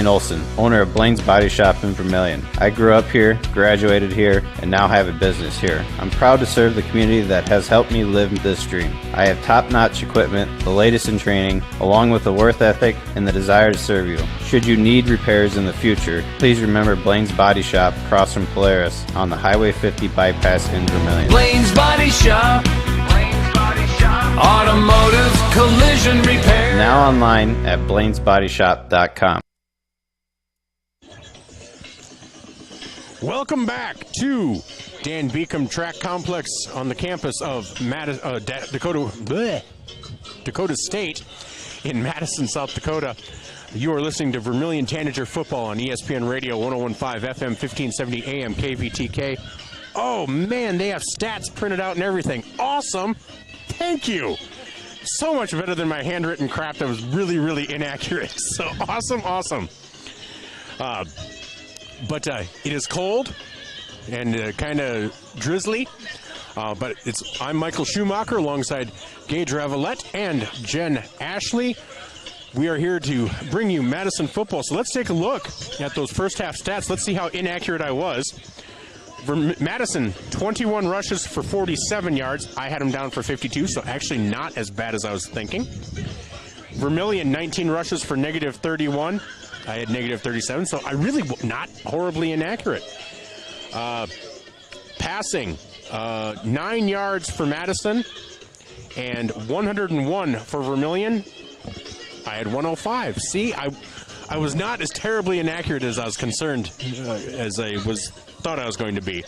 Olson, owner of Blaine's Body Shop in Vermillion. I grew up here, graduated here, and now have a business here. I'm proud to serve the community that has helped me live this dream. I have top-notch equipment, the latest in training, along with a work ethic and the desire to serve you. Should you need repairs in the future, please remember Blaine's Body Shop across from Polaris on the Highway 50 bypass in Vermillion. Blaine's Body Shop. Automotive collision repair. Now online at blainesbodyshop.com. Welcome back to Dan Beacom Track Complex on the campus of Dakota State in Madison, South Dakota. You are listening to Vermillion Tanager Football on ESPN Radio 101.5 FM, 1570 AM, KVTK. Oh, man, they have stats printed out and everything. Awesome. Thank you. So much better than my handwritten crap that was really, really inaccurate. So awesome. But it is cold and kind of drizzly. But I'm Michael Schumacher alongside Gage Ravalette and Jen Ashley. We are here to bring you Madison football. So let's take a look at those first half stats. Let's see how inaccurate I was. Madison, 21 rushes for 47 yards. I had them down for 52, so actually not as bad as I was thinking. Vermillion, 19 rushes for negative 31. I had negative 37, so I really not horribly inaccurate. Passing, 9 yards for Madison and 101 for Vermillion. I had 105. See, I was not as terribly inaccurate as I was concerned, as I thought I was going to be.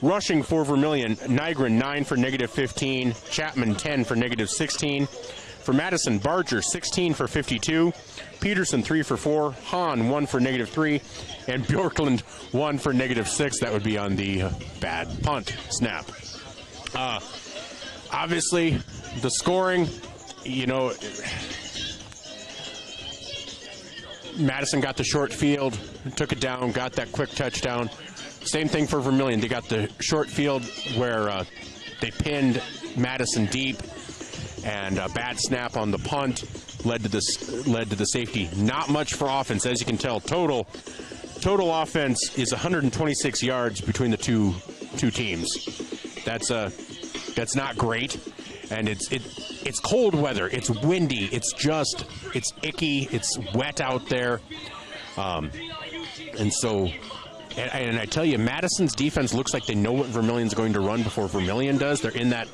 Rushing for Vermillion, Nygren 9 for negative 15, Chapman 10 for negative 16. For Madison, Barger 16 for 52, Peterson 3 for 4, Hahn 1 for negative 3, and Bjorklund 1 for negative 6. That would be on the bad punt snap. Obviously, the scoring, you know, Madison got the short field, took it down, got that quick touchdown. Same thing for Vermillion. They got the short field where they pinned Madison deep, and a bad snap on the punt led to the safety. Not much for offense, as you can tell. Total offense is 126 yards between the two teams. That's not great, and it's cold weather. It's windy. It's icky. It's wet out there, and so. And I tell you, Madison's defense looks like they know what Vermillion's going to run before Vermillion does. They're in that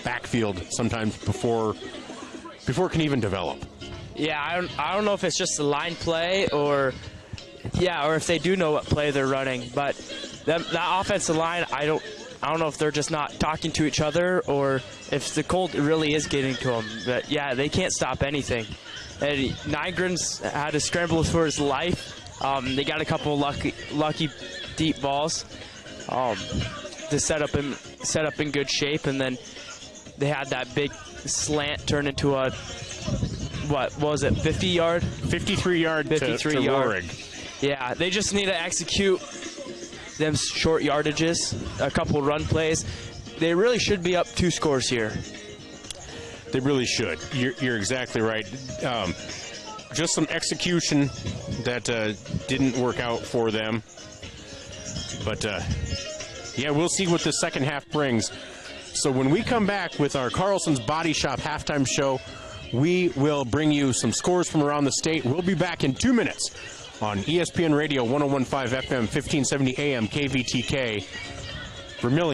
backfield sometimes before it can even develop. Yeah, I don't know if it's just a line play or if they do know what play they're running. But that offensive line, I don't know if they're just not talking to each other or if the cold really is getting to them. But yeah, they can't stop anything. And Nygren's had to scramble for his life. They got a couple lucky deep balls to set up in good shape, and then they had that big slant turn into a what was it, 50-yard? 53-yard to Lorig. Yeah, they just need to execute them short yardages, a couple run plays. They really should be up 2 scores here. They really should. You're exactly right. Just some execution that didn't work out for them. But, yeah, we'll see what the second half brings. So when we come back with our Carlson's Body Shop halftime show, we will bring you some scores from around the state. We'll be back in 2 minutes on ESPN Radio 101.5 FM, 1570 AM, KVTK, Vermillion.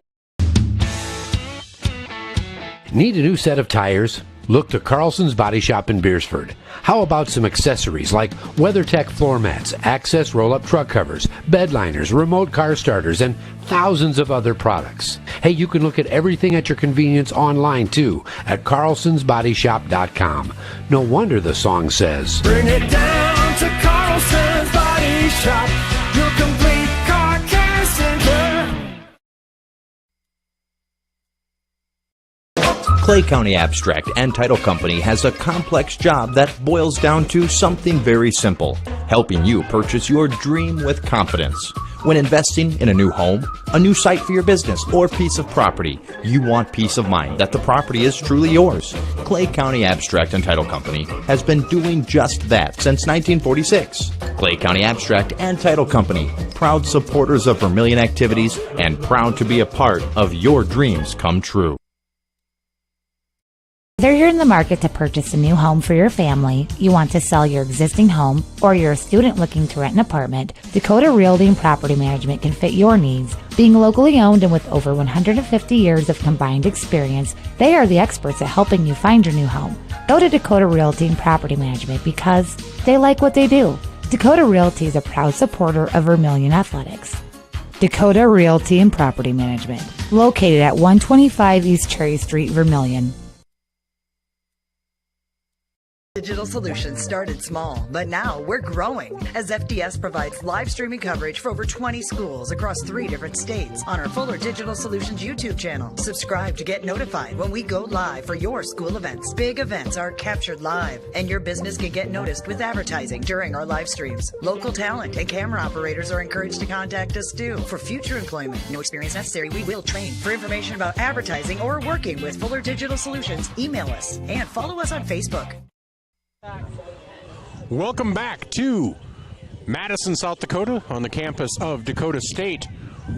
Need a new set of tires? Look to Carlson's Body Shop in Beersford. How about some accessories like WeatherTech floor mats, Access roll-up truck covers, bed liners, remote car starters, and thousands of other products. Hey, you can look at everything at your convenience online too at carlsonsbodyshop.com. No wonder the song says, Bring it down to Carlson's Body Shop, your complete car care center. Clay County Abstract and Title Company has a complex job that boils down to something very simple: helping you purchase your dream with confidence. When investing in a new home, a new site for your business, or piece of property, you want peace of mind that the property is truly yours. Clay County Abstract and Title Company has been doing just that since 1946. Clay County Abstract and Title Company, proud supporters of Vermillion activities and proud to be a part of your dreams come true. Whether you're in the market to purchase a new home for your family, you want to sell your existing home, or you're a student looking to rent an apartment, Dakota Realty and Property Management can fit your needs. Being locally owned and with over 150 years of combined experience, they are the experts at helping you find your new home. Go to Dakota Realty and Property Management because they like what they do. Dakota Realty is a proud supporter of Vermillion Athletics. Dakota Realty and Property Management, located at 125 East Cherry Street, Vermillion. Digital Solutions started small, but now we're growing as FDS provides live streaming coverage for over 20 schools across 3 different states on our Fuller Digital Solutions YouTube channel. Subscribe to get notified when we go live for your school events. Big events are captured live, and your business can get noticed with advertising during our live streams. Local talent and camera operators are encouraged to contact us too. For future employment, no experience necessary, we will train. For information about advertising or working with Fuller Digital Solutions, email us and follow us on Facebook. Welcome back to Madison, South Dakota, on the campus of Dakota State,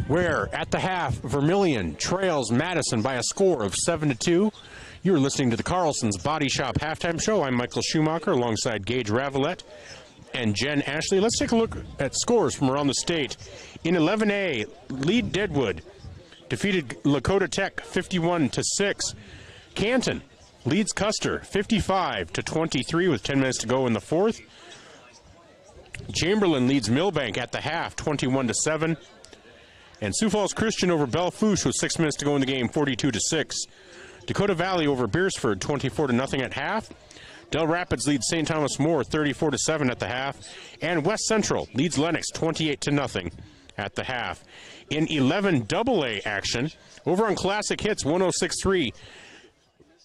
where at the half, Vermillion trails Madison by a score of 7-2. You're listening to the Carlson's Body Shop halftime show. I'm Michael Schumacher alongside Gage Ravelette and Jen Ashley. Let's take a look at scores from around the state. In 11A, Lead Deadwood defeated Lakota Tech 51-6. Canton leads Custer 55-23 with 10 minutes to go in the fourth. Chamberlain leads Millbank at the half 21-7. And Sioux Falls Christian over Bellefouche with 6 minutes to go in the game, 42-6. Dakota Valley over Beersford 24-0 at half. Del Rapids leads St. Thomas More 34-7 at the half. And West Central leads Lennox 28-0 at the half. In 11 AA action, over on Classic Hits 106.3,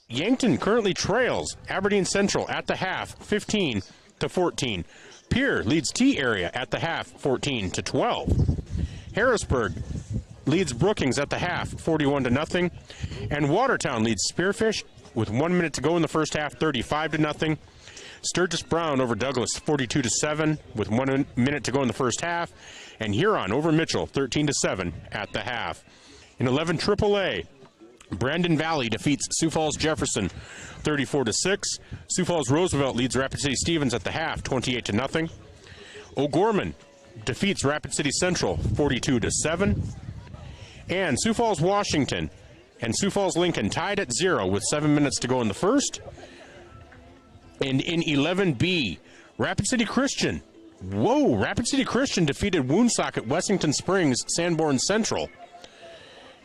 Yankton currently trails Aberdeen Central at the half, 15-14. Pierre leads T area at the half, 14-12. Harrisburg leads Brookings at the half, 41-0. And Watertown leads Spearfish with 1 minute to go in the first half, 35-0. Sturgis Brown over Douglas, 42-7, with 1 minute to go in the first half. And Huron over Mitchell, 13-7 at the half. In 11 AAA, Brandon Valley defeats Sioux Falls Jefferson, 34-6. Sioux Falls Roosevelt leads Rapid City Stevens at the half, 28-0. O'Gorman defeats Rapid City Central, 42-7. And Sioux Falls Washington and Sioux Falls Lincoln tied at 0 with 7 minutes to go in the first. And in 11B, Rapid City Christian defeated Woonsocket Wessington Springs Sanborn Central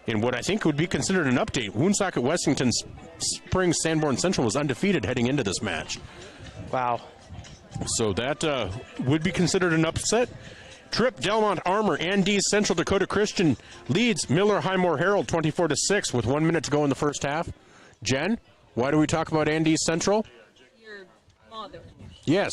in what I think would be considered an update. Woonsocket Wessington Springs Sanborn Central was undefeated heading into this match. Wow. So that would be considered an upset. Tripp Delmont Armor and D's Central Dakota Christian leads Miller Highmore Herald 24-6 with 1 minute to go in the first half. Jen, why do we talk about Andes Central? Your mother. Yes.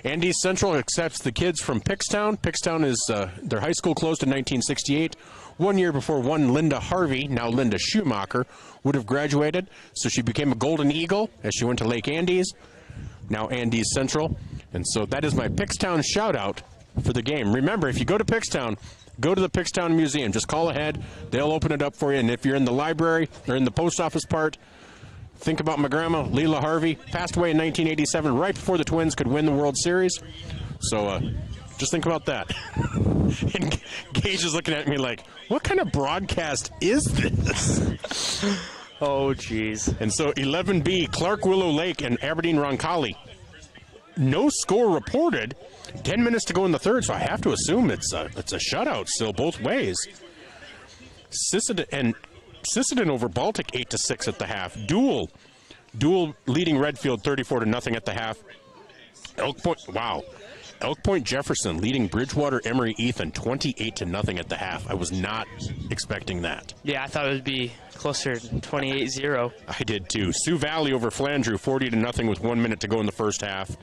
Andes Central accepts the kids from Pickstown. Pickstown is their high school closed in 1968. 1 year before one Linda Harvey, now Linda Schumacher, would have graduated. So she became a Golden Eagle as she went to Lake Andes, now Andes Central. And so that is my Pickstown shout out for the game. Remember, if you go to Pickstown, go to the Pickstown Museum. Just call ahead. They'll open it up for you. And if you're in the library or in the post office part, think about my grandma, Leela Harvey, passed away in 1987, right before the Twins could win the World Series. So just think about that. And Gage is looking at me like, what kind of broadcast is this? Oh, jeez. And so 11B, Clark Willow Lake and Aberdeen Roncalli. No score reported. 10 minutes to go in the third, so I have to assume it's a shutout still both ways. Sisseton over Baltic 8-6 at the half. Dual leading Redfield 34-0 at the half. Elk Point Jefferson leading Bridgewater Emory Ethan 28-0 at the half. I was not expecting that. Yeah, I thought it would be closer to 28-0. I did too. Sioux Valley over Flandreau 40-0 with 1 minute to go in the first half.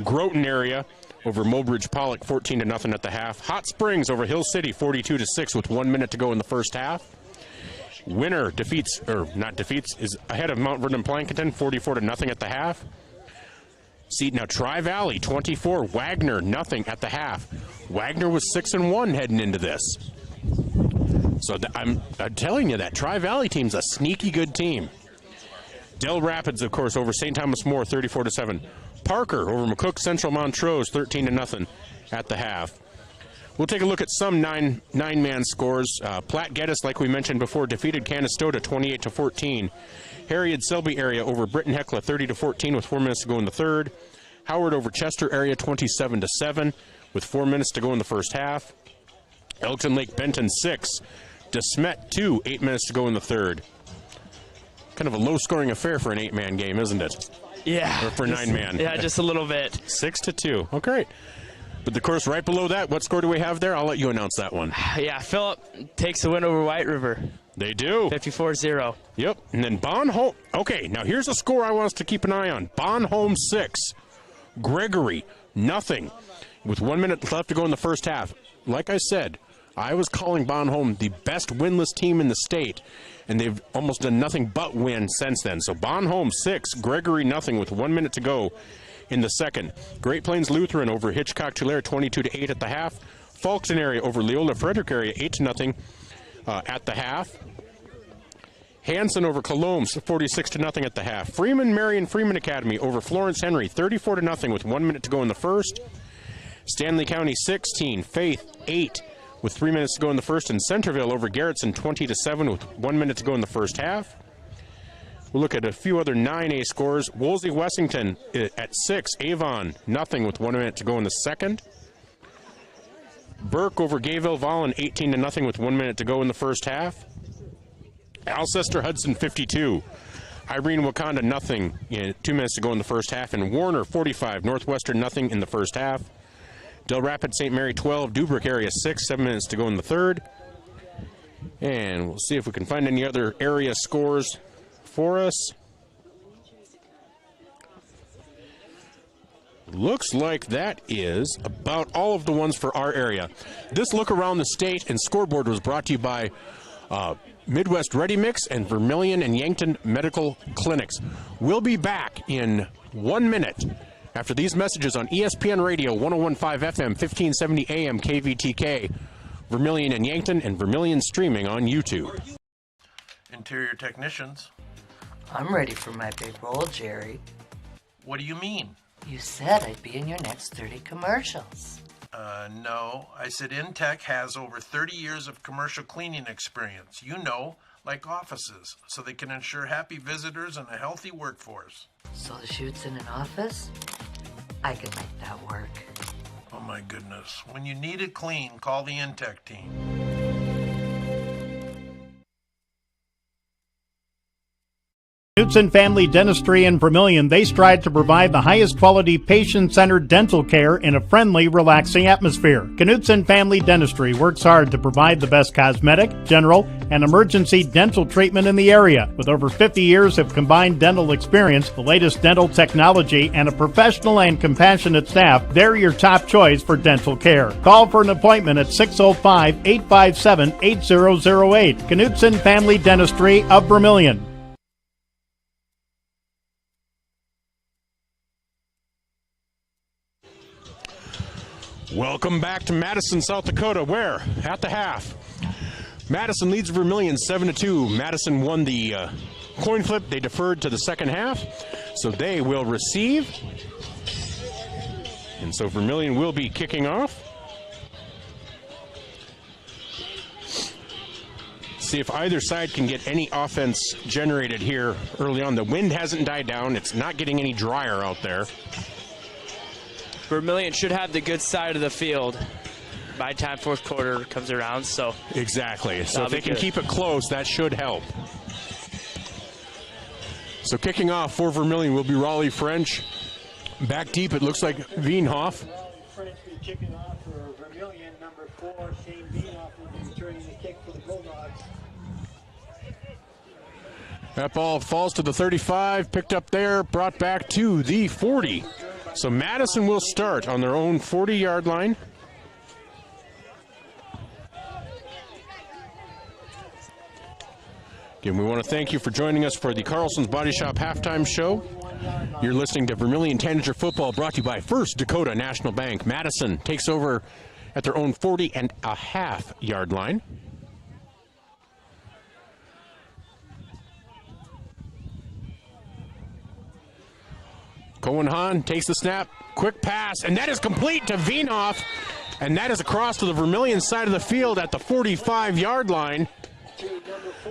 Groton area over Mobridge Pollock 14-0 at the half. Hot Springs over Hill City 42-6 with 1 minute to go in the first half. Winner is ahead of Mount Vernon Plankinton 44-0 at the half. See, now Tri-Valley 24, Wagner nothing at the half. Wagner was 6-1 heading into this. So I'm telling you, that Tri-Valley team's a sneaky good team. Del Rapids, of course, over St. Thomas More 34-7. Parker over McCook Central Montrose 13-0 at the half. We'll take a look at some nine-man scores. Platte Geddes, like we mentioned before, defeated Canastota 28-14. Harriet Selby area over Britton Hecla 30-14 with 4 minutes to go in the third. Howard over Chester area 27-7 with 4 minutes to go in the first half. Elkton Lake Benton 6. DeSmet 2, 8 minutes to go in the third. Kind of a low-scoring affair for an 8-man game, isn't it? Yeah. Or for 9-man. Yeah, just a little bit. 6-2. Oh, great. But of course, right below that, what score do we have there? I'll let you announce that one. Yeah, Phillip takes the win over White River. They do. 54-0. Yep. And then Bonholm. Okay, now here's a score I want us to keep an eye on. Bonholm 6. Gregory, nothing. With 1 minute left to go in the first half. Like I said, I was calling Bonholm the best winless team in the state, and they've almost done nothing but win since then. So Bonholm 6, Gregory nothing with 1 minute to go in the second. Great Plains Lutheran over Hitchcock Tulare 22-8 at the half. Falkton area over Leola Frederick area 8-0 at the half. Hanson over Colognes 46-0 at the half. Freeman Marion Freeman Academy over Florence Henry 34-0 with 1 minute to go in the first. Stanley County 16, Faith 8 with 3 minutes to go in the first. And Centerville over Garrettson 20-7 with 1 minute to go in the first half. We'll look at a few other 9A scores. Wolsey Wessington at 6. Avon, nothing with 1 minute to go in the second. Burke over Gayville Vollen, 18-0 with 1 minute to go in the first half. Alcester Hudson, 52. Irene Wakanda, nothing. 2 minutes to go in the first half. And Warner, 45. Northwestern, nothing in the first half. Del Rapids, St. Mary, 12. Dubrick area, 6. 7 minutes to go in the third. And we'll see if we can find any other area scores for us. Looks like that is about all of the ones for our area. This look around the state and scoreboard was brought to you by Midwest Ready Mix and Vermillion and Yankton Medical Clinics. We'll be back in 1 minute after these messages on ESPN Radio 101.5 FM, 1570 AM, KVTK, Vermillion and Yankton, and Vermillion streaming on YouTube. Interior technicians. I'm ready for my big role, Jerry. What do you mean? You said I'd be in your next 30 commercials. No. I said Intech has over 30 years of commercial cleaning experience. You know, like offices, so they can ensure happy visitors and a healthy workforce. So the shoot's in an office? I can make that work. Oh my goodness. When you need it clean, call the Intech team. Knutson Family Dentistry in Vermillion, they strive to provide the highest quality patient-centered dental care in a friendly, relaxing atmosphere. Knutson Family Dentistry works hard to provide the best cosmetic, general, and emergency dental treatment in the area. With over 50 years of combined dental experience, the latest dental technology, and a professional and compassionate staff, they're your top choice for dental care. Call for an appointment at 605-857-8008. Knutson Family Dentistry of Vermillion. Welcome back to Madison, South Dakota, where, at the half, Madison leads Vermillion 7-2. Madison won the coin flip. They deferred to the second half, so they will receive. And so Vermillion will be kicking off. See if either side can get any offense generated here early on. The wind hasn't died down. It's not getting any drier out there. Vermillion should have the good side of the field by the time fourth quarter comes around. So exactly. So if they can keep it close, that should help. So kicking off for Vermillion will be Raleigh French. Back deep, it looks like Wienhoff. Raleigh French will be kicking off for Vermillion. Number 4, Shane Wienhoff will be returning the kick for the Bulldogs. That ball falls to the 35, picked up there, brought back to the 40. So Madison will start on their own 40-yard line. Again, we want to thank you for joining us for the Carlson's Body Shop halftime show. You're listening to Vermillion Tanager football, brought to you by First Dakota National Bank. Madison takes over at their own 40.5-yard line. Cohen Hahn takes the snap, quick pass, and that is complete to Wienhoff, and that is across to the Vermillion side of the field at the 45-yard line.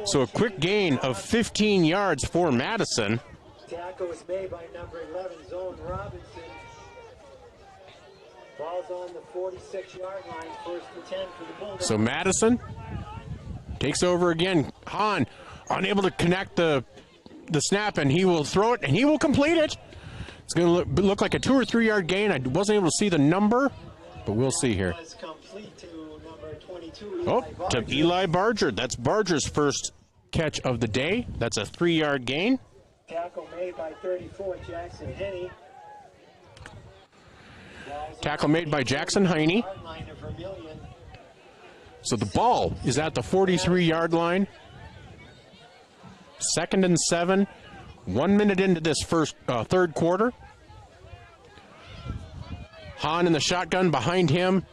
So a quick gain of 15 yards for Madison. Tackle was made by number 11, Zone Robinson. Ball's on the 46-yard line, 1st and 10 for the Bulldogs. So Madison takes over again. Hahn unable to connect the snap, and he will throw it, and he will complete it. It's going to look like a 2 or 3 yard gain. I wasn't able to see the number, but we'll see here. Oh, to Eli Barger. That's Barger's first catch of the day. That's a 3-yard gain. Tackle made by 34, Jackson Henney. Tackle made by Jackson Heine. So the ball is at the 43-yard line. 2nd and 7. 1 minute into this third quarter. Hahn in the shotgun behind him.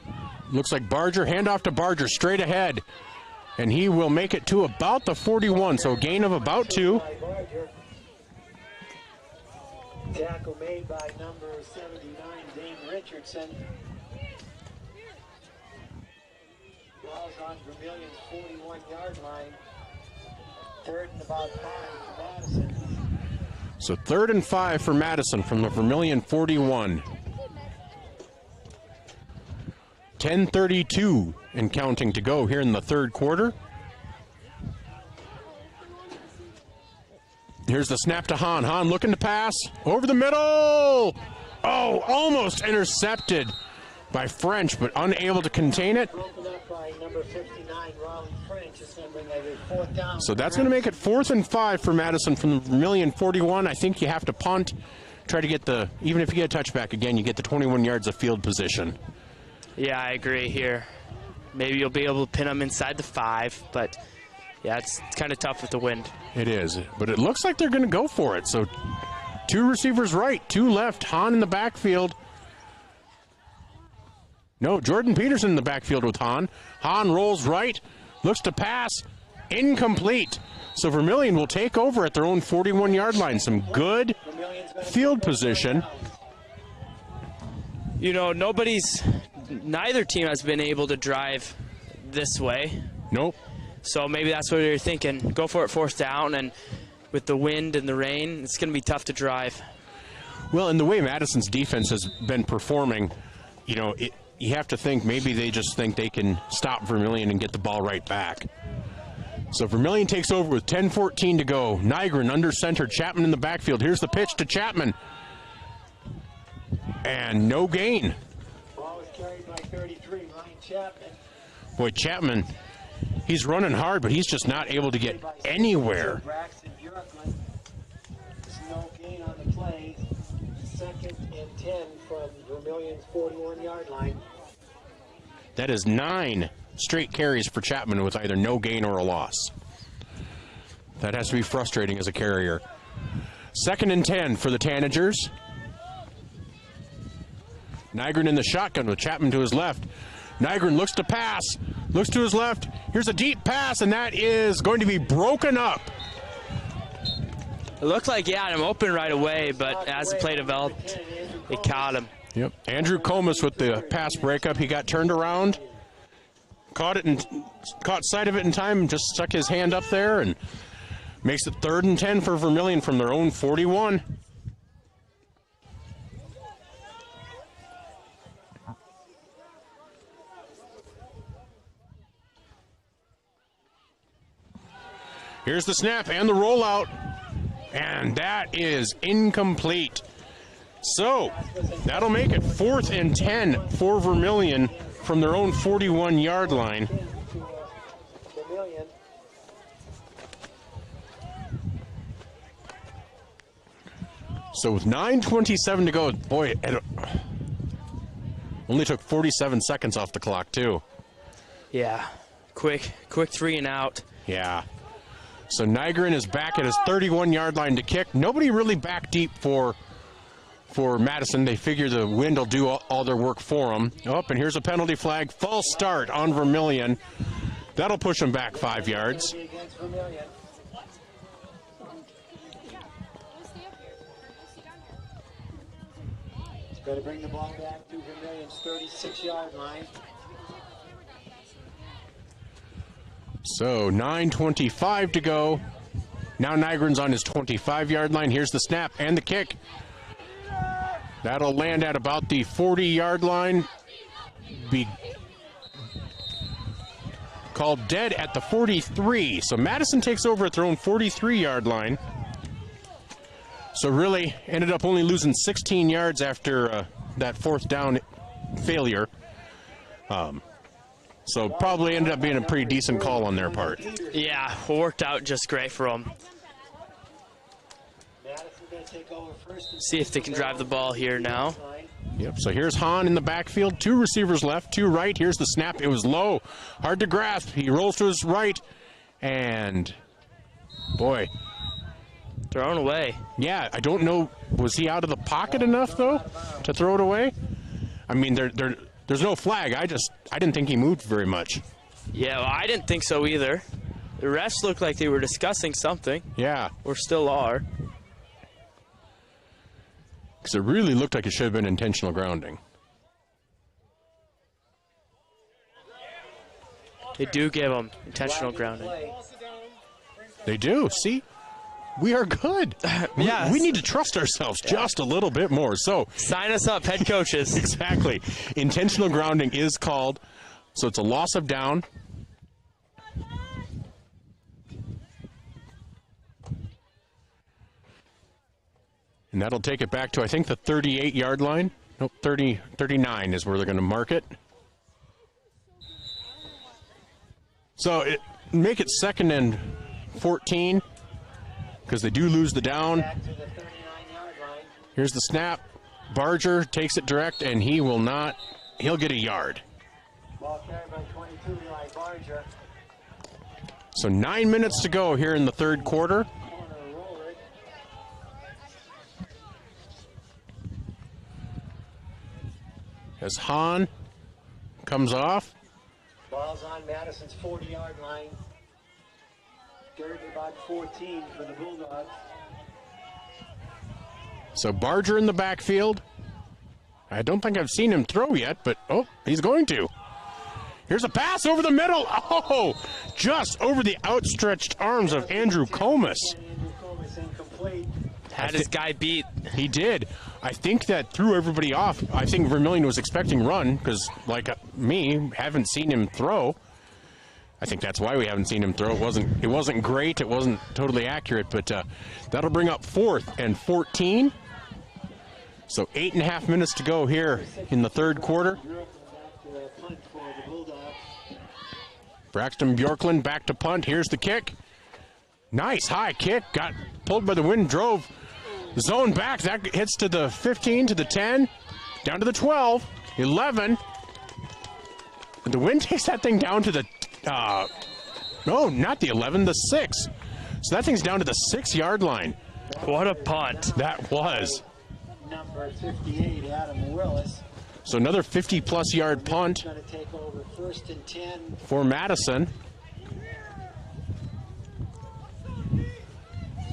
Looks like Barger. Handoff to Barger straight ahead. And he will make it to about the 41. So a gain of about 2. Tackle made by number 79, Dane Richardson. Ball's on Vermillion's 41-yard line. 3rd and about 5 for Madison. So 3rd and 5 for Madison from the Vermillion 41. 10:32 and counting to go here in the third quarter. Here's the snap to Hahn. Hahn looking to pass over the middle. Oh, almost intercepted by French, but unable to contain it. Broken up by by number 59, Raleigh French. It's going to bring a fourth down. So that's going to make it 4th and 5 for Madison from the Vermillion 41. I think you have to punt, try to get the, even if you get a touchback again, you get the 21 yards of field position. Yeah, I agree here. Maybe you'll be able to pin them inside the 5, but yeah, it's kind of tough with the wind. It is, but it looks like they're going to go for it. So 2 receivers right, 2 left, Hahn in the backfield. No, Jordan Peterson in the backfield with Hahn. Hahn rolls right, looks to pass, incomplete. So Vermillion will take over at their own 41-yard line. Some good field position. You know, neither team has been able to drive this way. Nope. So maybe that's what you're thinking. Go for it 4th down, and with the wind and the rain, it's going to be tough to drive. Well, and the way Madison's defense has been performing, you know, you have to think maybe they just think they can stop Vermillion and get the ball right back. So Vermillion takes over with 10:14 to go. Nygren under center, Chapman in the backfield. Here's the pitch to Chapman. And no gain. Ball was carried by 33, Ryan Chapman. Boy, Chapman, he's running hard, but he's just not able to get anywhere. Braxton Bjorklund. There's no gain on the play. 2nd and 10 from Vermillion's 41-yard line. That is 9 straight carries for Chapman with either no gain or a loss. That has to be frustrating as a carrier. 2nd and 10 for the Tanagers. Nygren in the shotgun with Chapman to his left. Nygren looks to pass, looks to his left. Here's a deep pass, and that is going to be broken up. It looked like he had him open right away, but as the play developed, they caught him. Yep. Andrew Comus with the pass breakup. He got turned around, caught sight of it in time, and just stuck his hand up there, and makes it 3rd and 10 for Vermillion from their own 41. Here's the snap and the rollout, and that is incomplete. So that'll make it 4th and 10 for Vermillion from their own 41-yard line. So with 9:27 to go, boy, it only took 47 seconds off the clock too. Yeah, quick 3 and out. Yeah. So Nygren is back at his 31-yard line to kick. Nobody really back deep for Madison. They figure the wind will do all their work for them. Oh, and here's a penalty flag. False start on Vermillion. That'll push them back 5 yards. It's going to bring the ball back to Vermillion's 36-yard line. So 9:25 to go. Now Nygren's on his 25-yard line. Here's the snap and the kick. That'll land at about the 40-yard line. Be called dead at the 43. So Madison takes over at their own 43-yard line. So really ended up only losing 16 yards after that 4th down failure. So probably ended up being a pretty decent call on their part. Yeah, worked out just great for them. See if they can drive the ball here now. Yep, so here's Hahn in the backfield. 2 receivers left, 2 right. Here's the snap. It was low, hard to grasp. He rolls to his right, and boy. Thrown away. Yeah, I don't know. Was he out of the pocket enough, though, to throw it away? I mean, there's no flag. I didn't think he moved very much. Yeah, well, I didn't think so either. The refs looked like they were discussing something. Yeah. Or still are. Because it really looked like it should have been intentional grounding. They do give them intentional grounding. They do. See? We are good. Yes. We need to trust ourselves just a little bit more. So sign us up, head coaches. Exactly. Intentional grounding is called. So it's a loss of down. And that'll take it back to, I think, the 38-yard line. Nope, 39 is where they're going to mark it. So make it 2nd and 14 because they do lose the down. Here's the snap. Barger takes it direct, and he will not. He'll get a yard. Ball carried by 22, Eli Barger. So 9 minutes to go here in the third quarter. As Hahn comes off. Ball's on Madison's 40-yard line. Third and about 14 for the Bulldogs. So Barger in the backfield. I don't think I've seen him throw yet, but oh, he's going to. Here's a pass over the middle. Oh, just over the outstretched arms of Andrew Comas. Andrew Comas incomplete. Had his guy beat. He did. I think that threw everybody off. I think Vermillion was expecting run because, like me, haven't seen him throw. I think that's why we haven't seen him throw. It wasn't great. It wasn't totally accurate, but that'll bring up 4th and 14. So 8.5 minutes to go here in the third quarter. Braxton Bjorklund back to punt. Here's the kick. Nice high kick. Got pulled by the wind, drove zone back. That hits to the 15, to the 10, down to the 12, 11. And the wind takes that thing down to the, no, not the 11, the 6. So that thing's down to the 6-yard line. What a punt. That was. Number 58, Adam Willis. So another 50-plus yard punt Going to take over 1st and 10. for Madison.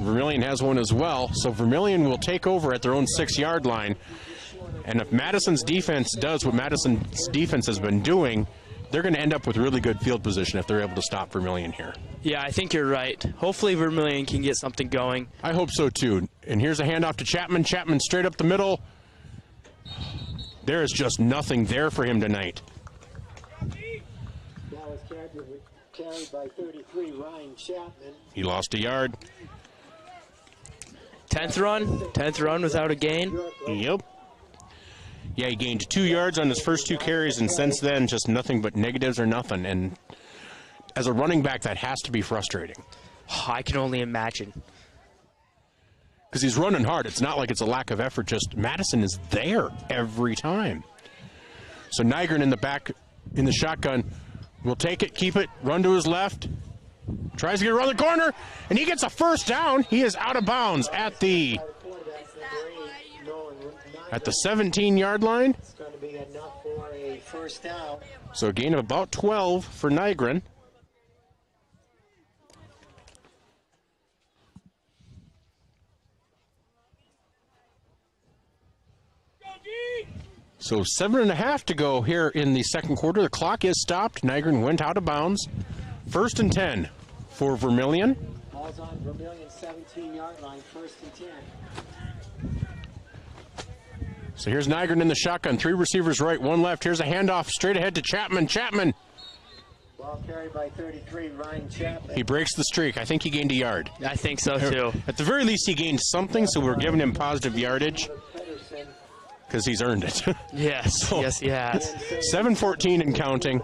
Vermillion has one as well, so Vermillion will take over at their own 6-yard line. And if Madison's defense does what Madison's defense has been doing, they're going to end up with really good field position if they're able to stop Vermillion here. Yeah, I think you're right. Hopefully Vermillion can get something going. I hope so too. And here's a handoff to Chapman. Chapman straight up the middle. There is just nothing there for him tonight. That was carried by 33, Ryan Chapman. He lost a yard. 10th run without a gain. Yep. Yeah, he gained 2 yards on his first 2 carries, and since then, just nothing but negatives or nothing. And as a running back, that has to be frustrating. I can only imagine. Because he's running hard. It's not like it's a lack of effort. Just Madison is there every time. So Nygren in the back, in the shotgun, will take it, keep it, run to his left. Tries to get around the corner, and he gets a first down. He is out of bounds at the 17-yard line. It's going to be enough for a first down. So a gain of about 12 for Nygren. So 7.5 to go here in the second quarter. The clock is stopped. Nygren went out of bounds. 1st and 10 for Vermillion. Ball's on Vermillion 17-yard line, 1st and 10. So here's Nygren in the shotgun. 3 receivers right, 1 left. Here's a handoff straight ahead to Chapman. Chapman. Ball carried by 33, Ryan Chapman. He breaks the streak. I think he gained a yard. I think so too. At the very least, he gained something, so we're giving him positive yardage because he's earned it. Yes, So, yes he has. 7:14 and counting.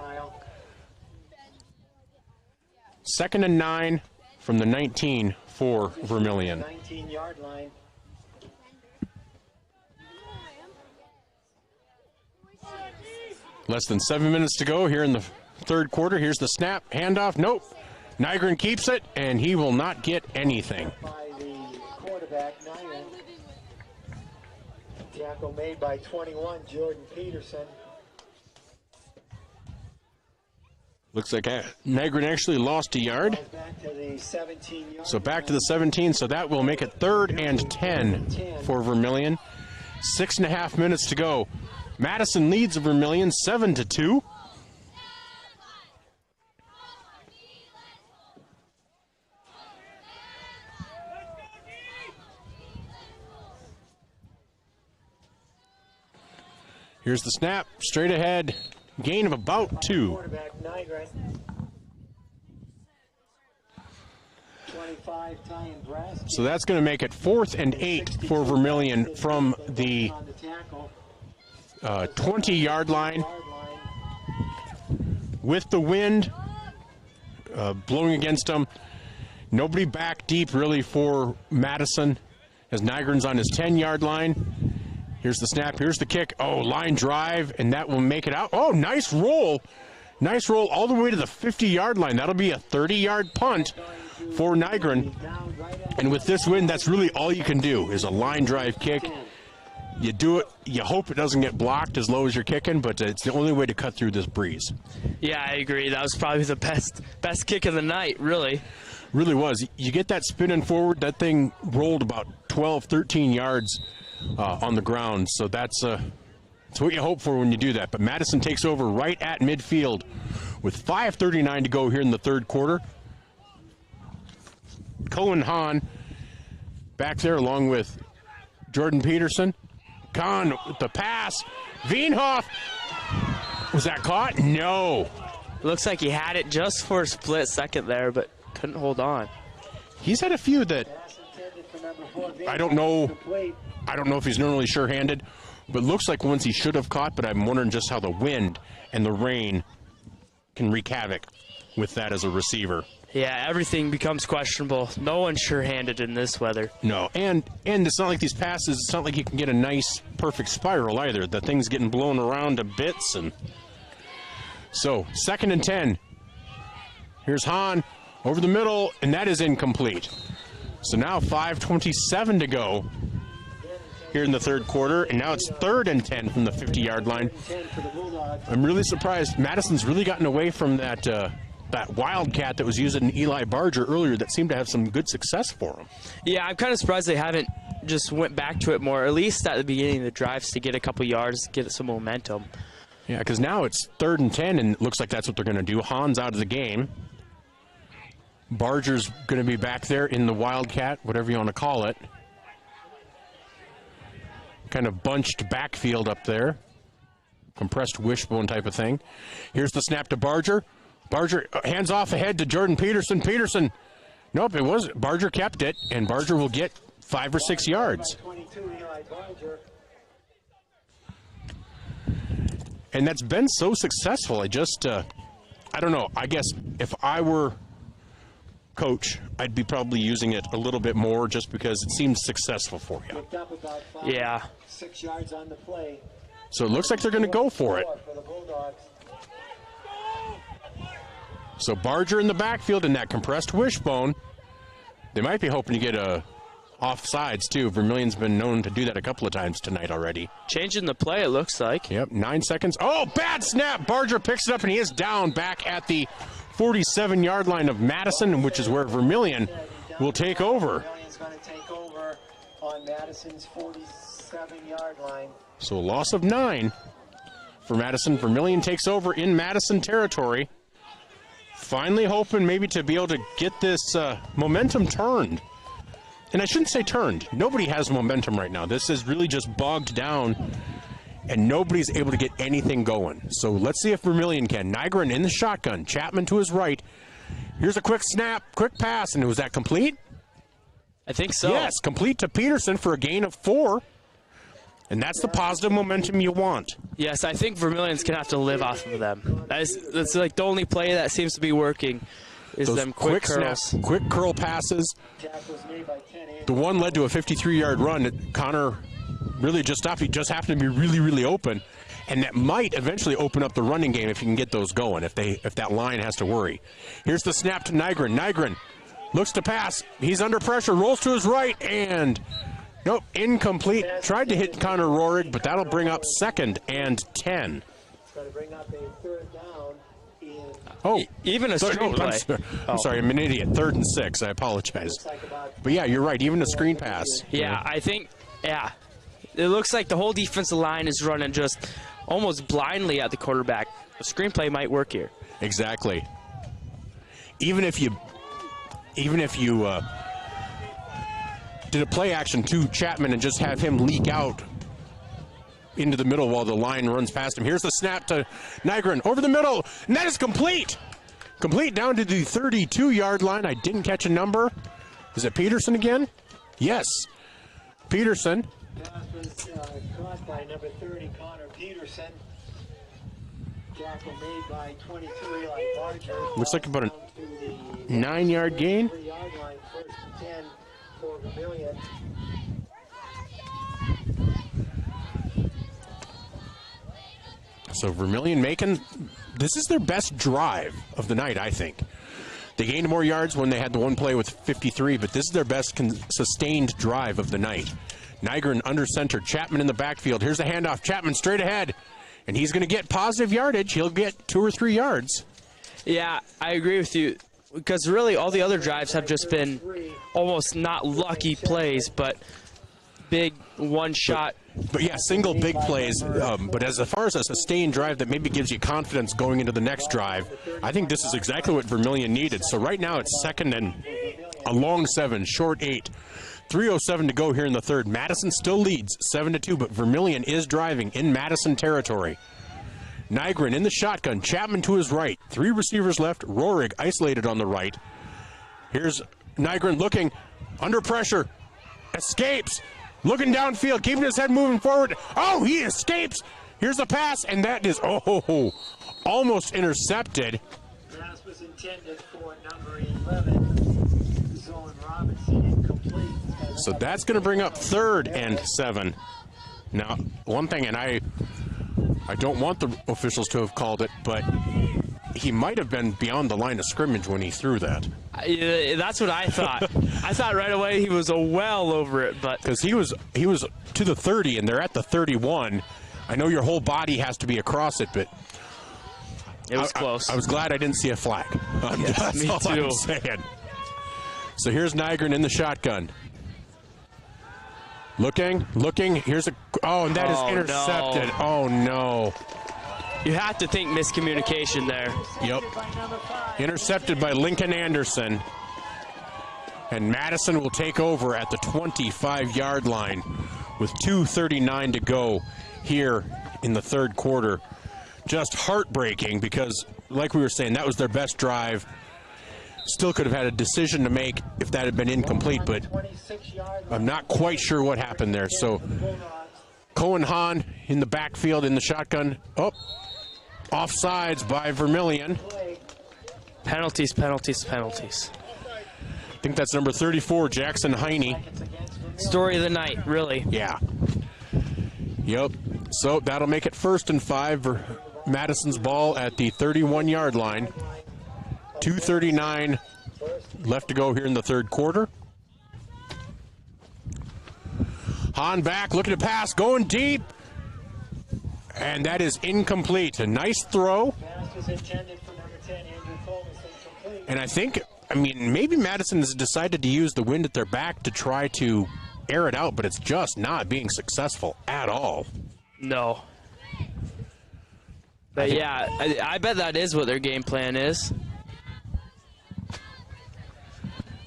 2nd and 9 from the 19 for Vermillion. 19-yard line. Less than 7 minutes to go here in the third quarter. Here's the snap, handoff. Nope. Nygren keeps it, and he will not get anything. By the quarterback, Nygren. Tackle made by 21, Jordan Peterson. Looks like Nygren actually lost a yard. Back to the 17-yard So back to the 17, so that will make it 3rd and 10 for Vermillion. 6.5 minutes to go. Madison leads Vermillion 7-2. Here's the snap, straight ahead, gain of about 2. Quarterback Nygren. 25, Ty Nebraska. So that's going to make it 4th and 8 for Vermillion from the 20-yard line. With the wind, blowing against him. Nobody back deep, really, for Madison, as Nygren's on his 10-yard line. Here's the snap. Here's the kick. Oh, line drive, and that will make it out. Oh, nice roll. Nice roll all the way to the 50-yard line. That'll be a 30-yard punt for Nygren. And with this win, that's really all you can do is a line drive kick. You do it. You hope it doesn't get blocked as low as you're kicking, but it's the only way to cut through this breeze. Yeah, I agree. That was probably the best kick of the night, really. Really was. You get that spinning forward, that thing rolled about 12, 13 yards on the ground. So that's what you hope for when you do that. But Madison takes over right at midfield with 5:39 to go here in the third quarter. Cohen Hahn back there along with Jordan Peterson. Kahn with the pass. Veenhoff. Was that caught? No. Looks like he had it just for a split second there, but couldn't hold on. He's had a few that I don't know if he's normally sure-handed, but looks like ones he should have caught, but I'm wondering just how the wind and the rain can wreak havoc with that as a receiver. Yeah, everything becomes questionable. No one's sure-handed in this weather. No, and it's not like these passes, it's not like you can get a nice, perfect spiral either. The thing's getting blown around to bits. And so, 2nd and 10. Here's Hahn over the middle, and that is incomplete. So now 5:27 to go here in the third quarter, and now it's 3rd and 10 from the 50-yard line. I'm really surprised. Madison's really gotten away from that wildcat that was used in Eli Barger earlier that seemed to have some good success for him. Yeah, I'm kind of surprised they haven't just went back to it more, at least at the beginning of the drives, to get a couple yards, get some momentum. Yeah, because now it's 3rd and 10, and it looks like that's what they're going to do. Hahn's out of the game. Barger's going to be back there in the wildcat, whatever you want to call it. Kind of bunched backfield up there. Compressed wishbone type of thing. Here's the snap to Barger. Barger hands off ahead to Jordan Peterson. Peterson, nope, it was Barger kept it, and Barger will get 5 or 6 yards. And that's been so successful. I don't know. I guess if I were coach, I'd be probably using it a little bit more just because it seems successful for you. Yeah. 6 yards on the play. So it looks like they're going to go for it. So Barger in the backfield in that compressed wishbone. They might be hoping to get a offsides too. Vermillion's been known to do that a couple of times tonight already. Changing the play, it looks like. Yep, 9 seconds. Oh, bad snap. Barger picks it up, and he is down back at the 47-yard line of Madison, which is where Vermillion will take over. Vermillion's going to take over on Madison's 47-yard line. So a loss of 9 for Madison. Vermillion takes over in Madison territory. Finally hoping maybe to be able to get this momentum turned. And I shouldn't say turned. Nobody has momentum right now. This is really just bogged down, and nobody's able to get anything going. So let's see if Vermillion can. Nygren in the shotgun. Chapman to his right. Here's a quick snap, quick pass, and was that complete? I think so. Yes, complete to Peterson for a gain of 4. And that's the positive momentum you want. Yes, I think Vermillion's going to have to live off of them. That's like the only play that seems to be working is those them quick curls. Snaps, quick curl passes. The one led to a 53-yard run. Connor really just stopped. He just happened to be really, really open. And that might eventually open up the running game if you can get those going, if that line has to worry. Here's the snap to Nygren. Nygren looks to pass. He's under pressure, rolls to his right, and nope, incomplete. Tried to hit Connor Rohrig, but that'll bring up 2nd and 10. It's going to bring up a 3rd down. Oh, even a screen play. I'm sorry, I'm an idiot. 3rd and 6. I apologize. But yeah, you're right. Even a screen pass. Yeah, I think, yeah. It looks like the whole defensive line is running just almost blindly at the quarterback. A screenplay might work here. Exactly. Even if you did a play action to Chapman and just have him leak out into the middle while the line runs past him. Here's the snap to Nygren over the middle, and that is complete. Complete down to the 32-yard line. I didn't catch a number. Is it Peterson again? Yes. Peterson. Pass was caught by number 30, Connor Peterson. Tackle made by 22, Eli Barger. Looks like about an 9-yard gain. 3-yard line, 1st and 10 for Vermillion. So Vermillion making, this is their best drive of the night, I think. They gained more yards when they had the one play with 53, but this is their best sustained drive of the night. Nygren under center, Chapman in the backfield. Here's the handoff, Chapman straight ahead, and he's going to get positive yardage. He'll get 2 or 3 yards. Yeah, I agree with you, because really all the other drives have just been almost not lucky plays, but big one-shot. But yeah, single big plays. But as far as a sustained drive that maybe gives you confidence going into the next drive, I think this is exactly what Vermillion needed. So right now it's 2nd and a long 7, short 8. 3:07 to go here in the third. Madison still leads 7-2, but Vermillion is driving in Madison territory. Nygren in the shotgun, Chapman to his right. 3 receivers left, Rohrig isolated on the right. Here's Nygren looking, under pressure, escapes. Looking downfield, keeping his head moving forward. Oh, he escapes. Here's a pass, and that is, almost intercepted. Pass was intended for number 11, Zone Robinson, incomplete. So that's going to bring up 3rd and 7. Now, one thing, and I don't want the officials to have called it, but he might have been beyond the line of scrimmage when he threw that. That's what I thought. I thought right away he was well over it, but because he was to the 30 and they're at the 31. I know your whole body has to be across it, but it was close. I was glad I didn't see a flag. That's me all too. I'm saying. So here's Nygren in the shotgun. Looking. Here's and that is intercepted. No. Oh no. You have to think miscommunication there. Yep. Intercepted by Lincoln Anderson. And Madison will take over at the 25-yard line with 2:39 to go here in the third quarter. Just heartbreaking because, like we were saying, that was their best drive. Still could have had a decision to make if that had been incomplete, but I'm not quite sure what happened there. So Cohen Hahn in the backfield in the shotgun. Offsides by Vermillion. Penalties. I think that's number 34, Jackson Heine. Story of the night, really. Yeah. Yep. So that'll make it 1st and 5 for Madison's ball at the 31-yard line. 2:39 left to go here in the third quarter. Hahn back, looking to pass, going deep. And that is incomplete. A nice throw. And I think, maybe Madison has decided to use the wind at their back to try to air it out, but it's just not being successful at all. No. But yeah, I bet that is what their game plan is.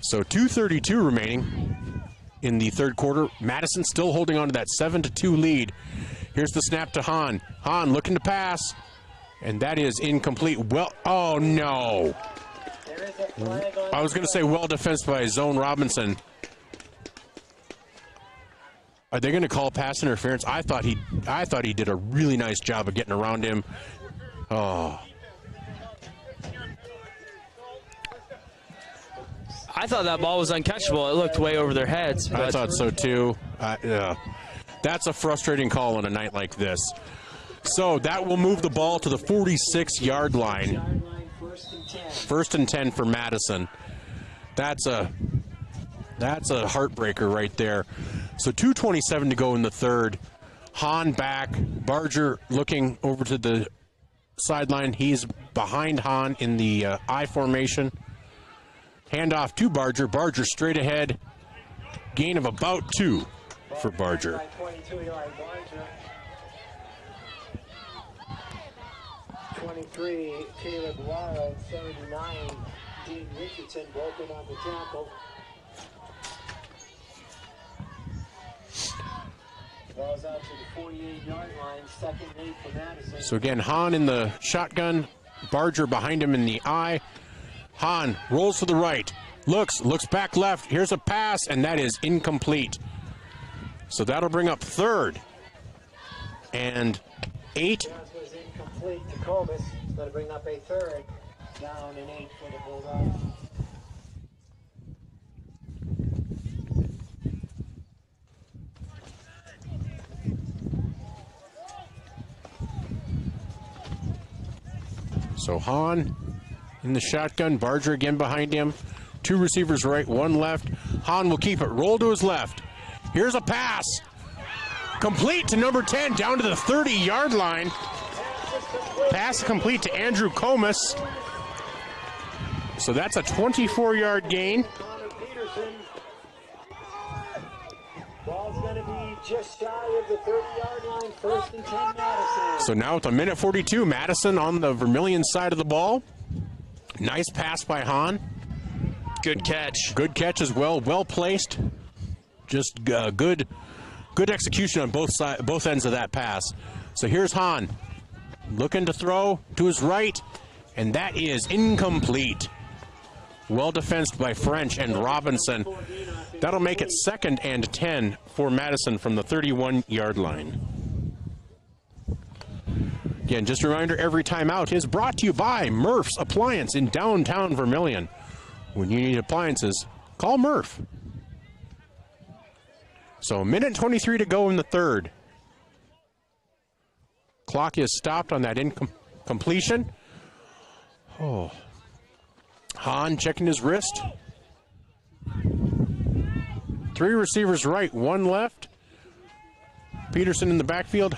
So 2:32 remaining in the third quarter. Madison still holding on to that 7-2 lead. Here's the snap to Hahn. Hahn looking to pass, and that is incomplete. Oh no. I was going to say well defensed by Zone Robinson. Are they going to call pass interference? I thought he did a really nice job of getting around him. Oh. I thought that ball was uncatchable. It looked way over their heads. But I thought so too. That's a frustrating call on a night like this. So that will move the ball to the 46-yard line. 1st and 10 for Madison. That's a heartbreaker right there. So 2:27 to go in the third. Hahn back. Barger looking over to the sideline. He's behind Hahn in the I formation. Handoff to Barger. Barger straight ahead. Gain of about 2 for Barger. 23, Caleb Wara, 79, Dean Richardson broken on the tackle. Ball's out to the 48-yard line, 2nd and 8 for Madison. So again, Hahn in the shotgun, Barger behind him in the I. Hahn rolls to the right, looks back left. Here's a pass, and that is incomplete. So that'll bring up 3rd and 8. Pass was incomplete to Comus. It's going to bring up a 3rd down and 8 for the Bulldogs. So Hahn in the shotgun, Barger again behind him. 2 receivers right, 1 left. Hahn will keep it, roll to his left. Here's a pass. Complete to number 10, down to the 30-yard line. Pass complete to Andrew Comus. So that's a 24-yard gain. Ball's going to be just shy of the 30-yard line, 1st and 10 Madison. So now with a minute 42, Madison on the Vermillion side of the ball. Nice pass by Hahn. Good catch. Good catch as well. Well placed. Just good execution on both ends of that pass. So here's Hahn looking to throw to his right, and that is incomplete. Well defensed by French and Robinson. That'll make it 2nd and 10 for Madison from the 31-yard line. Again, just a reminder, every timeout is brought to you by Murph's Appliance in downtown Vermillion. When you need appliances, call Murph. So 1:23 to go in the 3rd. Clock is stopped on that incompletion. Oh. Hahn checking his wrist. 3 receivers right, 1 left. Peterson in the backfield.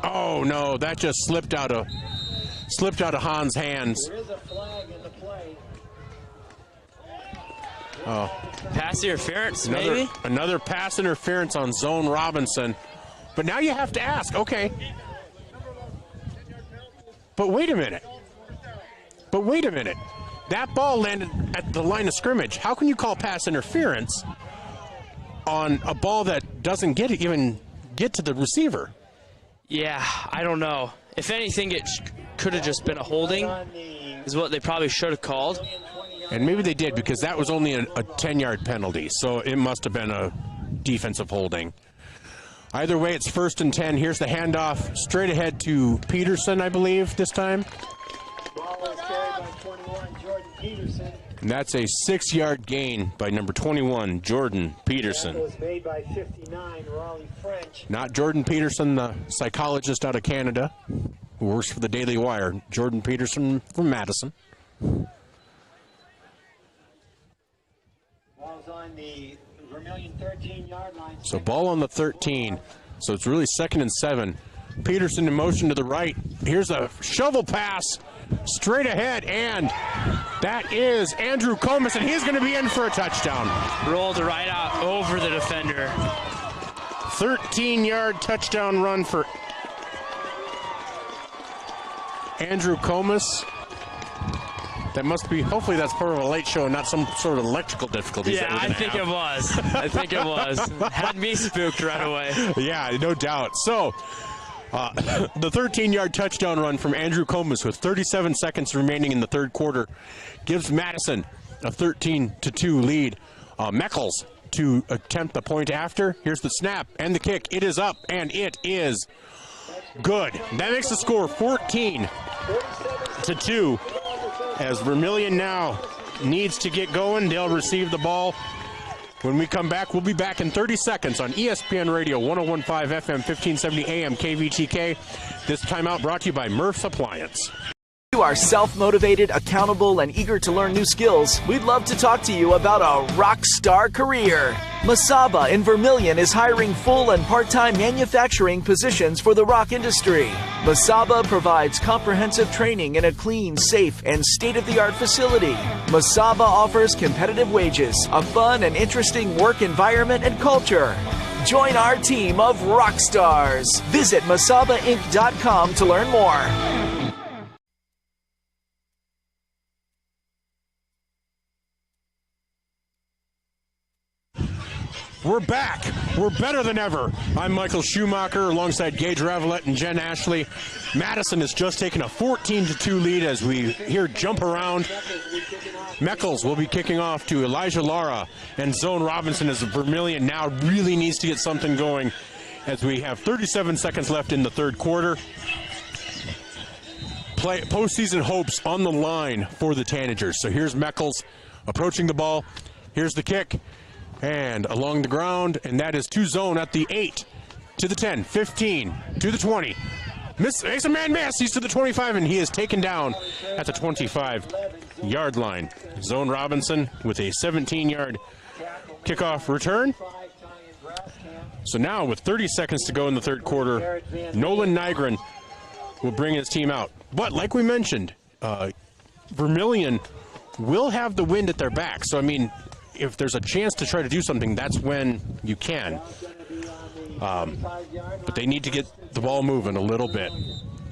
Oh no, that just slipped out of Hahn's hands. There is a flag in the play. Oh. Pass interference, maybe? Another pass interference on Zone Robinson. But now you have to ask, okay. But wait a minute. That ball landed at the line of scrimmage. How can you call pass interference on a ball that doesn't even get to the receiver? Yeah, I don't know. If anything, it could have just been a holding, is what they probably should have called. And maybe they did, because that was only a 10-yard penalty, so it must have been a defensive holding. Either way, it's 1st and 10. Here's the handoff straight ahead to Peterson, I believe, this time. Ball is carried by 21, Jordan Peterson. And that's a 6-yard gain by number 21, Jordan Peterson. That was made by 59, Raleigh French. Not Jordan Peterson, the psychologist out of Canada, who works for the Daily Wire. Jordan Peterson from Madison. Ball's on the Vermillion 13-yard line. So ball on the 13. So it's really 2nd and 7. Peterson in motion to the right. Here's a shovel pass straight ahead, and that is Andrew Comus, and he's going to be in for a touchdown. Rolled right out over the defender. 13-yard touchdown run for Andrew Comus. That must be, hopefully that's part of a late show and not some sort of electrical difficulties. Yeah, I think it was. Had me spooked right away. Yeah, no doubt. So, the 13-yard touchdown run from Andrew Comus with 37 seconds remaining in the 3rd quarter gives Madison a 13-2 lead. Meckles to attempt the point after. Here's the snap and the kick. It is up, and it is good. That makes the score 14-2. As Vermillion now needs to get going, they'll receive the ball. When we come back, we'll be back in 30 seconds on ESPN Radio 101.5 FM, 1570 AM, KVTK. This timeout brought to you by Murph's Appliance. You are self-motivated, accountable, and eager to learn new skills. We'd love to talk to you about a rock star career. Masaba in Vermillion is hiring full and part-time manufacturing positions for the rock industry. Masaba provides comprehensive training in a clean, safe, and state-of-the-art facility. Masaba offers competitive wages, a fun and interesting work environment and culture. Join our team of rock stars. Visit masabainc.com to learn more. We're back. We're better than ever. I'm Michael Schumacher alongside Gage Ravelette and Jen Ashley. Madison has just taken a 14-2 lead as we hear jump around. Meckles will be kicking off to Elijah Lara, and Zone Robinson as Vermillion now really needs to get something going as we have 37 seconds left in the 3rd quarter. Postseason hopes on the line for the Tanagers. So here's Meckles approaching the ball. Here's the kick. And along the ground, and that is to Zone at the 8, to the 10, 15, to the 20. Makes a man miss. He's to the 25, and he is taken down at the 25-yard line. Zone Robinson with a 17-yard kickoff return. So now with 30 seconds to go in the third quarter, Nolan Nygren will bring his team out. But like we mentioned, Vermillion will have the wind at their back. So, I mean, if there's a chance to try to do something, that's when you can. But they need to get the ball moving a little bit.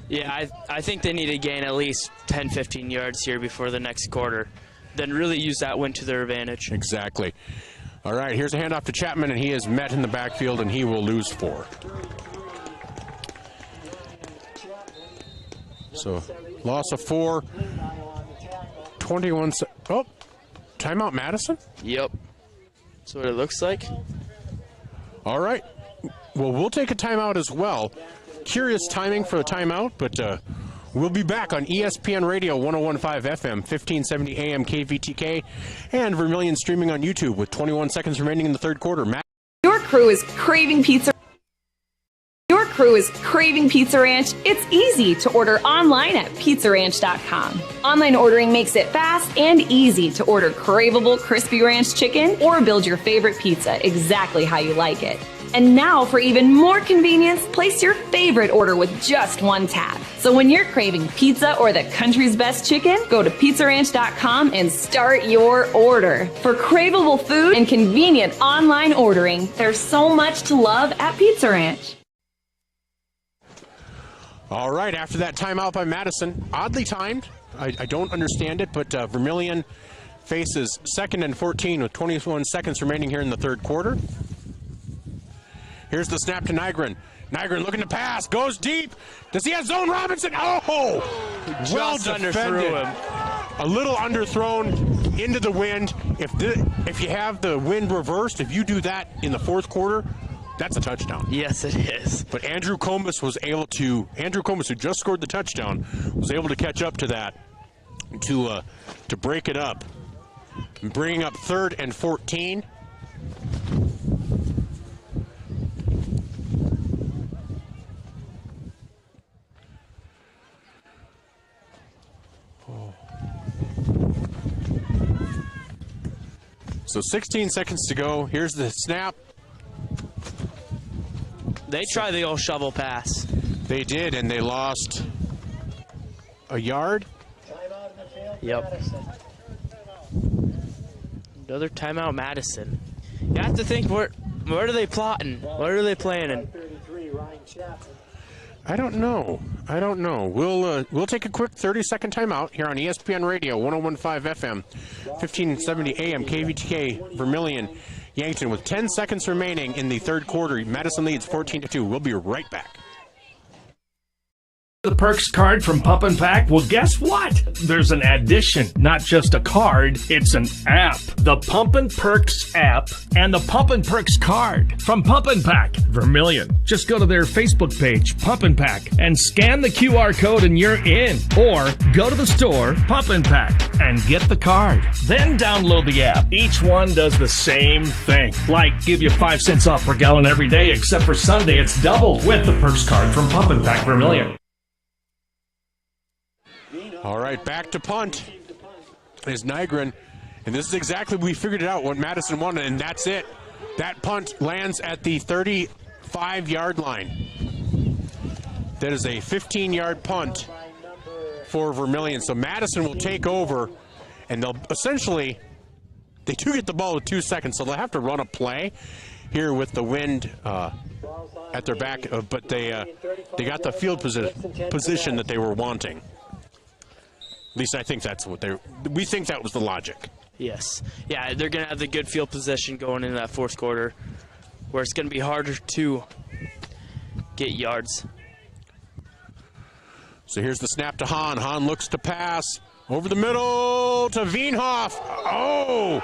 Yeah, I think they need to gain at least 10, 15 yards here before the next quarter. Then really use that wind to their advantage. Exactly. All right, here's a handoff to Chapman, and he is met in the backfield, and he will lose 4. So, loss of 4. 21. Oh, timeout, Madison? Yep. That's what it looks like. All right. Well, we'll take a timeout as well. Curious timing for a timeout, but we'll be back on ESPN Radio 101.5 FM, 1570 AM KVTK, and Vermillion streaming on YouTube with 21 seconds remaining in the third quarter. Your crew is craving pizza. Your crew is craving Pizza Ranch. It's easy to order online at pizzaranch.com. Online ordering makes it fast and easy to order craveable crispy ranch chicken or build your favorite pizza exactly how you like it. And now, for even more convenience, place your favorite order with just one tap. So when you're craving pizza or the country's best chicken, go to pizzaranch.com and start your order. For craveable food and convenient online ordering, there's so much to love at Pizza Ranch. All right, after that timeout by Madison, oddly timed. I don't understand it, but Vermillion faces 2nd and 14 with 21 seconds remaining here in the third quarter. Here's the snap to Nygren. Nygren looking to pass, goes deep. Does he have Zone Robinson? Oh, well defended. A little underthrown into the wind. If you have the wind reversed, if you do that in the fourth quarter, that's a touchdown. Yes, it is. But Andrew Combs, who just scored the touchdown, was able to catch up to that to break it up, bringing up 3rd and 14. So 16 seconds to go. Here's the snap. They tried the old shovel pass. They did, and they lost a yard. Yep. Another timeout, Madison. You have to think, what are they plotting? What are they planning? I don't know. We'll take a quick 30-second timeout here on ESPN Radio 101.5 FM, 1570 AM KVTK, Vermillion, Yankton. With 10 seconds remaining in the third quarter, Madison leads 14-2. We'll be right back. The Perks card from Pump and Pack? Well, guess what? There's an addition, not just a card, it's an app. The Pump and Perks app and the Pump and Perks card from Pump and Pack, Vermillion. Just go to their Facebook page, Pump and Pack, and scan the QR code and you're in. Or go to the store, Pump and Pack, and get the card. Then download the app. Each one does the same thing. Like give you 5 cents off per gallon every day, except for Sunday it's doubled with the Perks card from Pump and Pack, Vermillion. All right, back to punt is Nygren. And this is exactly, we figured it out what Madison wanted, and that's it. That punt lands at the 35-yard line. That is a 15-yard punt for Vermillion. So Madison will take over, and they'll essentially, they do get the ball with 2 seconds, so they'll have to run a play here with the wind at their back, but they got the field position that they were wanting. At least I think that's what we think that was the logic. Yes. Yeah, they're going to have the good field position going into that fourth quarter where it's going to be harder to get yards. So here's the snap to Hahn. Hahn looks to pass over the middle to Veenhoff. Oh!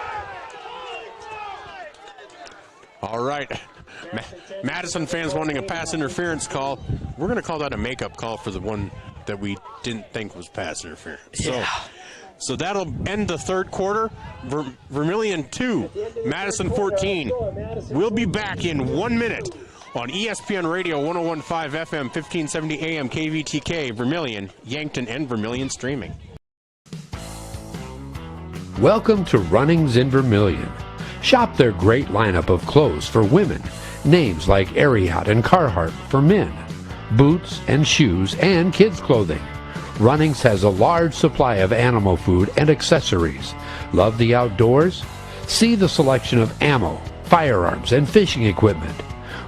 All right. Madison fans wanting a pass interference call. We're going to call that a makeup call for the one that we didn't think was pass interference. Yeah. So that'll end the third quarter. Vermillion 2, Madison 14. We'll be back in 1 minute on ESPN Radio 101.5 FM, 1570 AM, KVTK, Vermillion, Yankton, and Vermillion Streaming. Welcome to Runnings in Vermillion. Shop their great lineup of clothes for women. Names like Ariat and Carhartt for men. Boots and shoes and kids' clothing. Runnings has a large supply of animal food and accessories. Love the outdoors? See the selection of ammo, firearms, and fishing equipment.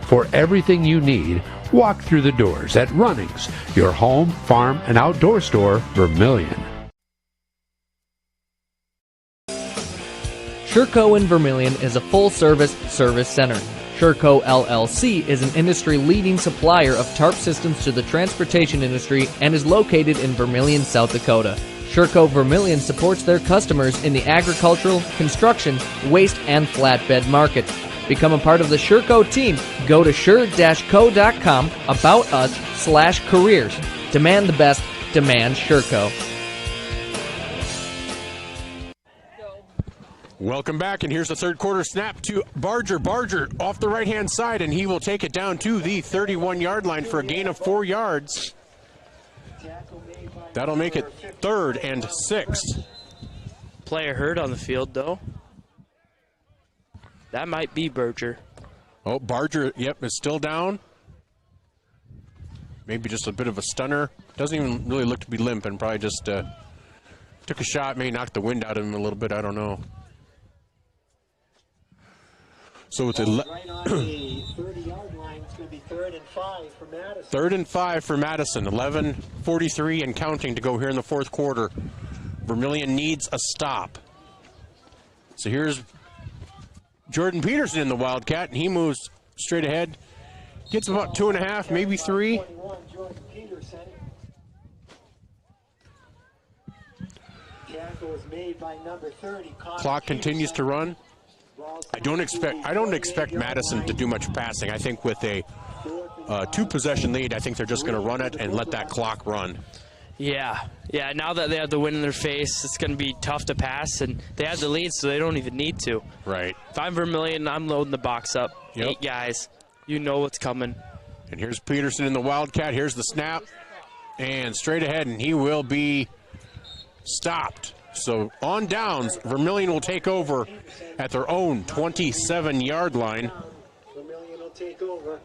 For everything you need, walk through the doors at Runnings, your home, farm, and outdoor store, Vermillion. Schumacher in Vermillion is a full-service service center. Schumacher LLC is an industry-leading supplier of tarp systems to the transportation industry and is located in Vermillion, South Dakota. Schumacher Vermillion supports their customers in the agricultural, construction, waste, and flatbed markets. Become a part of the Schumacher team. Go to sure-co.com, about us/careers. Demand the best. Demand Schumacher. Welcome back, and here's the third quarter snap to Barger. Barger off the right-hand side, and he will take it down to the 31-yard line for a gain of 4 yards. That'll make it 3rd and 6. Player hurt on the field, though. That might be Barger. Oh, Barger, yep, is still down. Maybe just a bit of a stunner. Doesn't even really look to be limp, and probably just took a shot, maybe knocked the wind out of him a little bit, I don't know. So it's right on the 30-yard line. It's going to be 3rd and 5 for Madison. 3rd and 5 for Madison. 11:43 and counting to go here in the fourth quarter. Vermillion needs a stop. So here's Jordan Peterson in the Wildcat, and he moves straight ahead. Gets about 2.5, maybe 3. Jordan Peterson. Tackle was made by number 30. Clock continues to run. I don't expect Madison to do much passing. I think with a 2-possession lead, I think they're just going to run it and let that clock run. Yeah. Now that they have the wind in their face, it's going to be tough to pass, and they have the lead, so they don't even need to. Right. If I'm Vermillion, I'm loading the box up. Yep. 8 guys. You know what's coming. And here's Peterson in the Wildcat. Here's the snap, and straight ahead, and he will be stopped. So on downs, Vermillion will take over at their own 27-yard line. Vermillion will take over.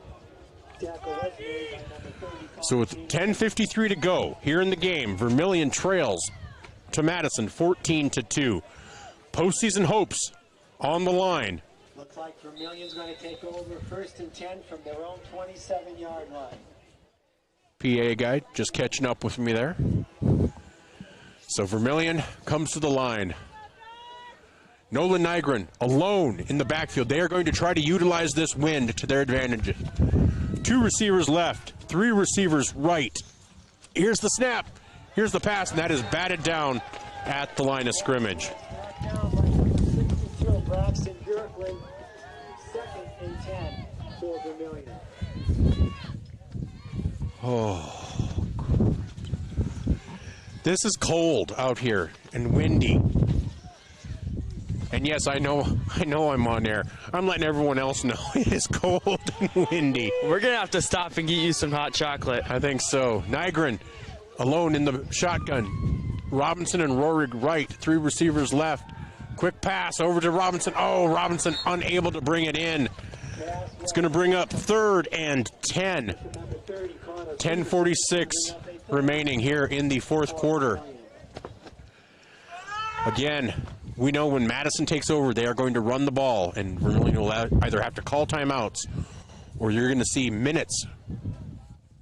So with 10:53 to go here in the game, Vermillion trails to Madison 14-2. Postseason hopes on the line. Looks like Vermillion's going to take over 1st and 10 from their own 27-yard line. PA guy just catching up with me there. So Vermillion comes to the line. Nolan Nygren alone in the backfield. They are going to try to utilize this wind to their advantage. 2 receivers left, 3 receivers right. Here's the snap. Here's the pass, and that is batted down at the line of scrimmage. Braxton Gurkland, 2nd and 10 for Vermillion. Oh. This is cold out here and windy. And yes, I know I'm on air. I'm letting everyone else know it is cold and windy. We're going to have to stop and get you some hot chocolate. I think so. Nygren alone in the shotgun. Robinson and Rorig right. 3 receivers left. Quick pass over to Robinson. Oh, Robinson unable to bring it in. It's going to bring up 3rd and 10. 10:46 remaining here in the fourth quarter. Again, we know when Madison takes over, they are going to run the ball, and Vermillion will either have to call timeouts or you're going to see minutes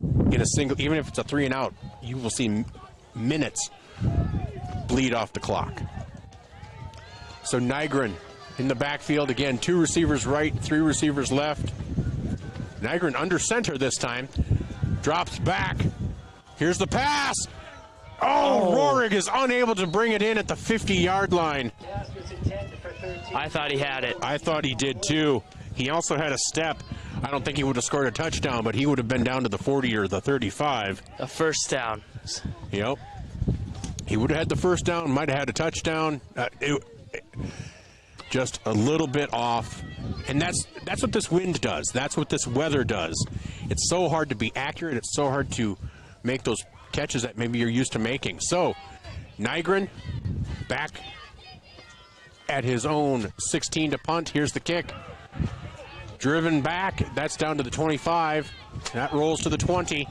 in a single, even if it's a 3 and out, you will see minutes bleed off the clock. So Nygren in the backfield again, 2 receivers right, 3 receivers left. Nygren under center this time, drops back. Here's the pass. Oh, Rorig is unable to bring it in at the 50-yard line. I thought he had it. I thought he did too. He also had a step. I don't think he would have scored a touchdown, but he would have been down to the 40 or the 35. A first down. Yep. He would have had the first down, might have had a touchdown. just a little bit off. And that's what this wind does. That's what this weather does. It's so hard to be accurate. It's so hard to make those catches that maybe you're used to making. So, Nygren back at his own 16 to punt. Here's the kick. Driven back. That's down to the 25. That rolls to the 20.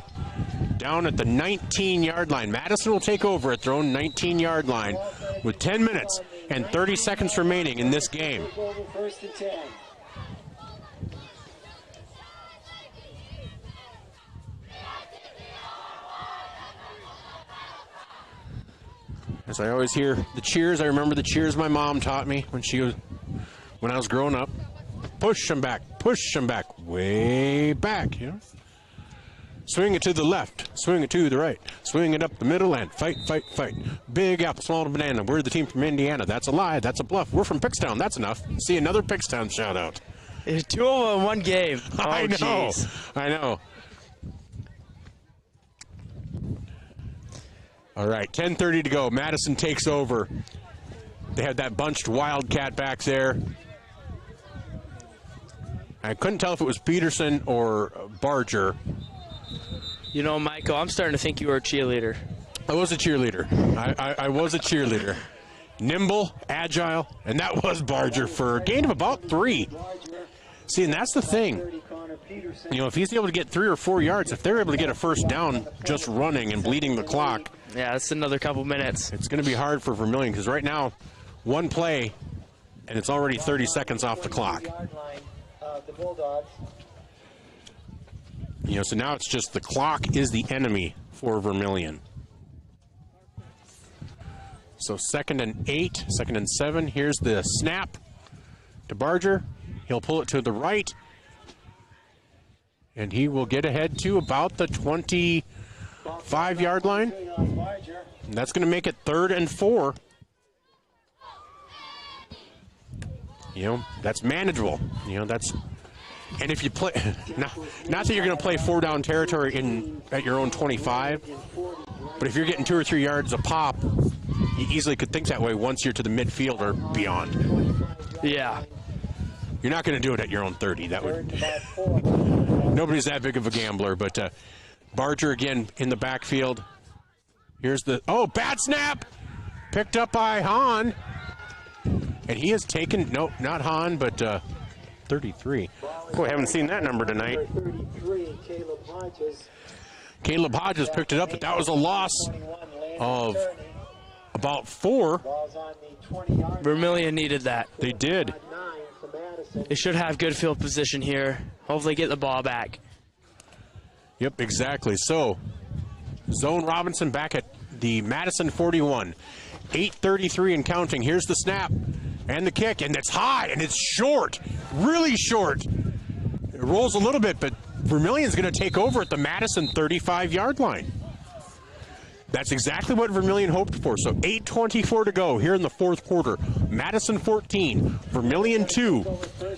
Down at the 19-yard line. Madison will take over at their own 19-yard line with 10 minutes and 30 seconds remaining in this game. First and 10. As I always hear the cheers, I remember the cheers my mom taught me when I was growing up. Push them back, way back, you know. Swing it to the left, swing it to the right, swing it up the middle, and fight, fight, fight. Big apple, small banana. We're the team from Indiana. That's a lie. That's a bluff. We're from Pickstown. That's enough. See, another Pickstown shout out. It's 2 of them in one game. Oh, I know. geez. I know. All right, 10:30 to go. Madison takes over. They have that bunched Wildcat back there. I couldn't tell if it was Peterson or Barger. You know, Michael, I'm starting to think you were a cheerleader. I was a cheerleader. I was a cheerleader. Nimble, agile, and that was Barger for a gain of about 3. See, and that's the thing. You know, if he's able to get 3 or 4 yards, if they're able to get a first down just running and bleeding the clock. Yeah, that's another couple minutes. It's going to be hard for Vermillion because right now, one play, and it's already 30 seconds off the clock. The Bulldogs. You know, so now it's just the clock is the enemy for Vermillion. So 2nd and 8, 2nd and 7. Here's the snap to Barger. He'll pull it to the right. And he will get ahead to about the 25-yard line. And that's going to make it 3rd and 4. You know, that's manageable. You know, that's... And if you play... Not that you're going to play 4-down territory at your own 25, but if you're getting 2 or 3 yards a pop, you easily could think that way once you're to the midfield or beyond. Yeah. You're not going to do it at your own 30. That would... Nobody's that big of a gambler, but Barger again in the backfield. Here's the... Oh, bad snap! Picked up by Hahn. And he has taken... No, not Hahn, but 33. Boy, I haven't seen that number tonight. 33, Caleb Hodges picked it up, but that was a loss of about 4. Vermillion needed that. They did. They should have good field position here. Hopefully get the ball back. Yep, exactly. So, Zone Robinson back at the Madison 41. 8:33 and counting. Here's the snap and the kick, and it's high, and it's short. Really short. It rolls a little bit, but Vermillion's going to take over at the Madison 35-yard line. That's exactly what Vermillion hoped for. So 8:24 to go here in the 4th quarter. Madison 14, Vermillion 2.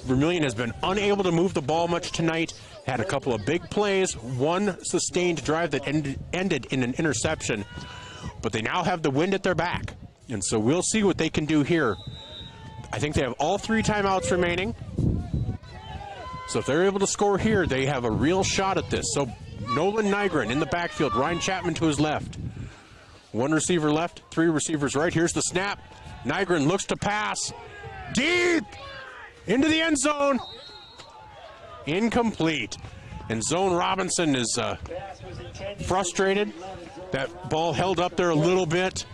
Vermillion has been unable to move the ball much tonight. Had a couple of big plays, one sustained drive that ended in an interception. But they now have the wind at their back. And so we'll see what they can do here. I think they have all 3 timeouts remaining. So if they're able to score here, they have a real shot at this. So Nolan Nygren in the backfield, Ryan Chapman to his left. 1 receiver left, 3 receivers right. Here's the snap. Nygren looks to pass. Deep! Into the end zone. Incomplete. And Zone Robinson is frustrated. That ball held up there a little bit.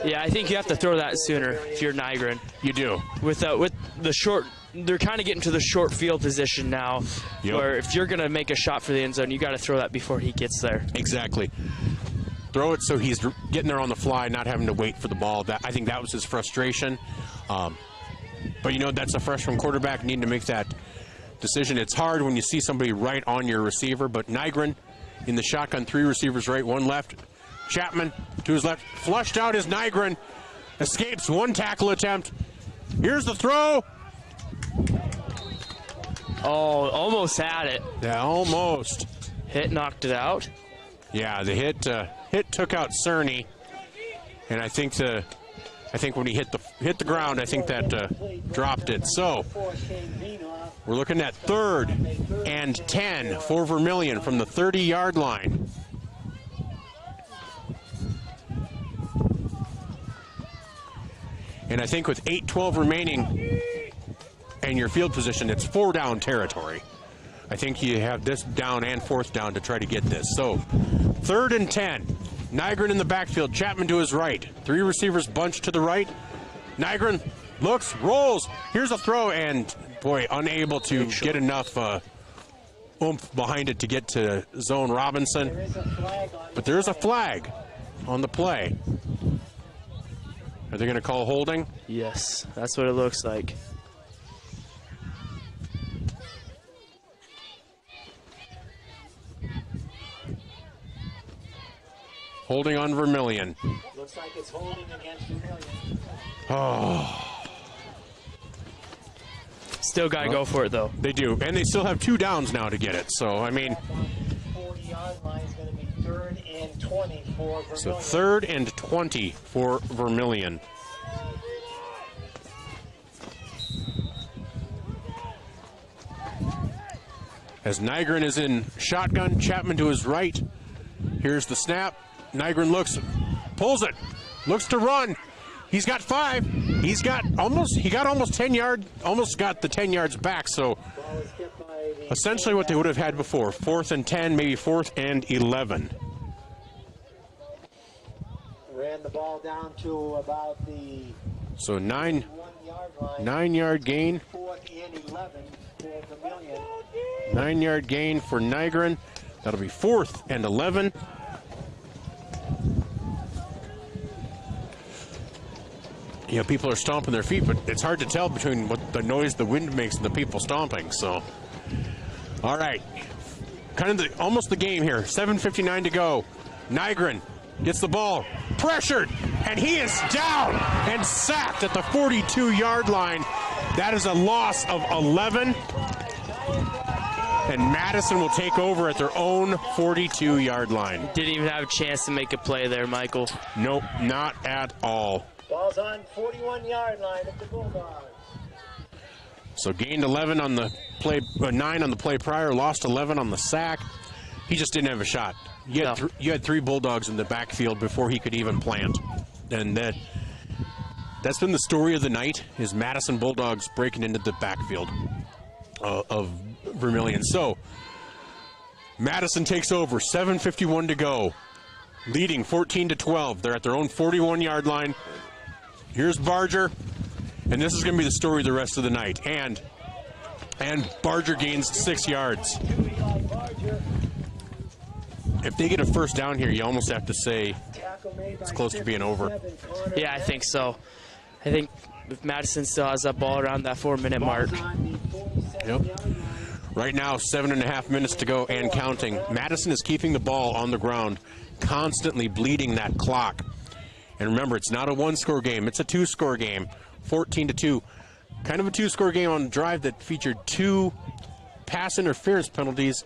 Yeah, I think you have to throw that sooner if you're Nygren. You do. With the short, they're kind of getting to the short field position now, where if you're going to make a shot for the end zone, you got to throw that before he gets there. Exactly. Throw it so he's getting there on the fly, not having to wait for the ball. I think that was his frustration. But, you know, that's a freshman quarterback needing to make that decision. It's hard when you see somebody right on your receiver, but Nygren in the shotgun, 3 receivers right, 1 left. Chapman to his left, flushed out is Nygren, escapes 1 tackle attempt. Here's the throw. Oh, almost had it. Yeah, almost. Hit knocked it out. Yeah, the hit took out Cerny, and I think the I think when he hit the ground, I think that dropped it. So we're looking at 3rd and 10 for Vermillion from the 30-yard line. And I think with 8:12 remaining and your field position, it's 4-down territory. I think you have this down and 4th down to try to get this. So 3rd and 10. Nygren in the backfield. Chapman to his right. 3 receivers bunched to the right. Nygren looks, rolls. Here's a throw, and boy, unable to get enough oomph behind it to get to Zone Robinson. But there is a flag on the play. Are they going to call holding? Yes, that's what it looks like. Holding on Vermillion. Looks like it's holding against Vermillion. Oh. Still got to go for it, though. They do, and they still have 2 downs now to get it. So, I mean. 40-yard line is going to be 3rd and 20 for Vermillion. So 3rd and 20 for Vermillion. As Nygren is in shotgun, Chapman to his right. Here's the snap. Nygren looks, pulls it, looks to run. He's got 5. He got almost 10 yards, almost got the 10 yards back. So essentially what they would have had before, 4th and 10, maybe 4th and 11. Ran the ball down to about the So 9-yard gain. 4th and 11 for Vermillion. 9-yard gain for Nygren. That'll be 4th and 11. You know, people are stomping their feet, but it's hard to tell between what the noise the wind makes and the people stomping. So, all right, kind of almost the game here. 7:59 to go. Nygren gets the ball, pressured, and he is down and sacked at the 42-yard line. That is a loss of 11. And Madison will take over at their own 42-yard line. Didn't even have a chance to make a play there, Michael. Nope, not at all. Ball's on 41-yard line of the Bulldogs. So gained 11 on the play, 9 on the play prior, lost 11 on the sack. He just didn't have a shot. You had 3 Bulldogs in the backfield before he could even plant. And that's been the story of the night, is Madison Bulldogs breaking into the backfield of Vermillion. So Madison takes over, 7:51 to go, leading 14-12. They're at their own 41-yard line. Here's Barger, and this is going to be the story of the rest of the night. And Barger gains 6 yards. If they get a first down here, you almost have to say it's close to being over. Yeah, I think so. I think if Madison still has that ball around that 4-minute mark. Yep. Right now, 7.5 minutes to go and counting. Madison is keeping the ball on the ground, constantly bleeding that clock. And remember, it's not a 1-score game, it's a 2-score game. 14-2. Kind of a 2-score game on a drive that featured 2 pass interference penalties,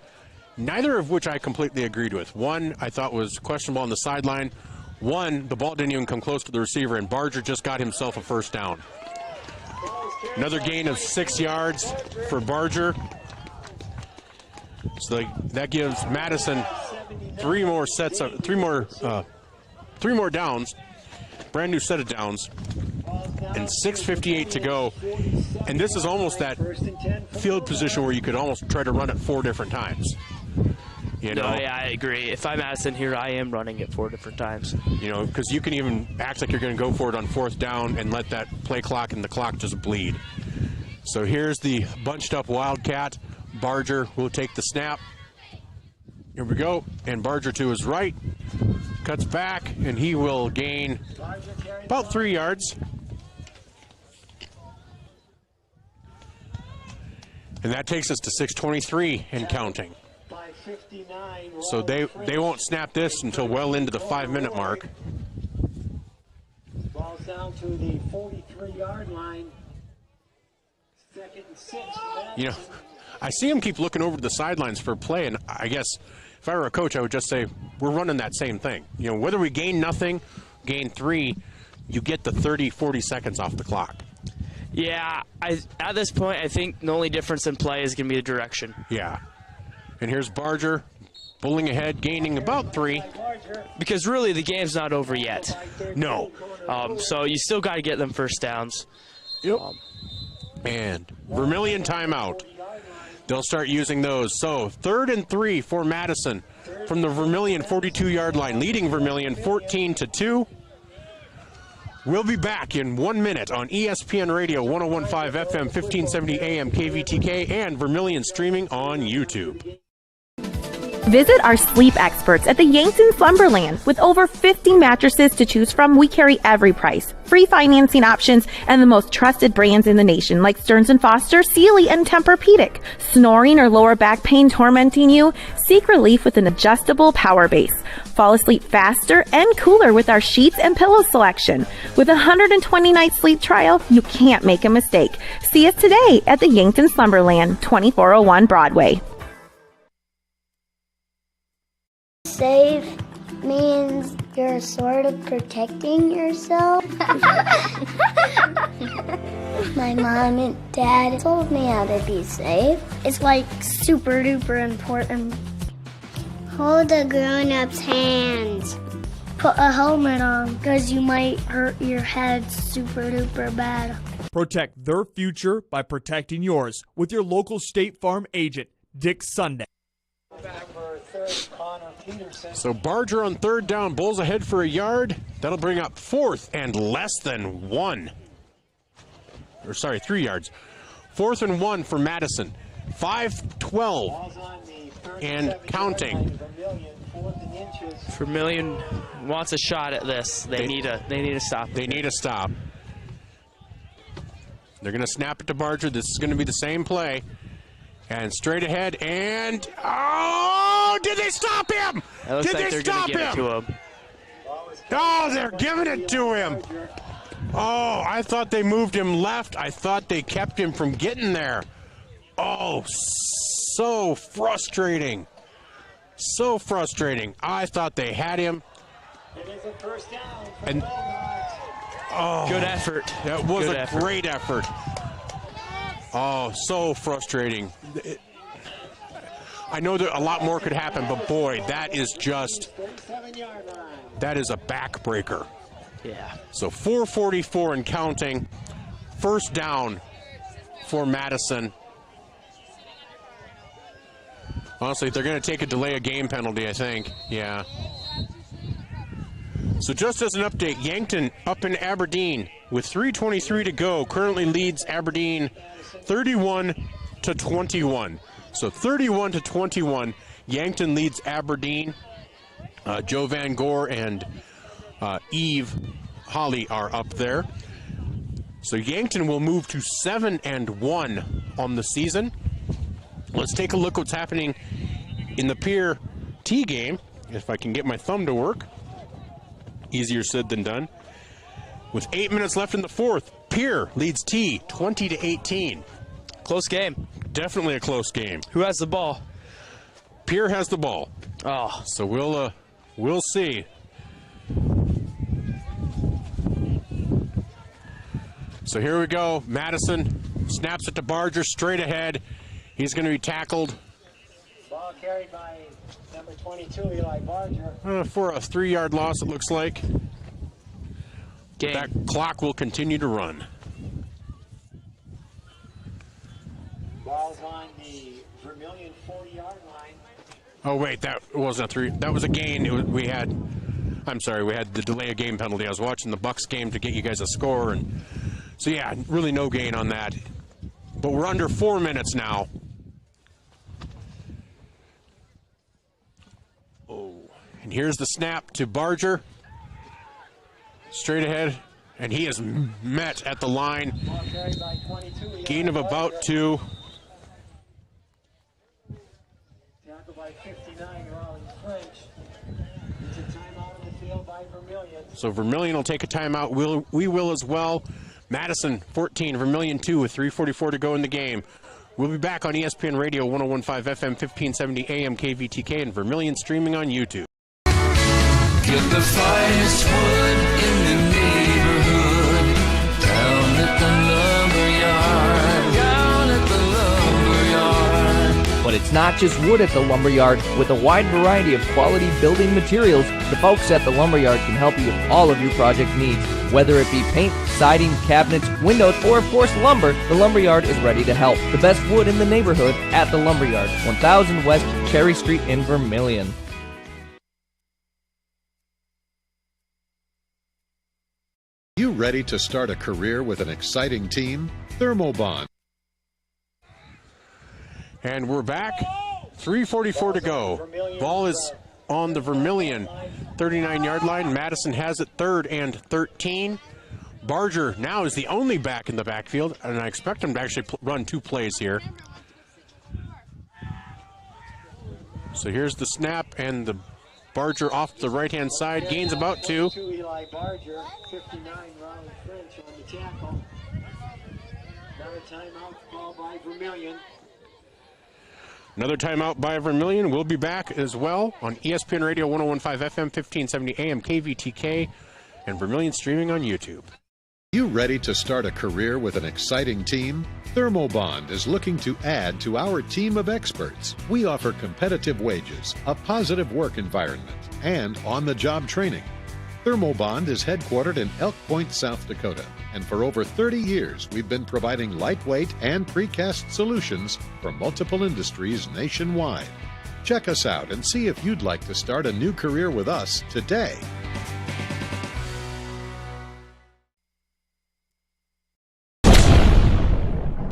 neither of which I completely agreed with. One I thought was questionable on the sideline. One, the ball didn't even come close to the receiver, and Barger just got himself a first down. Another gain of 6 yards for Barger. So that gives Madison 3 more downs, brand new set of downs, and 6:58 to go. And this is almost that field position where you could almost try to run it 4 different times. You know? No, yeah, I agree. If I'm Madison here, I am running it 4 different times. You know, because you can even act like you're going to go for it on 4th down and let that play clock and the clock just bleed. So here's the bunched up Wildcat. Barger will take the snap. Here we go. And Barger to his right. Cuts back, and he will gain about 3 yards. And that takes us to 6:23 and counting. So they won't snap this until well into the 5-minute mark. Ball's down to the 43-yard line. 2nd and 6. You know, I see him keep looking over to the sidelines for a play, and I guess if I were a coach, I would just say, we're running that same thing. You know, whether we gain nothing, gain 3, you get the 30, 40 seconds off the clock. Yeah, at this point, I think the only difference in play is going to be the direction. Yeah. And here's Barger pulling ahead, gaining about 3. Because really, the game's not over yet. No. So you still got to get them first downs. Yep. And Vermillion timeout. They'll start using those. So 3rd and 3 for Madison from the Vermillion 42-yard line, leading Vermillion 14-2. We'll be back in 1 minute on ESPN Radio 101.5 FM, 1570 AM KVTK, and Vermillion streaming on YouTube. Visit our sleep experts at the Yankton Slumberland. With over 50 mattresses to choose from, we carry every price, free financing options, and the most trusted brands in the nation like Stearns & Foster, Sealy, and Tempur-Pedic. Snoring or lower back pain tormenting you? Seek relief with an adjustable power base. Fall asleep faster and cooler with our sheets and pillow selection. With a 120-night sleep trial, you can't make a mistake. See us today at the Yankton Slumberland, 2401 Broadway. Safe means you're sort of protecting yourself. My mom and dad told me how to be safe. It's like super duper important. Hold a grown-up's hands. Put a helmet on because you might hurt your head super duper bad. Protect their future by protecting yours with your local State Farm agent, Dick Sunday. So Barger on 3rd down, Bulls ahead for a yard. That'll bring up 4th and less than 1. Or sorry, 3 yards. 4th and 1 for Madison. 5-12 and counting. Vermillion wants a shot at this. They need a stop. They need a stop. They're going to snap it to Barger. This is going to be the same play. And straight ahead, and oh, did they stop him? It looks did like they they're stop give him? It to him? Oh, they're giving it to him. Oh, I thought they moved him left. I thought they kept him from getting there. Oh, so frustrating. So frustrating. I thought they had him. And oh, good effort. That was a great effort. Oh, so frustrating. I know that a lot more could happen, but boy, that is a backbreaker. Yeah. So 4:44 and counting. 1st down for Madison. Honestly, they're going to take a delay of game penalty, I think. Yeah. So just as an update, Yankton up in Aberdeen with 3:23 to go. Currently leads Aberdeen 31-21. So 31-21, Yankton leads Aberdeen. Joe Van Gore and Eve Holly are up there. So Yankton will move to 7-1 on the season. Let's take a look what's happening in the Pier T game. If I can get my thumb to work. Easier said than done. With 8 minutes left in the 4th, Pier leads T 20-18. Close game. Definitely a close game. Who has the ball? Pier has the ball. Oh. So we'll see. So here we go. Madison snaps it to Barger straight ahead. He's going to be tackled. Ball carried by number 22, Eli Barger. For a 3-yard loss, it looks like. Game. That clock will continue to run. Ball's on the Vermillion 40-yard line. Oh, wait, that wasn't a 3. That was a gain. We had the delay of game penalty. I was watching the Bucks game to get you guys a score. And so, yeah, really no gain on that. But we're under 4 minutes now. Oh, and here's the snap to Barger. Straight ahead, and he is met at the line. Gain of about 2. Tackled by 59, Rollins French. It's a timeout on the field by Vermillion. So Vermillion will take a timeout. We will as well. Madison 14, Vermillion 2 with 3:44 to go in the game. We'll be back on ESPN Radio 101.5 FM, 1570 AM KVTK, and Vermillion streaming on YouTube. Get the finest wood in the neighborhood. But it's not just wood at the Lumberyard. With a wide variety of quality building materials, the folks at the Lumberyard can help you with all of your project needs. Whether it be paint, siding, cabinets, windows, or of course lumber, the Lumberyard is ready to help. The best wood in the neighborhood at the Lumberyard, 1000 West Cherry Street in Vermillion. You ready to start a career with an exciting team? Thermobond. And we're back. 3:44 to go. Ball is on the Vermillion 39-yard line. Madison has it 3rd and 13. Barger now is the only back in the backfield, and I expect him to actually run 2 plays here. So here's the snap, and the Barger off the right-hand side, gains about 2. Eli Barger, 59, Ronald French on the tackle. Another timeout call by Vermillion. Another timeout by Vermillion. We'll be back as well on ESPN Radio 101.5 FM, 1570 AM, KVTK, and Vermillion streaming on YouTube. You ready to start a career with an exciting team? Thermobond is looking to add to our team of experts. We offer competitive wages, a positive work environment, and on-the-job training. Thermobond is headquartered in Elk Point, South Dakota, and for over 30 years we've been providing lightweight and precast solutions for multiple industries nationwide. Check us out and see if you'd like to start a new career with us today.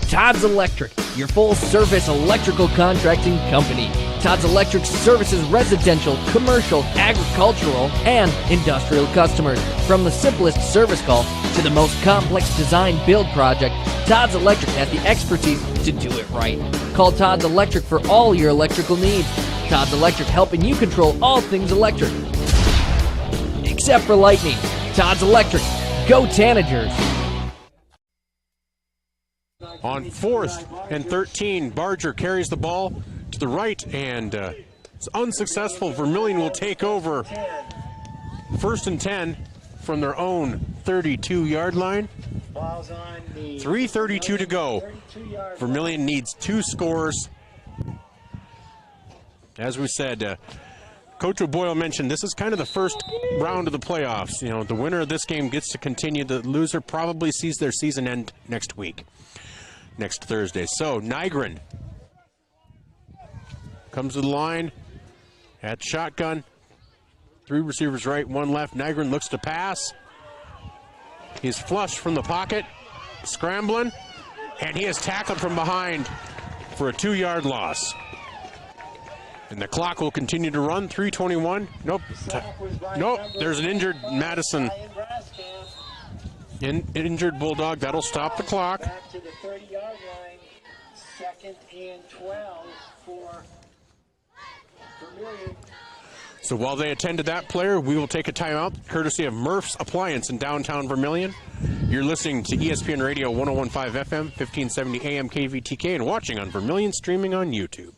Todd's Electric, your full-service electrical contracting company. Todd's Electric services residential, commercial, agricultural, and industrial customers. From the simplest service call to the most complex design-build project, Todd's Electric has the expertise to do it right. Call Todd's Electric for all your electrical needs. Todd's Electric, helping you control all things electric. Except for lightning. Todd's Electric. Go Tanagers! On 4th and 13, Barger carries the ball to the right, and it's unsuccessful. Vermillion will take over 1st and 10 from their own 32-yard line. 3:32 to go. Vermillion needs 2 scores. As we said, Coach O'Boyle mentioned this is kind of the first round of the playoffs. You know, the winner of this game gets to continue. The loser probably sees their season end next week. Next Thursday. So Nygren comes to the line at shotgun. 3 receivers right, 1 left. Nygren looks to pass. He's flushed from the pocket, scrambling, and he is tackled from behind for a 2-yard loss. And the clock will continue to run. 3:21. Nope. Nope. There's an injured Madison. Injured Bulldog. That'll stop the clock. Back to the 30-yard line. 2nd and 12 for Vermillion. So while they attend to that player, we will take a timeout, courtesy of Murph's Appliance in downtown Vermillion. You're listening to ESPN Radio 101.5 FM, 1570 AM KVTK, and watching on Vermillion streaming on YouTube.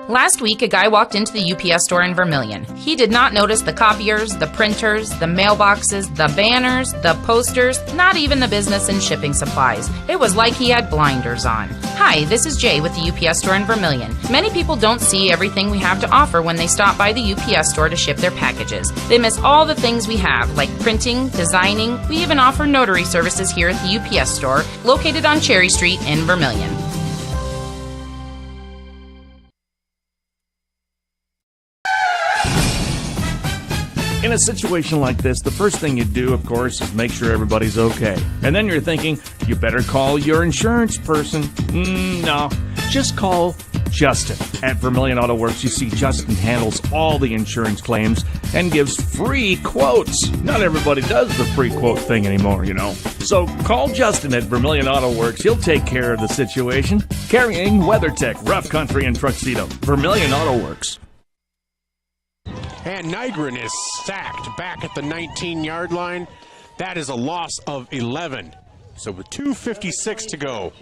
Last week, a guy walked into the UPS store in Vermillion. He did not notice the copiers, the printers, the mailboxes, the banners, the posters, not even the business and shipping supplies. It was like he had blinders on. Hi, this is Jay with the UPS store in Vermillion. Many people don't see everything we have to offer when they stop by the UPS store to ship their packages. They miss all the things we have, like printing, designing. We even offer notary services here at the UPS store, located on Cherry Street in Vermillion. In a situation like this, the first thing you do, of course, is make sure everybody's okay. And then you're thinking, you better call your insurance person. No, just call Justin. At Vermillion Auto Works, you see Justin handles all the insurance claims and gives free quotes. Not everybody does the free quote thing anymore, you know. So call Justin at Vermillion Auto Works. He'll take care of the situation. Carrying WeatherTech, Rough Country, and Tuxedo. Vermillion Auto Works. And Nygren is sacked back at the 19-yard line. That is a loss of 11. So with 2:56 to go.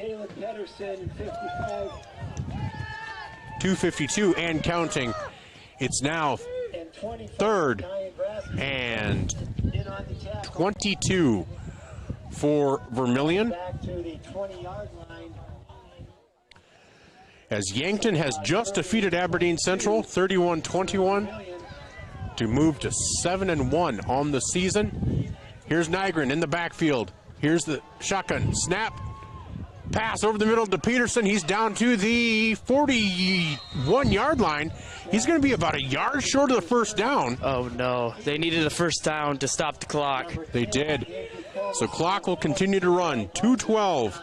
2:52 and counting. It's now 3rd and 22 for Vermillion. Back to the 20-yard line. As Yankton has just defeated Aberdeen Central 31-21 to move to 7-1 on the season. Here's Nygren in the backfield. Here's the shotgun snap. Pass over the middle to Peterson. He's down to the 41-yard line. He's going to be about a yard short of the first down. Oh, no. They needed a first down to stop the clock. They did. So clock will continue to run. 2:12.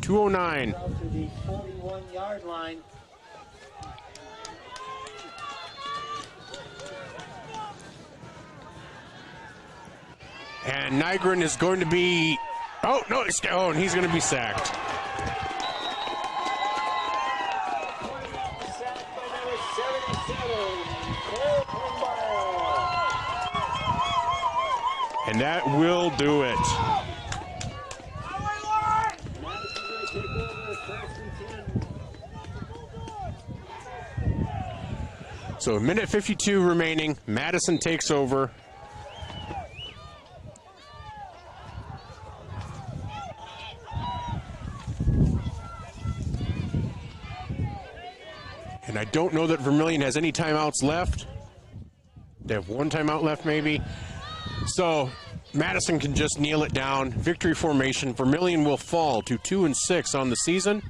2:09. Out to the 41-yard line. And Nygren is going to be... Oh, no, and he's going to be sacked. Sacked by number 77, Cole Pumbaa. And that will do it. So a minute 52 remaining. Madison takes over. And I don't know that Vermillion has any timeouts left. They have one timeout left maybe. So Madison can just kneel it down. Victory formation. Vermillion will fall to 2-6 on the season.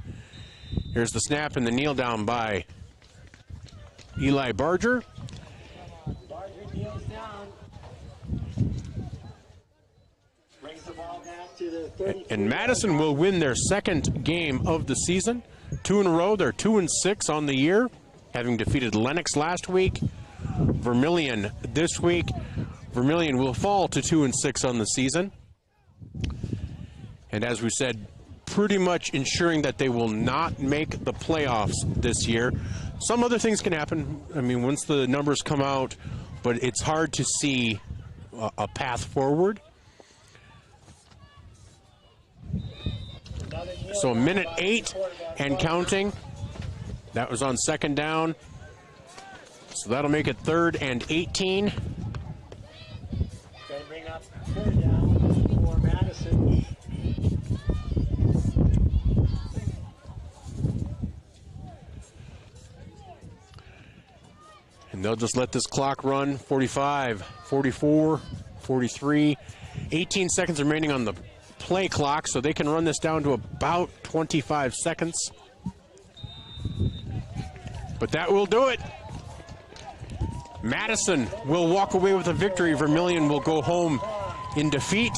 Here's the snap and the kneel down by Eli Barger. Barger kneels down. Brings the ball back to the 30. And Madison will win their second game of the season. 2 in a row. They're 2-6 on the year, having defeated Lennox last week. Vermillion this week. Vermillion will fall to 2-6 on the season. And as we said, pretty much ensuring that they will not make the playoffs this year. Some other things can happen. I mean, once the numbers come out, but it's hard to see a path forward. So a minute 8 and counting. That was on second down. So that'll make it 3rd and 18. Going to bring up 3rd down for Madison. And they'll just let this clock run. 45, 44, 43. 18 seconds remaining on the play clock, so they can run this down to about 25 seconds. But that will do it. Madison will walk away with a victory. Vermillion will go home in defeat.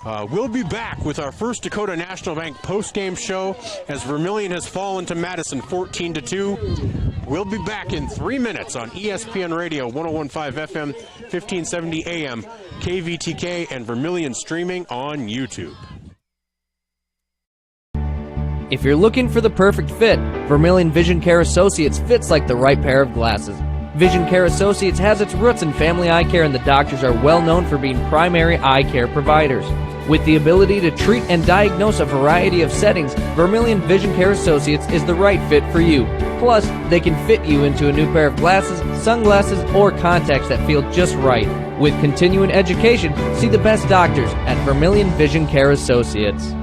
We'll be back with our First Dakota National Bank post-game show as Vermillion has fallen to Madison 14-2. We'll be back in 3 minutes on ESPN Radio 101.5 FM, 1570 AM, KVTK, and Vermillion streaming on YouTube. If you're looking for the perfect fit, Vermillion Vision Care Associates fits like the right pair of glasses. Vision Care Associates has its roots in family eye care, and the doctors are well known for being primary eye care providers. With the ability to treat and diagnose a variety of settings, Vermillion Vision Care Associates is the right fit for you. Plus, they can fit you into a new pair of glasses, sunglasses, or contacts that feel just right. With continuing education, see the best doctors at Vermillion Vision Care Associates.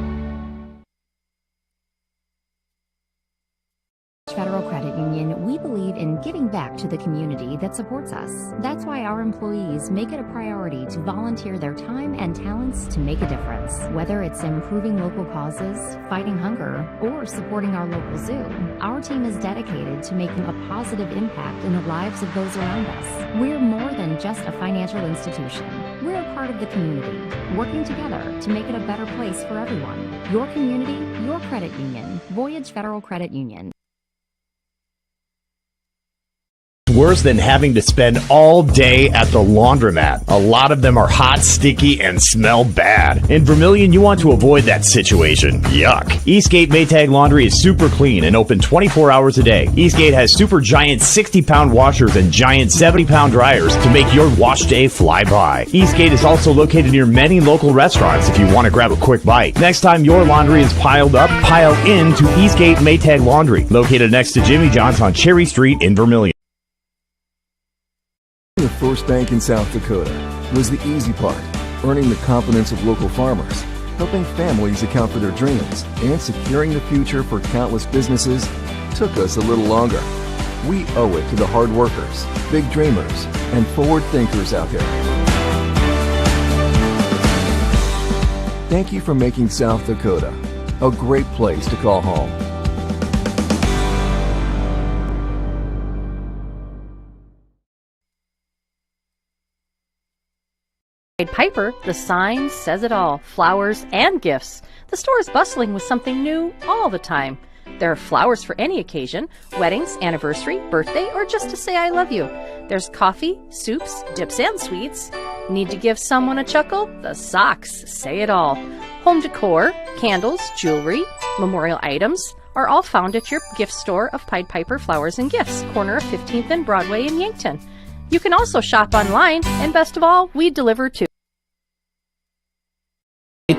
Federal Credit Union, we believe in giving back to the community that supports us. That's why our employees make it a priority to volunteer their time and talents to make a difference. Whether it's improving local causes, fighting hunger, or supporting our local zoo, our team is dedicated to making a positive impact in the lives of those around us. We're more than just a financial institution. We're a part of the community, working together to make it a better place for everyone. Your community, your credit union. Voyage Federal Credit Union. Worse than having to spend all day at the laundromat. A lot of them are hot, sticky, and smell bad. In Vermillion, you want to avoid that situation. Yuck. Eastgate Maytag Laundry is super clean and open 24 hours a day. Eastgate has super giant 60-pound washers and giant 70-pound dryers to make your wash day fly by. Eastgate is also located near many local restaurants if you want to grab a quick bite. Next time your laundry is piled up, pile into Eastgate Maytag Laundry, located next to Jimmy John's on Cherry Street in Vermillion. The first bank in South Dakota was the easy part. earning the confidence of local farmers, helping families account for their dreams, and securing the future for countless businesses took us a little longer. We owe it to the hard workers, big dreamers, and forward thinkers out there. Thank you for making South Dakota a great place to call home. Piper, the sign says it all. Flowers and gifts. The store is bustling with something new all the time. There are flowers for any occasion, weddings, anniversary, birthday, or just to say I love you. There's coffee, soups, dips, and sweets. Need to give someone a chuckle? The socks say it all. Home decor, candles, jewelry, memorial items are all found at your gift store of Pied Piper Flowers and Gifts, corner of 15th and Broadway in Yankton. You can also shop online, and best of all, we deliver too.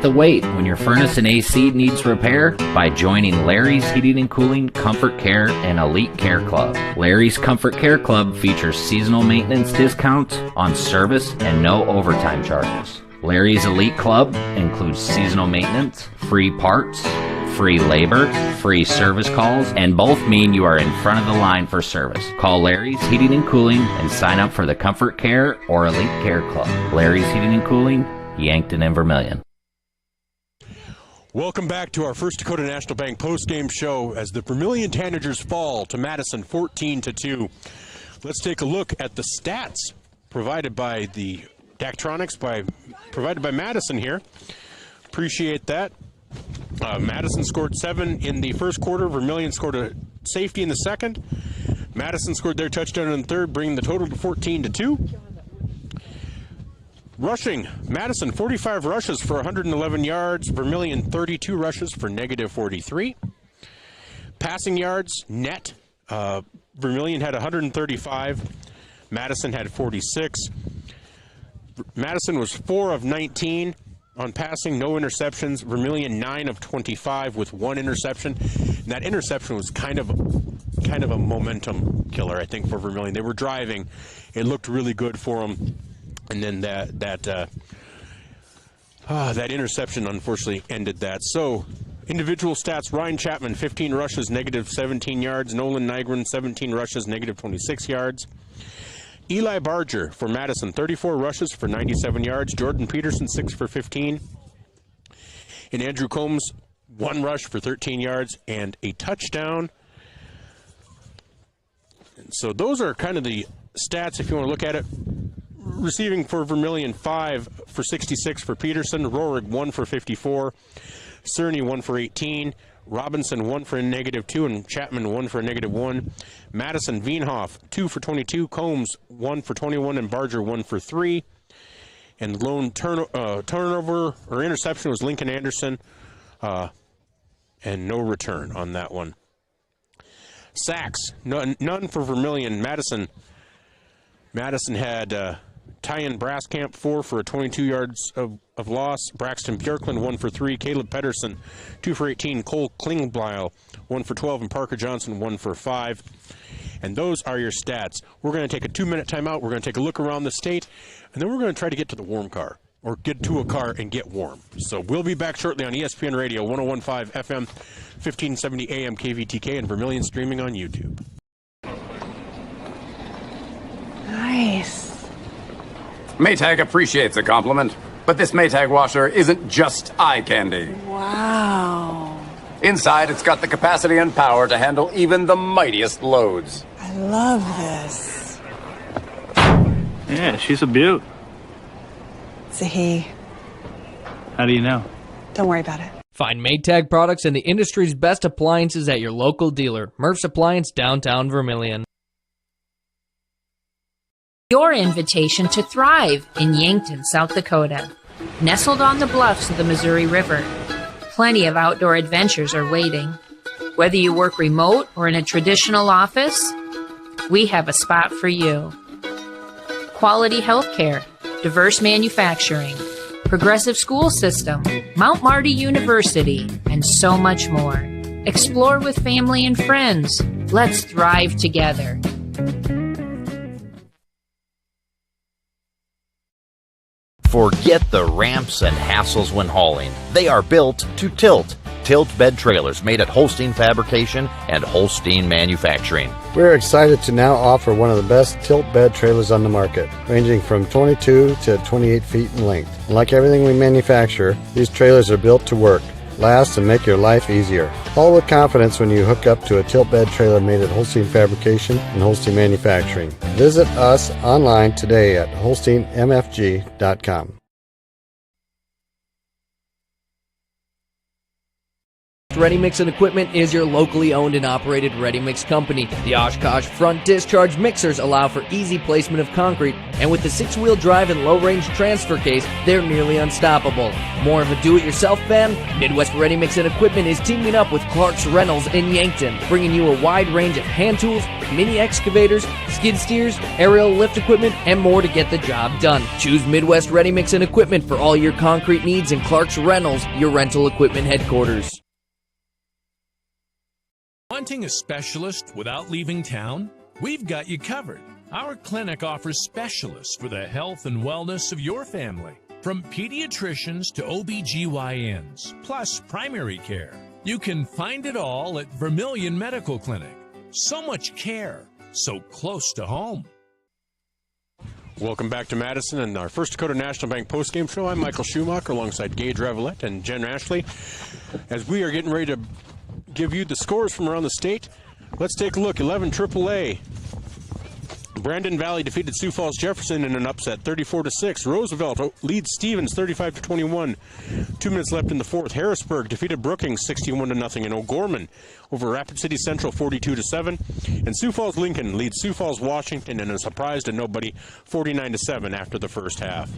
The wait when your furnace and AC needs repair by joining Larry's Heating and Cooling Comfort Care and Elite Care Club. Larry's Comfort Care Club features seasonal maintenance discounts on service and no overtime charges. Larry's Elite Club includes seasonal maintenance, free parts, free labor, free service calls, and both mean you are in front of the line for service. Call Larry's Heating and Cooling and sign up for the Comfort Care or Elite Care Club. Larry's Heating and Cooling, Yankton and Vermillion. Welcome back to our First Dakota National Bank post-game show as the Vermillion Tanagers fall to Madison 14-2. Let's take a look at the stats provided by the Daktronics, provided by Madison here. Appreciate that. Madison scored 7 in the first quarter. Vermillion scored a safety in the second. Madison scored their touchdown in the third, bringing the total to 14-2. Rushing, Madison 45 rushes for 111 yards, Vermillion 32 rushes for -43. Passing yards, net, Vermillion had 135, Madison had 46. Madison was 4 of 19 on passing, no interceptions. Vermillion 9 of 25 with 1 interception. And that interception was kind of a momentum killer, I think, for Vermillion. They were driving. It looked really good for them. And then that interception unfortunately ended that. So individual stats: Ryan Chapman 15 rushes, -17 yards. Nolan Nygren 17 rushes, -26 yards. Eli Barger for Madison 34 rushes for 97 yards. Jordan Peterson 6 for 15. And Andrew Combs 1 rush for 13 yards and a touchdown. And so those are kind of the stats if you want to look at it. Receiving for Vermillion 5 for 66 for Peterson, Rohrig 1 for 54, Cerny 1 for 18, Robinson 1 for a -2, and Chapman 1 for a -1. Madison Veenhoff 2 for 22, Combs 1 for 21, and Barger 1 for 3. And the lone turnover or interception was Lincoln Anderson, and no return on that one. Sacks, none for Vermillion. Madison had Tyan Braskamp 4 for 22 yards of loss. Braxton Bjorklund 1 for 3. Caleb Pedersen 2 for 18. Cole Klingbeil 1 for 12. And Parker Johnson 1 for 5. And those are your stats. We're going to take a 2-minute timeout. We're going to take a look around the state. And then we're going to try to get to the warm car. Or get to a car and get warm. So we'll be back shortly on ESPN Radio 101.5 FM, 1570 AM KVTK, and Vermillion streaming on YouTube. Nice. Maytag appreciates a compliment, but this Maytag washer isn't just eye candy. Wow. Inside, it's got the capacity and power to handle even the mightiest loads. I love this. Yeah, she's a beaut. It's a he. How do you know? Don't worry about it. Find Maytag products and the industry's best appliances at your local dealer. Murph's Appliance, downtown Vermillion. Your invitation to thrive in Yankton, South Dakota. Nestled on the bluffs of the Missouri River, plenty of outdoor adventures are waiting. Whether you work remote or in a traditional office, we have a spot for you. Quality healthcare, diverse manufacturing, progressive school system, Mount Marty University, and so much more. Explore with family and friends. Let's thrive together. Forget the ramps and hassles when hauling. They are built to tilt. Tilt bed trailers made at Holstein Fabrication and Holstein Manufacturing. We're excited to now offer one of the best tilt bed trailers on the market, ranging from 22 to 28 feet in length. And like everything we manufacture, these trailers are built to work, last, and make your life easier. All with confidence when you hook up to a tilt bed trailer made at Holstein Fabrication and Holstein Manufacturing. Visit us online today at holsteinmfg.com. Ready Mix and Equipment is your locally owned and operated ready mix company. The Oshkosh front discharge mixers allow for easy placement of concrete, and with the 6-wheel drive and low-range transfer case, they're nearly unstoppable. More of a do-it-yourself fan? Midwest Ready Mix and Equipment is teaming up with Clark's Rentals in Yankton, bringing you a wide range of hand tools, mini excavators, skid steers, aerial lift equipment, and more to get the job done. Choose Midwest Ready Mix and Equipment for all your concrete needs, and Clark's Rentals, your rental equipment headquarters. Wanting a specialist without leaving town? We've got you covered. Our clinic offers specialists for the health and wellness of your family, from pediatricians to OBGYNs, plus primary care. You can find it all at Vermillion Medical Clinic. So much care, so close to home. Welcome back to Madison and our First Dakota National Bank postgame show. I'm Michael Schumacher alongside Gage Revelette and Jen Ashley. As we are getting ready to give you the scores from around the state, let's take a look. 11 AAA. Brandon Valley defeated Sioux Falls Jefferson in an upset, 34-6. Roosevelt leads Stevens 35-21. 2 minutes left in the fourth. Harrisburg defeated Brookings 61-0, and O'Gorman over Rapid City Central 42-7. And Sioux Falls Lincoln leads Sioux Falls Washington in a surprise to nobody, 49-7 after the first half.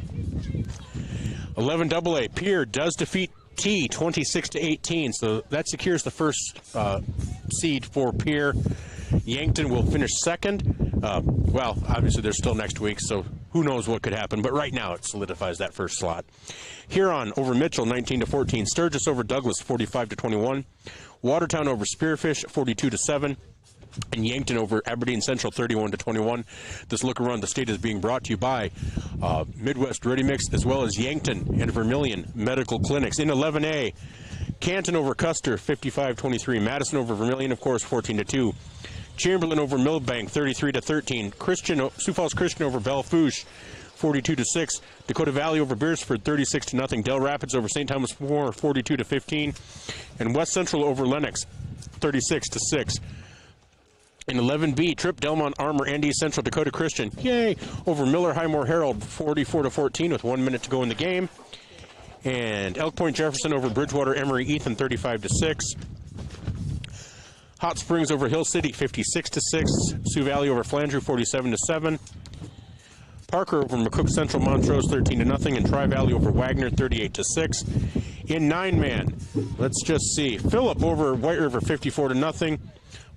11 AA. Pierre does defeat T 26-18, so that secures the first seed for Pierre. Yankton will finish second. Well, obviously they're still next week, so who knows what could happen, but right now it solidifies that first slot. Huron over Mitchell 19-14. Sturgis over Douglas 45-21. Watertown over Spearfish 42-7. And Yankton over Aberdeen Central 31-21. This look around the state is being brought to you by Midwest Ready Mix, as well as Yankton and Vermillion Medical Clinics. In 11A, Canton over Custer 55-23. Madison over Vermillion, of course, 14-2. Chamberlain over Millbank 33-13. Sioux Falls Christian over Bellefouche 42-6. Dakota Valley over Beersford 36-0. Del Rapids over St. Thomas More 42-15. And West Central over Lennox 36-6. In 11B, Tripp, Delmont, Armour, and East Central Dakota Christian, yay, over Miller Highmore Herald 44-14 with 1 minute to go in the game. And Elk Point Jefferson over Bridgewater Emory Ethan 35-6. Hot Springs over Hill City 56-6. Sioux Valley over Flandreau 47-7. Parker over McCook Central Montrose 13-0. And Tri Valley over Wagner 38-6. In 9-man, let's just see. Phillip over White River 54-0.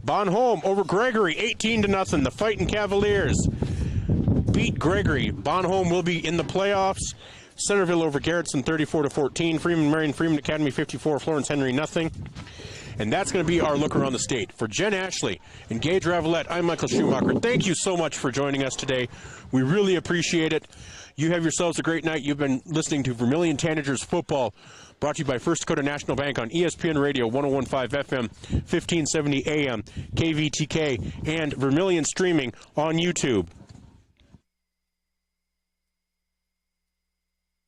Bonholm over Gregory 18-0. The Fighting Cavaliers beat Gregory. Bonholm will be in the playoffs. Centerville over Garrettson 34-14. Freeman Marion Freeman Academy 54. Florence Henry 0. And that's going to be our look around the state. For Jen Ashley and Gage Ravelette, I'm Michael Schumacher. Thank you so much for joining us today. We really appreciate it. You have yourselves a great night. You've been listening to Vermillion Tanagers football, brought to you by First Dakota National Bank on ESPN Radio 101.5 FM, 1570 AM, KVTK, and Vermillion streaming on YouTube.